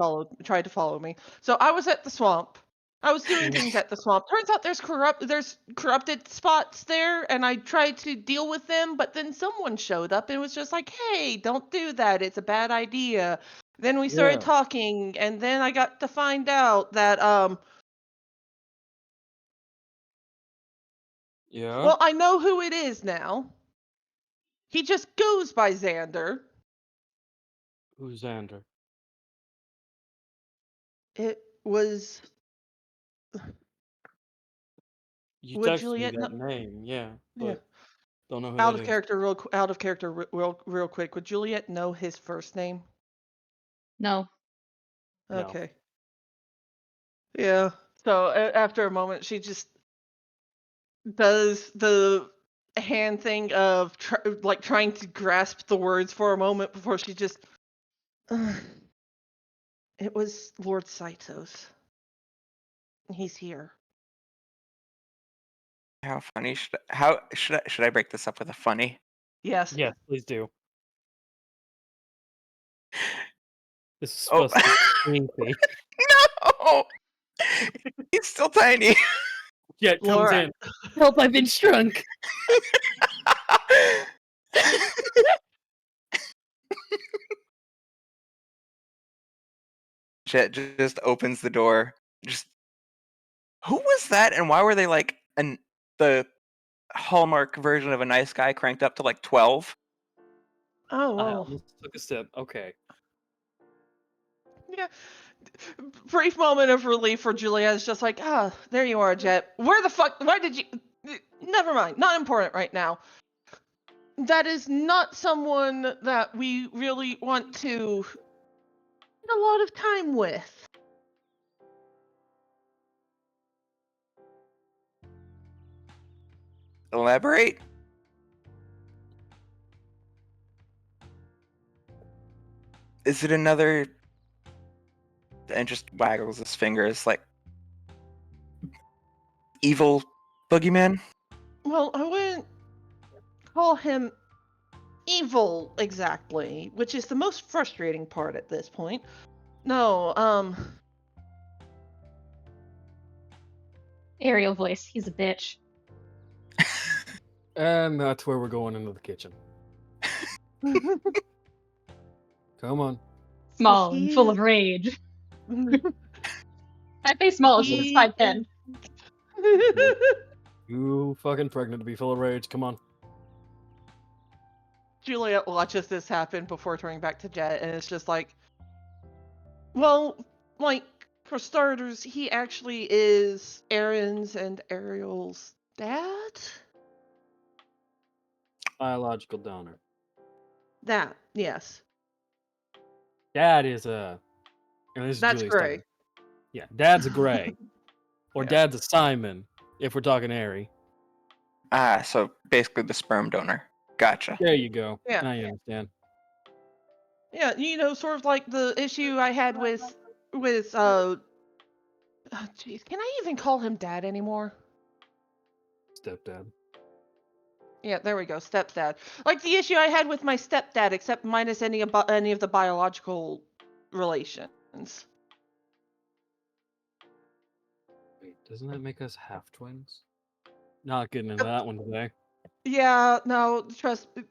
tried to follow me. So I was at the swamp. I was doing things at the swamp. Turns out there's corrupted spots there, and I tried to deal with them, but then someone showed up and was just like, hey, don't do that. It's a bad idea. Then we started Yeah. talking, and then I got to find out that Yeah. well, I know who it is now. He just goes by Xander. Who's Xander? It was You would texted me Juliet that name, yeah, yeah. but don't know who Out that of is. character, real quick. Would Juliet know his first name? No. No. Okay. Yeah. So after a moment, she just does the hand thing of trying to grasp the words for a moment before she just. It was Lord Saitos. He's here. How funny should I break this up with a funny? Yes. Yes, please do. This is Oh. supposed to be creepy. No. He's still tiny. Jet comes Laura. in. Help! I've been shrunk. Jet just opens the door. Just who was that, and why were they like the Hallmark version of a nice guy cranked up to like 12? Oh, I well. almost took a step. Okay. Yeah. Brief moment of relief for Julia. It's just like, there you are, Jet. Where the fuck? Why did you? Never mind. Not important right now. That is not someone that we really want to spend a lot of time with. Elaborate. Is it another? And just waggles his fingers like evil boogeyman. Well, I wouldn't call him evil exactly, which is the most frustrating part at this point. No, Ariel voice. He's a bitch. And that's where we're going into the kitchen. Come on. Small and full of rage. I say small. She's 5'10". You fucking pregnant to be full of rage. Come on. Juliet watches this happen before turning back to Jet, and it's just like, well, like, for starters, he actually is Aaron's and Ariel's dad? Biological donor. That, yes. Dad is a. And this is That's Julius great. talking. Yeah, Dad's a Gray. Or Yeah. Dad's a Simon, if we're talking Airy. Ah, so basically the sperm donor. Gotcha. There you go. Yeah. Now you understand. Yeah, you know, sort of like the issue I had with oh, jeez, can I even call him dad anymore? Stepdad. Yeah, there we go, stepdad. Like the issue I had with my stepdad, except minus any of the biological relations. Wait, doesn't that make us half twins? Not getting into that one today. Yeah, no, trust me,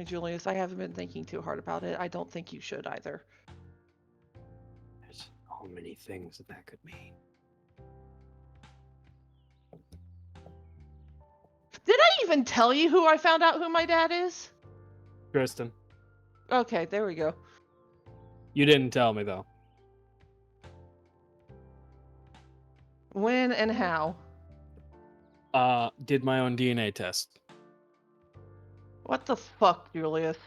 Julius. I haven't been thinking too hard about it. I don't think you should either. There's so many things that could mean. Did I even tell you who I found out who my dad is? Kristen, Okay, there we go. you didn't tell me though. When and how? Did my own DNA test. What the fuck, Julius?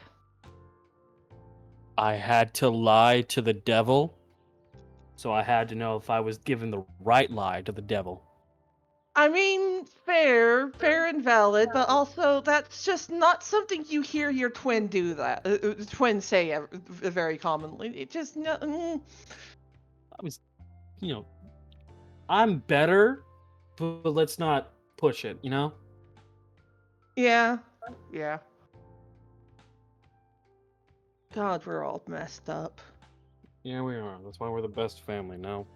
I had to lie to the devil, so I had to know if I was giving the right lie to the devil. I mean, fair and valid, but also that's just not something you hear your twin do. That twin say very commonly. It just no. I was, I'm better, but let's not push it, Yeah. God, we're all messed up. Yeah, we are. That's why we're the best family now.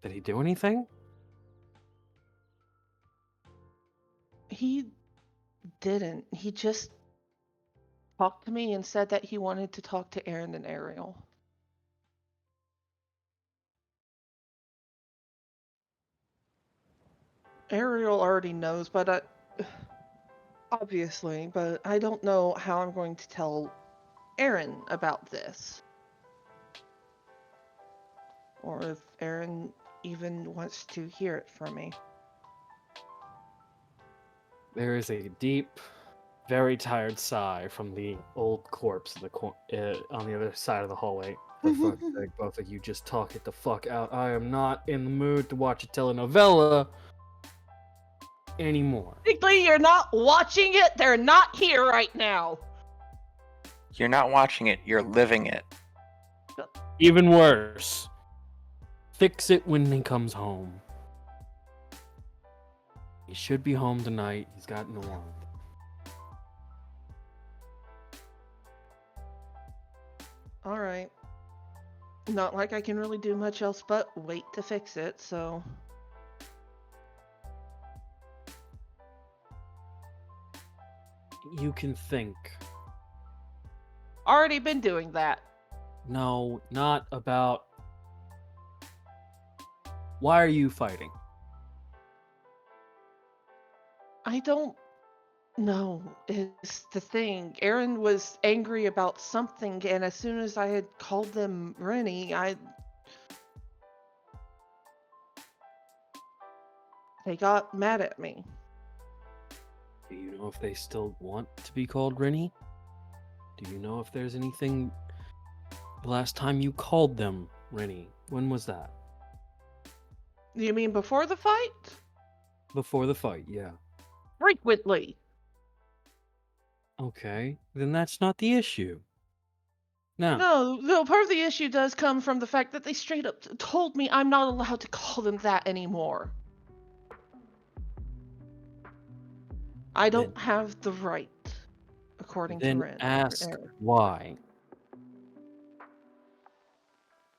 Did he do anything? He didn't. He just talked to me and said that he wanted to talk to Aaron and Ariel. Ariel already knows, but obviously, but I don't know how I'm going to tell Aaron about this. Or if Aaron even wants to hear it from me. There is a deep, very tired sigh from the old corpse in on the other side of the hallway. For fuck's sake, both of you just talk it the fuck out. I am not in the mood to watch a telenovela anymore. Technically, you're not watching it. They're not here right now. You're not watching it, you're living it. Even worse. Fix it when he comes home. He should be home tonight. He's got no one. Alright. Not like I can really do much else but wait to fix it, so... You can think. Already been doing that. No, not about... Why are you fighting? I don't know is the thing. Aaron was angry about something, and as soon as I had called them Rennie, they got mad at me. Do you know if they still want to be called Rennie? Do you know if there's anything... The last time you called them Rennie, when was that? You mean before the fight? Before the fight, yeah. Frequently. Okay, then that's not the issue. Now, No, part of the issue does come from the fact that they straight up told me I'm not allowed to call them that anymore. I don't have the right, according to then Ren. ask Aaron. why.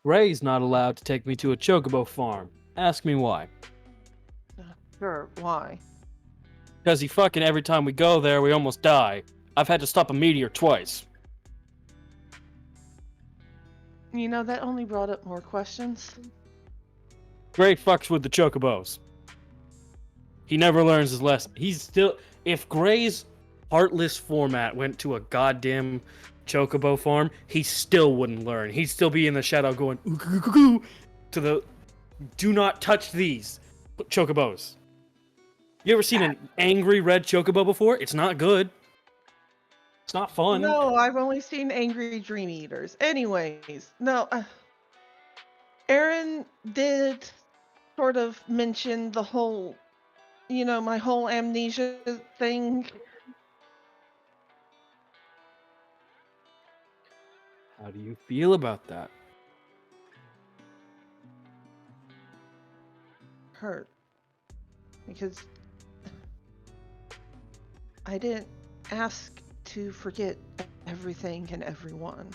Ray's not allowed to take me to a chocobo farm. Ask me why. Sure, why? Because he fucking every time we go there, we almost die. I've had to stop a meteor twice. You know, that only brought up more questions. Gray fucks with the chocobos. He never learns his lesson. He's still... If Gray's heartless format went to a goddamn chocobo farm, he still wouldn't learn. He'd still be in the shadow going to the... Do not touch these chocobos. You ever seen an angry red chocobo before? It's not good. It's not fun. No, I've only seen angry dream eaters. Anyways, no. Aaron did sort of mention the whole, my whole amnesia thing. How do you feel about that? Hurt. Because I didn't ask to forget everything and everyone.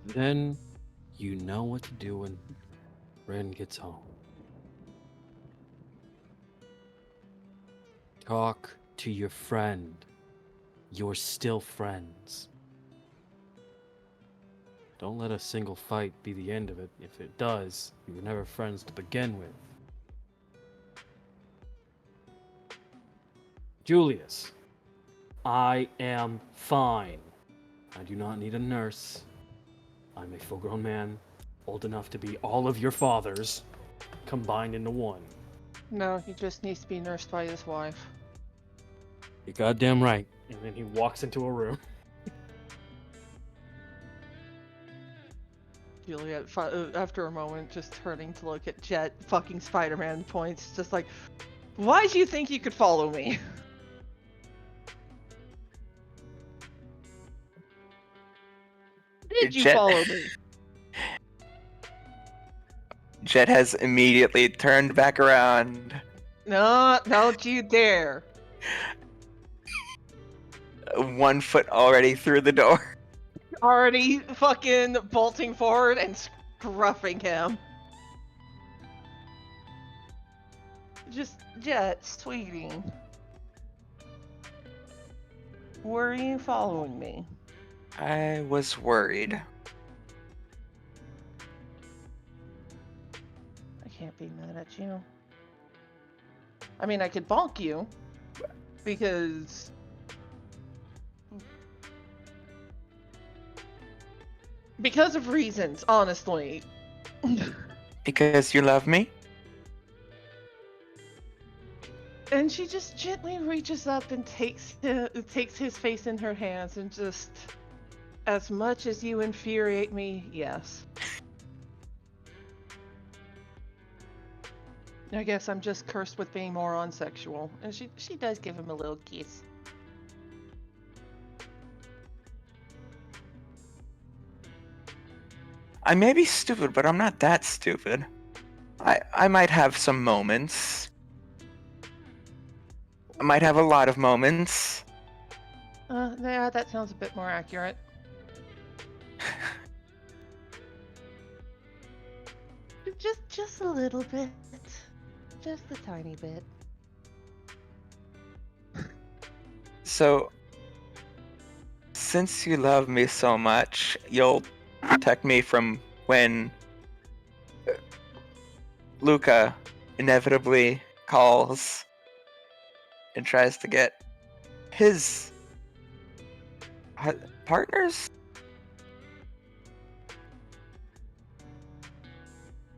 Then you know what to do when Ren gets home. Talk to your friend. You're still friends. Don't let a single fight be the end of it. If it does, you were never friends to begin with. Julius, I am fine. I do not need a nurse. I'm a full-grown man, old enough to be all of your fathers, combined into one. No, he just needs to be nursed by his wife. You're goddamn right. And then he walks into a room. Juliet, after a moment, just turning to look at Jet, fucking Spider-Man points, just like, why do you think you could follow me? Did you Jet- follow me? Jet has immediately turned back around. No, don't you dare. 1 foot already through the door. Already fucking bolting forward and scruffing him. Just, Jet, sweetie. Were you following me? I was worried. I can't be mad at you. I mean, I could bonk you. Because... Because of reasons, honestly. Because you love me? And she just gently reaches up and takes his face in her hands and just... As much as you infuriate me, yes. I guess I'm just cursed with being moron sexual. And she does give him a little kiss. I may be stupid, but I'm not that stupid. I might have some moments. I might have a lot of moments. Yeah, that sounds a bit more accurate. Just a little bit. Just a tiny bit. So, since you love me so much, you'll protect me from when Luca inevitably calls and tries to get his partners?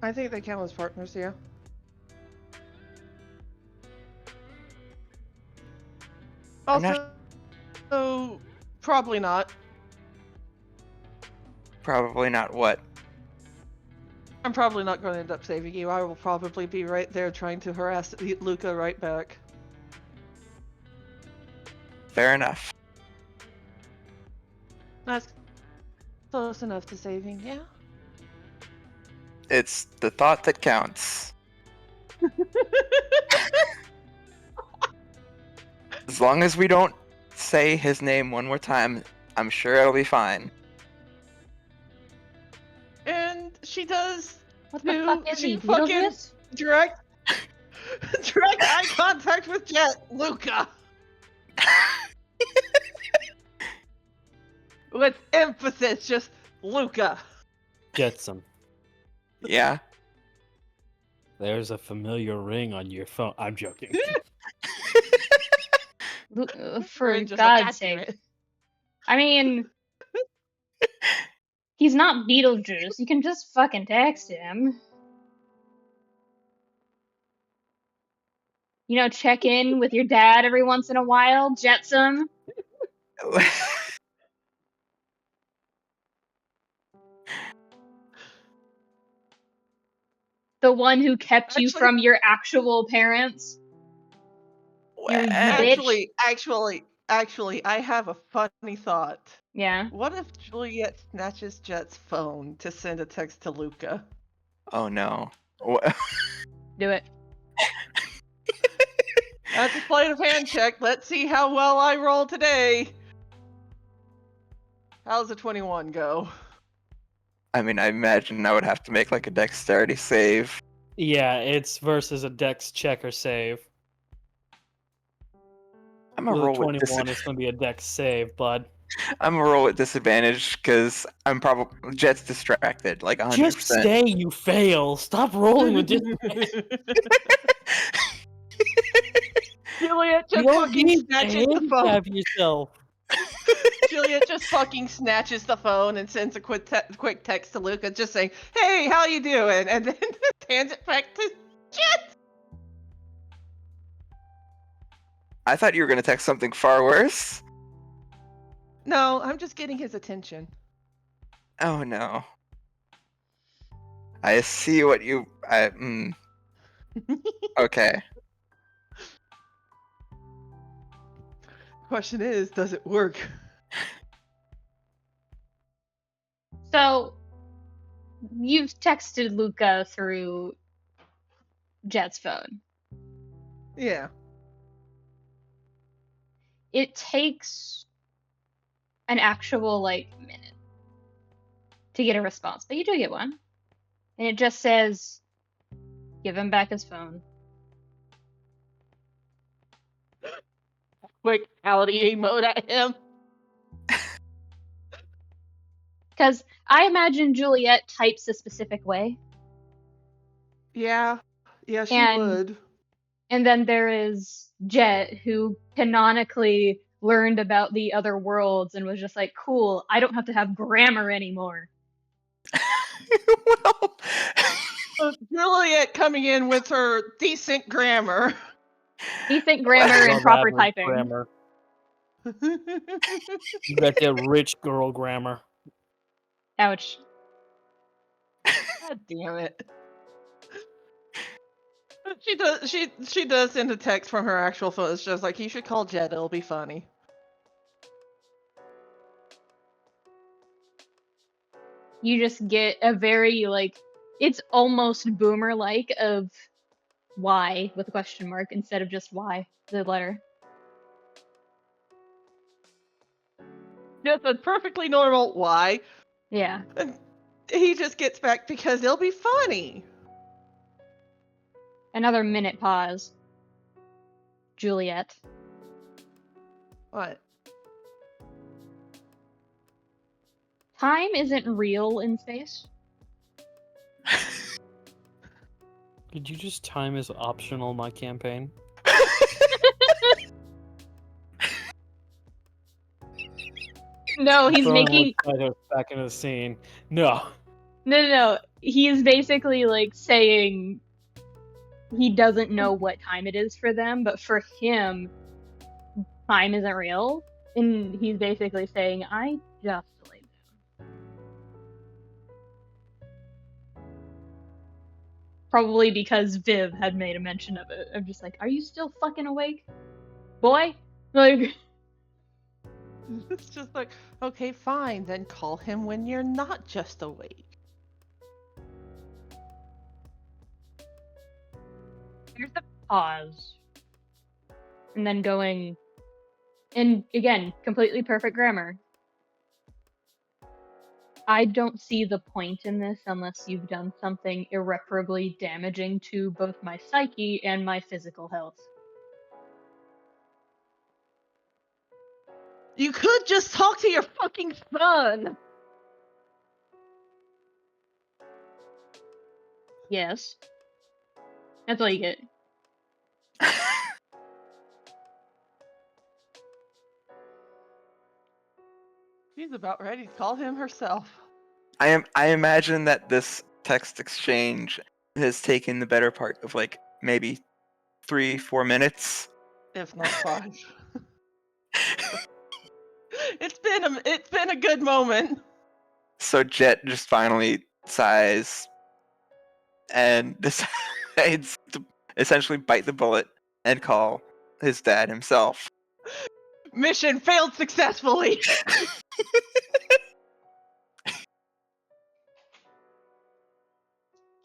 I think they count as partners, yeah. Also, so probably not. Probably not what? I'm probably not going to end up saving you. I will probably be right there trying to harass Luca right back. Fair enough. That's close enough to saving, yeah? It's the thought that counts. As long as we don't say his name one more time, I'm sure it'll be fine. And she does. What the fuck is She he, fucking Beetlejuice? direct eye contact with Luca. With emphasis, just Luca. Jetsam, Yeah. there's a familiar ring on your phone. I'm joking. For Rin just God's attacking sake. it. I mean, he's not Beetlejuice. You can just fucking text him. You know, check in with your dad every once in a while, Jetsam. The one who kept you Actually- from your actual parents. You bitch. Actually, I have a funny thought. Yeah. What if Juliet snatches Jet's phone to send a text to Luca? Oh no. Do it. That's a sleight of hand check. Let's see how well I roll today. How's the 21 go? I mean, I imagine I would have to make like a dexterity save. Yeah, it's versus a dex check or save. I'm gonna With a roll with 21, it's going to be a dex save, bud. I'm gonna roll with disadvantage because I'm probably Jet's distracted, like 100%. Just say you fail. Stop rolling with disadvantage. Juliet You just don't fucking need to snatches the phone. handicap yourself. Juliet just fucking snatches the phone and sends a quick text to Luca just saying, "Hey, how you doing?" And then hands it back to Jet. I thought you were gonna text something far worse. No, I'm just getting his attention. Oh no. I see what you. Okay. Question is, does it work? So, you've texted Luca through Jet's phone. Yeah. It takes an actual, minute to get a response, but you do get one. And it just says, give him back his phone. Quick reality mode at him. Because I imagine Juliet types a specific way. Yeah. Yeah, she And- would. And then there is Jet, who canonically learned about the other worlds and was just like, cool, I don't have to have grammar anymore. Well, So Juliet coming in with her decent grammar. Decent grammar and Above proper average typing. Grammar. You got that rich girl grammar. Ouch. God damn it. She does send a text from her actual phone. It's just like, you should call Jet, it'll be funny. You just get a very, it's almost boomer-like of why with a question mark instead of just why, the letter. Just a perfectly normal why. Yeah. And he just gets back because it'll be funny. Another minute pause. Juliet. What? Time isn't real in space. Could you just time as optional my campaign? No, he's Throwing making... Cayde back into the scene. No. No. He is basically, saying he doesn't know what time it is for them, but for him, time isn't real. And he's basically saying, I just laid down. Probably because Viv had made a mention of it. I'm just like, are you still fucking awake? Boy? Like, It's just like, okay, fine, then call him when you're not just awake. here's the pause. And then going, and again, completely perfect grammar. I don't see the point in this unless you've done something irreparably damaging to both my psyche and my physical health. You could just talk to your fucking son! Yes. That's all you get. She's about ready to call him herself. I imagine that this text exchange has taken the better part of like maybe 3-4 minutes. If not 5. It's been a good moment. So Jet just finally sighs and decides to essentially bite the bullet and call his dad himself. Mission failed successfully.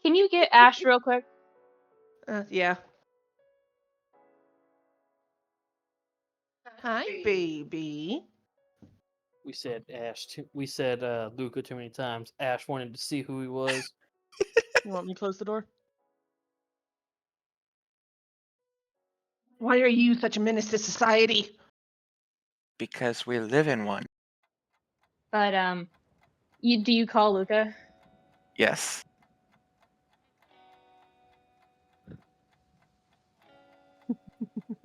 Can you get Ash real quick? Yeah. Hi, baby. We said Luca too many times. Ash wanted to see who he was. You want me to close the door? Why are you such a menace to society? Because we live in one. But, do you call Luca? Yes.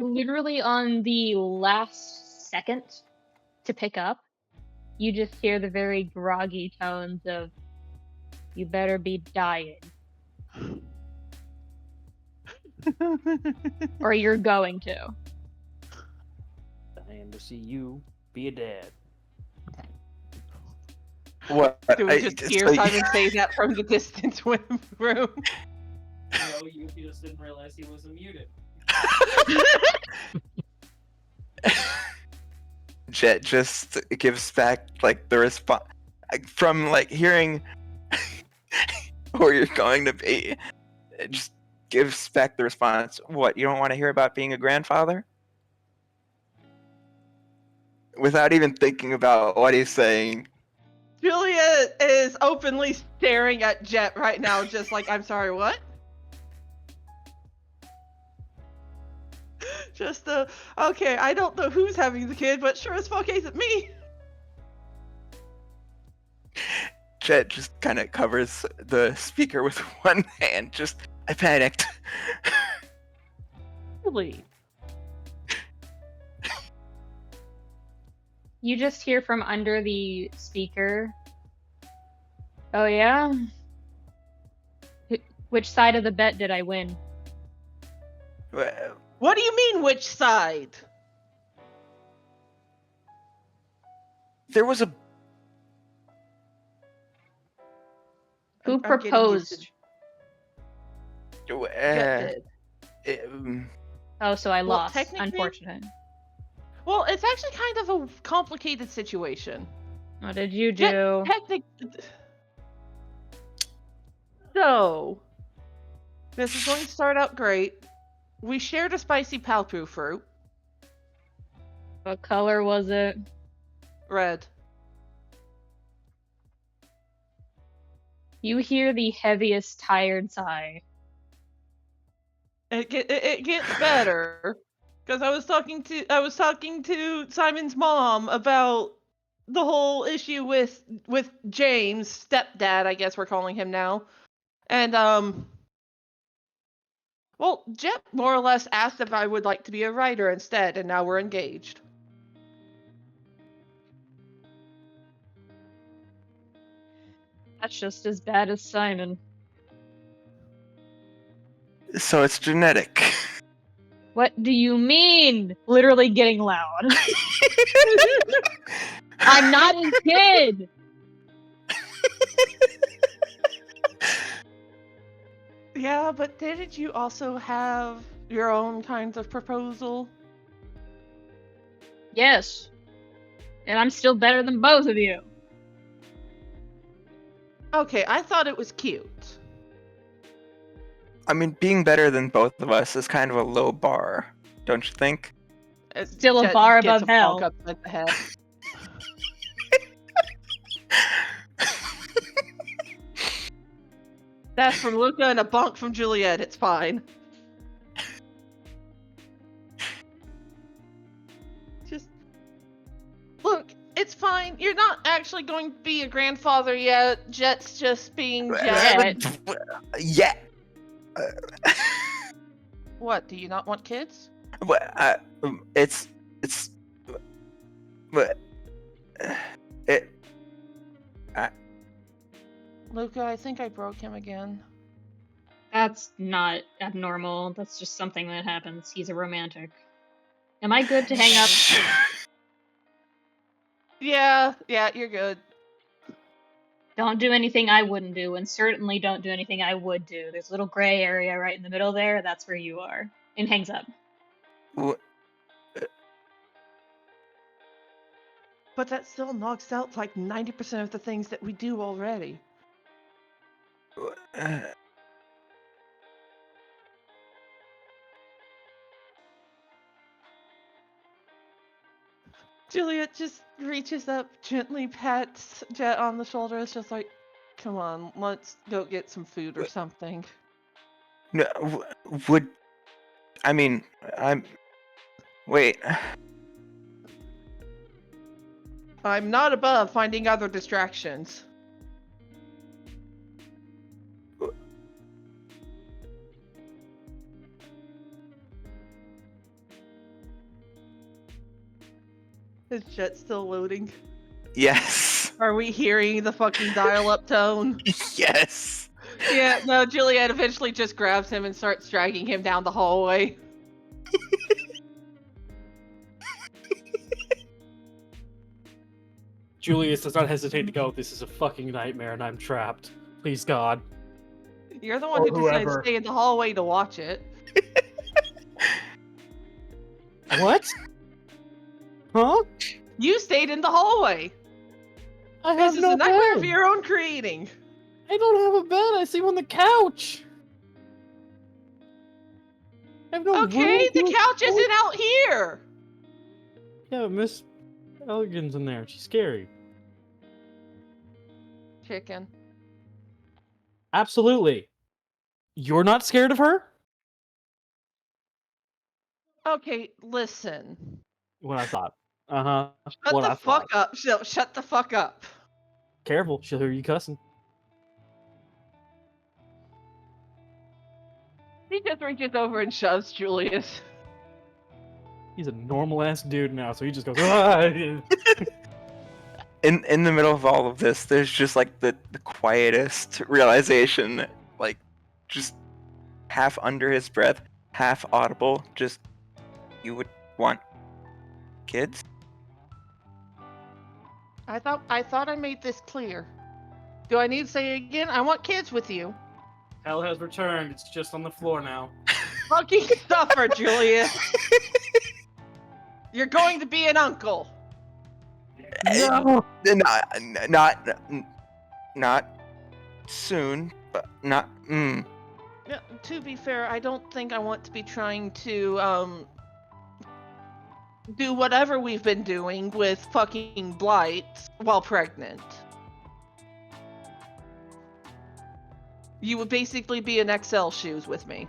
Literally on the last second to pick up, you just hear the very groggy tones of, you better be dying. Or you're going to. Dying to see you be a dad. What? Do we just hear Simon say that from the distance room? No, Yufi just didn't realize he wasn't muted. Jet just gives back like the response from like hearing where you're going to be. It just gives back the response. What, you don't want to hear about being a grandfather? Without even thinking about what he's saying. Juliet is openly staring at Jet right now, just like, I'm sorry, what? Just okay, I don't know who's having the kid, but sure as fuck ain't me. Jet just kind of covers the speaker with one hand. Just, I panicked. Really? You just hear from under the speaker, oh yeah? Which side of the bet did I win? Well, What do you mean, which side? there was a Who I'm getting used proposed? to Jet did. Oh, so I Well, lost. technically- Unfortunate. Well, it's actually kind of a complicated situation. What did you do? So, this is going to start out great. We shared a spicy palpu fruit. What color was it? Red. You hear the heaviest tired sigh. It gets better. Because I was talking to Simon's mom about the whole issue with James, stepdad, I guess we're calling him now. And well, Jet more or less asked if I would like to be a writer instead, and now we're engaged. That's just as bad as Simon. So it's genetic. What do you mean? Literally getting loud. I'm not his kid! Yeah, but didn't you also have your own kinds of proposal? Yes. And I'm still better than both of you. Okay, I thought it was cute. I mean, being better than both of us is kind of a low bar, don't you think? Still a Jet bar gets above a bonk hell. upside the head. That's from Luca and a bonk from Juliet. It's fine. Just look, it's fine. You're not actually going to be a grandfather yet. Jet's just being Jet. Jet. Yeah. What? Do you not want kids? But it's but it. Luca, I think I broke him again. That's not abnormal. That's just something that happens. He's a romantic. Am I good to hang up? Yeah, you're good. Don't do anything I wouldn't do, and certainly don't do anything I would do. There's a little gray area right in the middle there. That's where you are. And hangs up. But that still knocks out like 90% of the things that we do already. Juliet just reaches up, gently pats Jet on the shoulder. It's just like, come on, let's go get some food or something. No, would I mean wait. I'm not above finding other distractions. Is Jet still loading? Yes. Are we hearing the fucking dial-up tone? Yes. Yeah, no, Juliet eventually just grabs him and starts dragging him down the hallway. Julius does not hesitate to go, this is a fucking nightmare and I'm trapped. Please, God. You're the one Or who decided to whoever. stay in the hallway to watch it. What? Huh? You stayed in the hallway. I This have is no a nightmare bed. of your own creating. I don't have a bed. I sleep on the couch. I have no Okay, room the to couch sleep. isn't out here. Yeah, Miss Elegans in there. She's scary. Chicken. Absolutely. You're not scared of her? Okay, listen. What I thought. Uh-huh. Shut What the I fuck thought. up. Shut the fuck up. Careful, she'll hear you cussing. He just reaches over and shoves Julius. He's a normal ass dude now, so he just goes, "Ah!" In the middle of all of this, there's just like the quietest realization, like just half under his breath, half audible, just you would want kids? I thought I made this clear. Do I need to say it again? I want kids with you. Hell has returned. It's just on the floor now. Fucking suffer, Julius. You're going to be an uncle. No! Not soon, but not Yeah, to be fair, I don't think I want to be trying to do whatever we've been doing with fucking Blight while pregnant. You would basically be in XL shoes with me.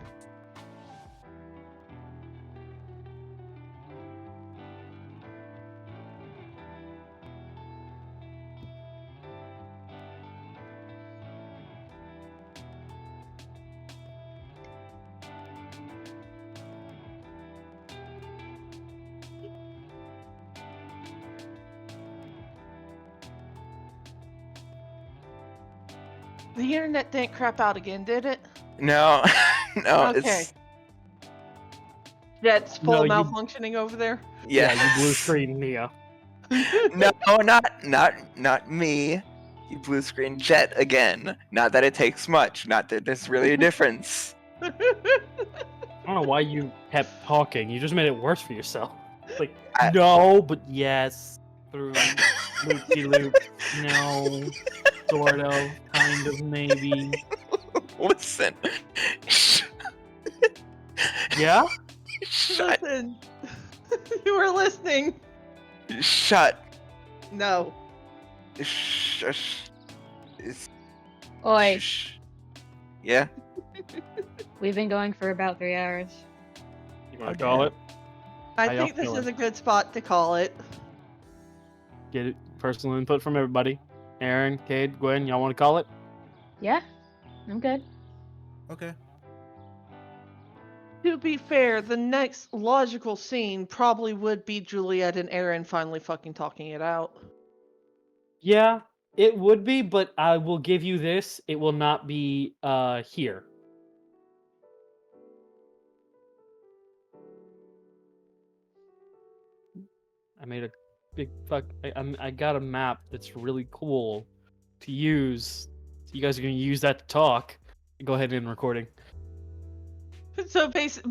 The internet didn't crap out again, did it? no. No, Okay. it's That's full No, you- malfunctioning over there? Yeah, yes. you blue screen Nia. No, not me. You blue screen Jet again. Not that it takes much. Not that there's really a difference. I don't know why you kept talking. You just made it worse for yourself. Like, no, but yes. Through loop-de-loop. No. Sort of. Kind of, maybe. Listen. Yeah? Shut. Listen. You were listening. Shut. No. Shush. Oi, Shh. Yeah? we've been going for about 3 hours. You want to call it? I How y'all think this feeling? is a good spot to call it. Get it. Personal input from everybody. Aaron, Cayde, Gwen, y'all want to call it? Yeah, I'm good. Okay. To be fair, the next logical scene probably would be Juliet and Aaron finally fucking talking it out. Yeah, it would be, but I will give you this. It will not be here. I made a big fuck. I got a map that's really cool to use. You guys are gonna use that to talk. Go ahead and recording. So basically.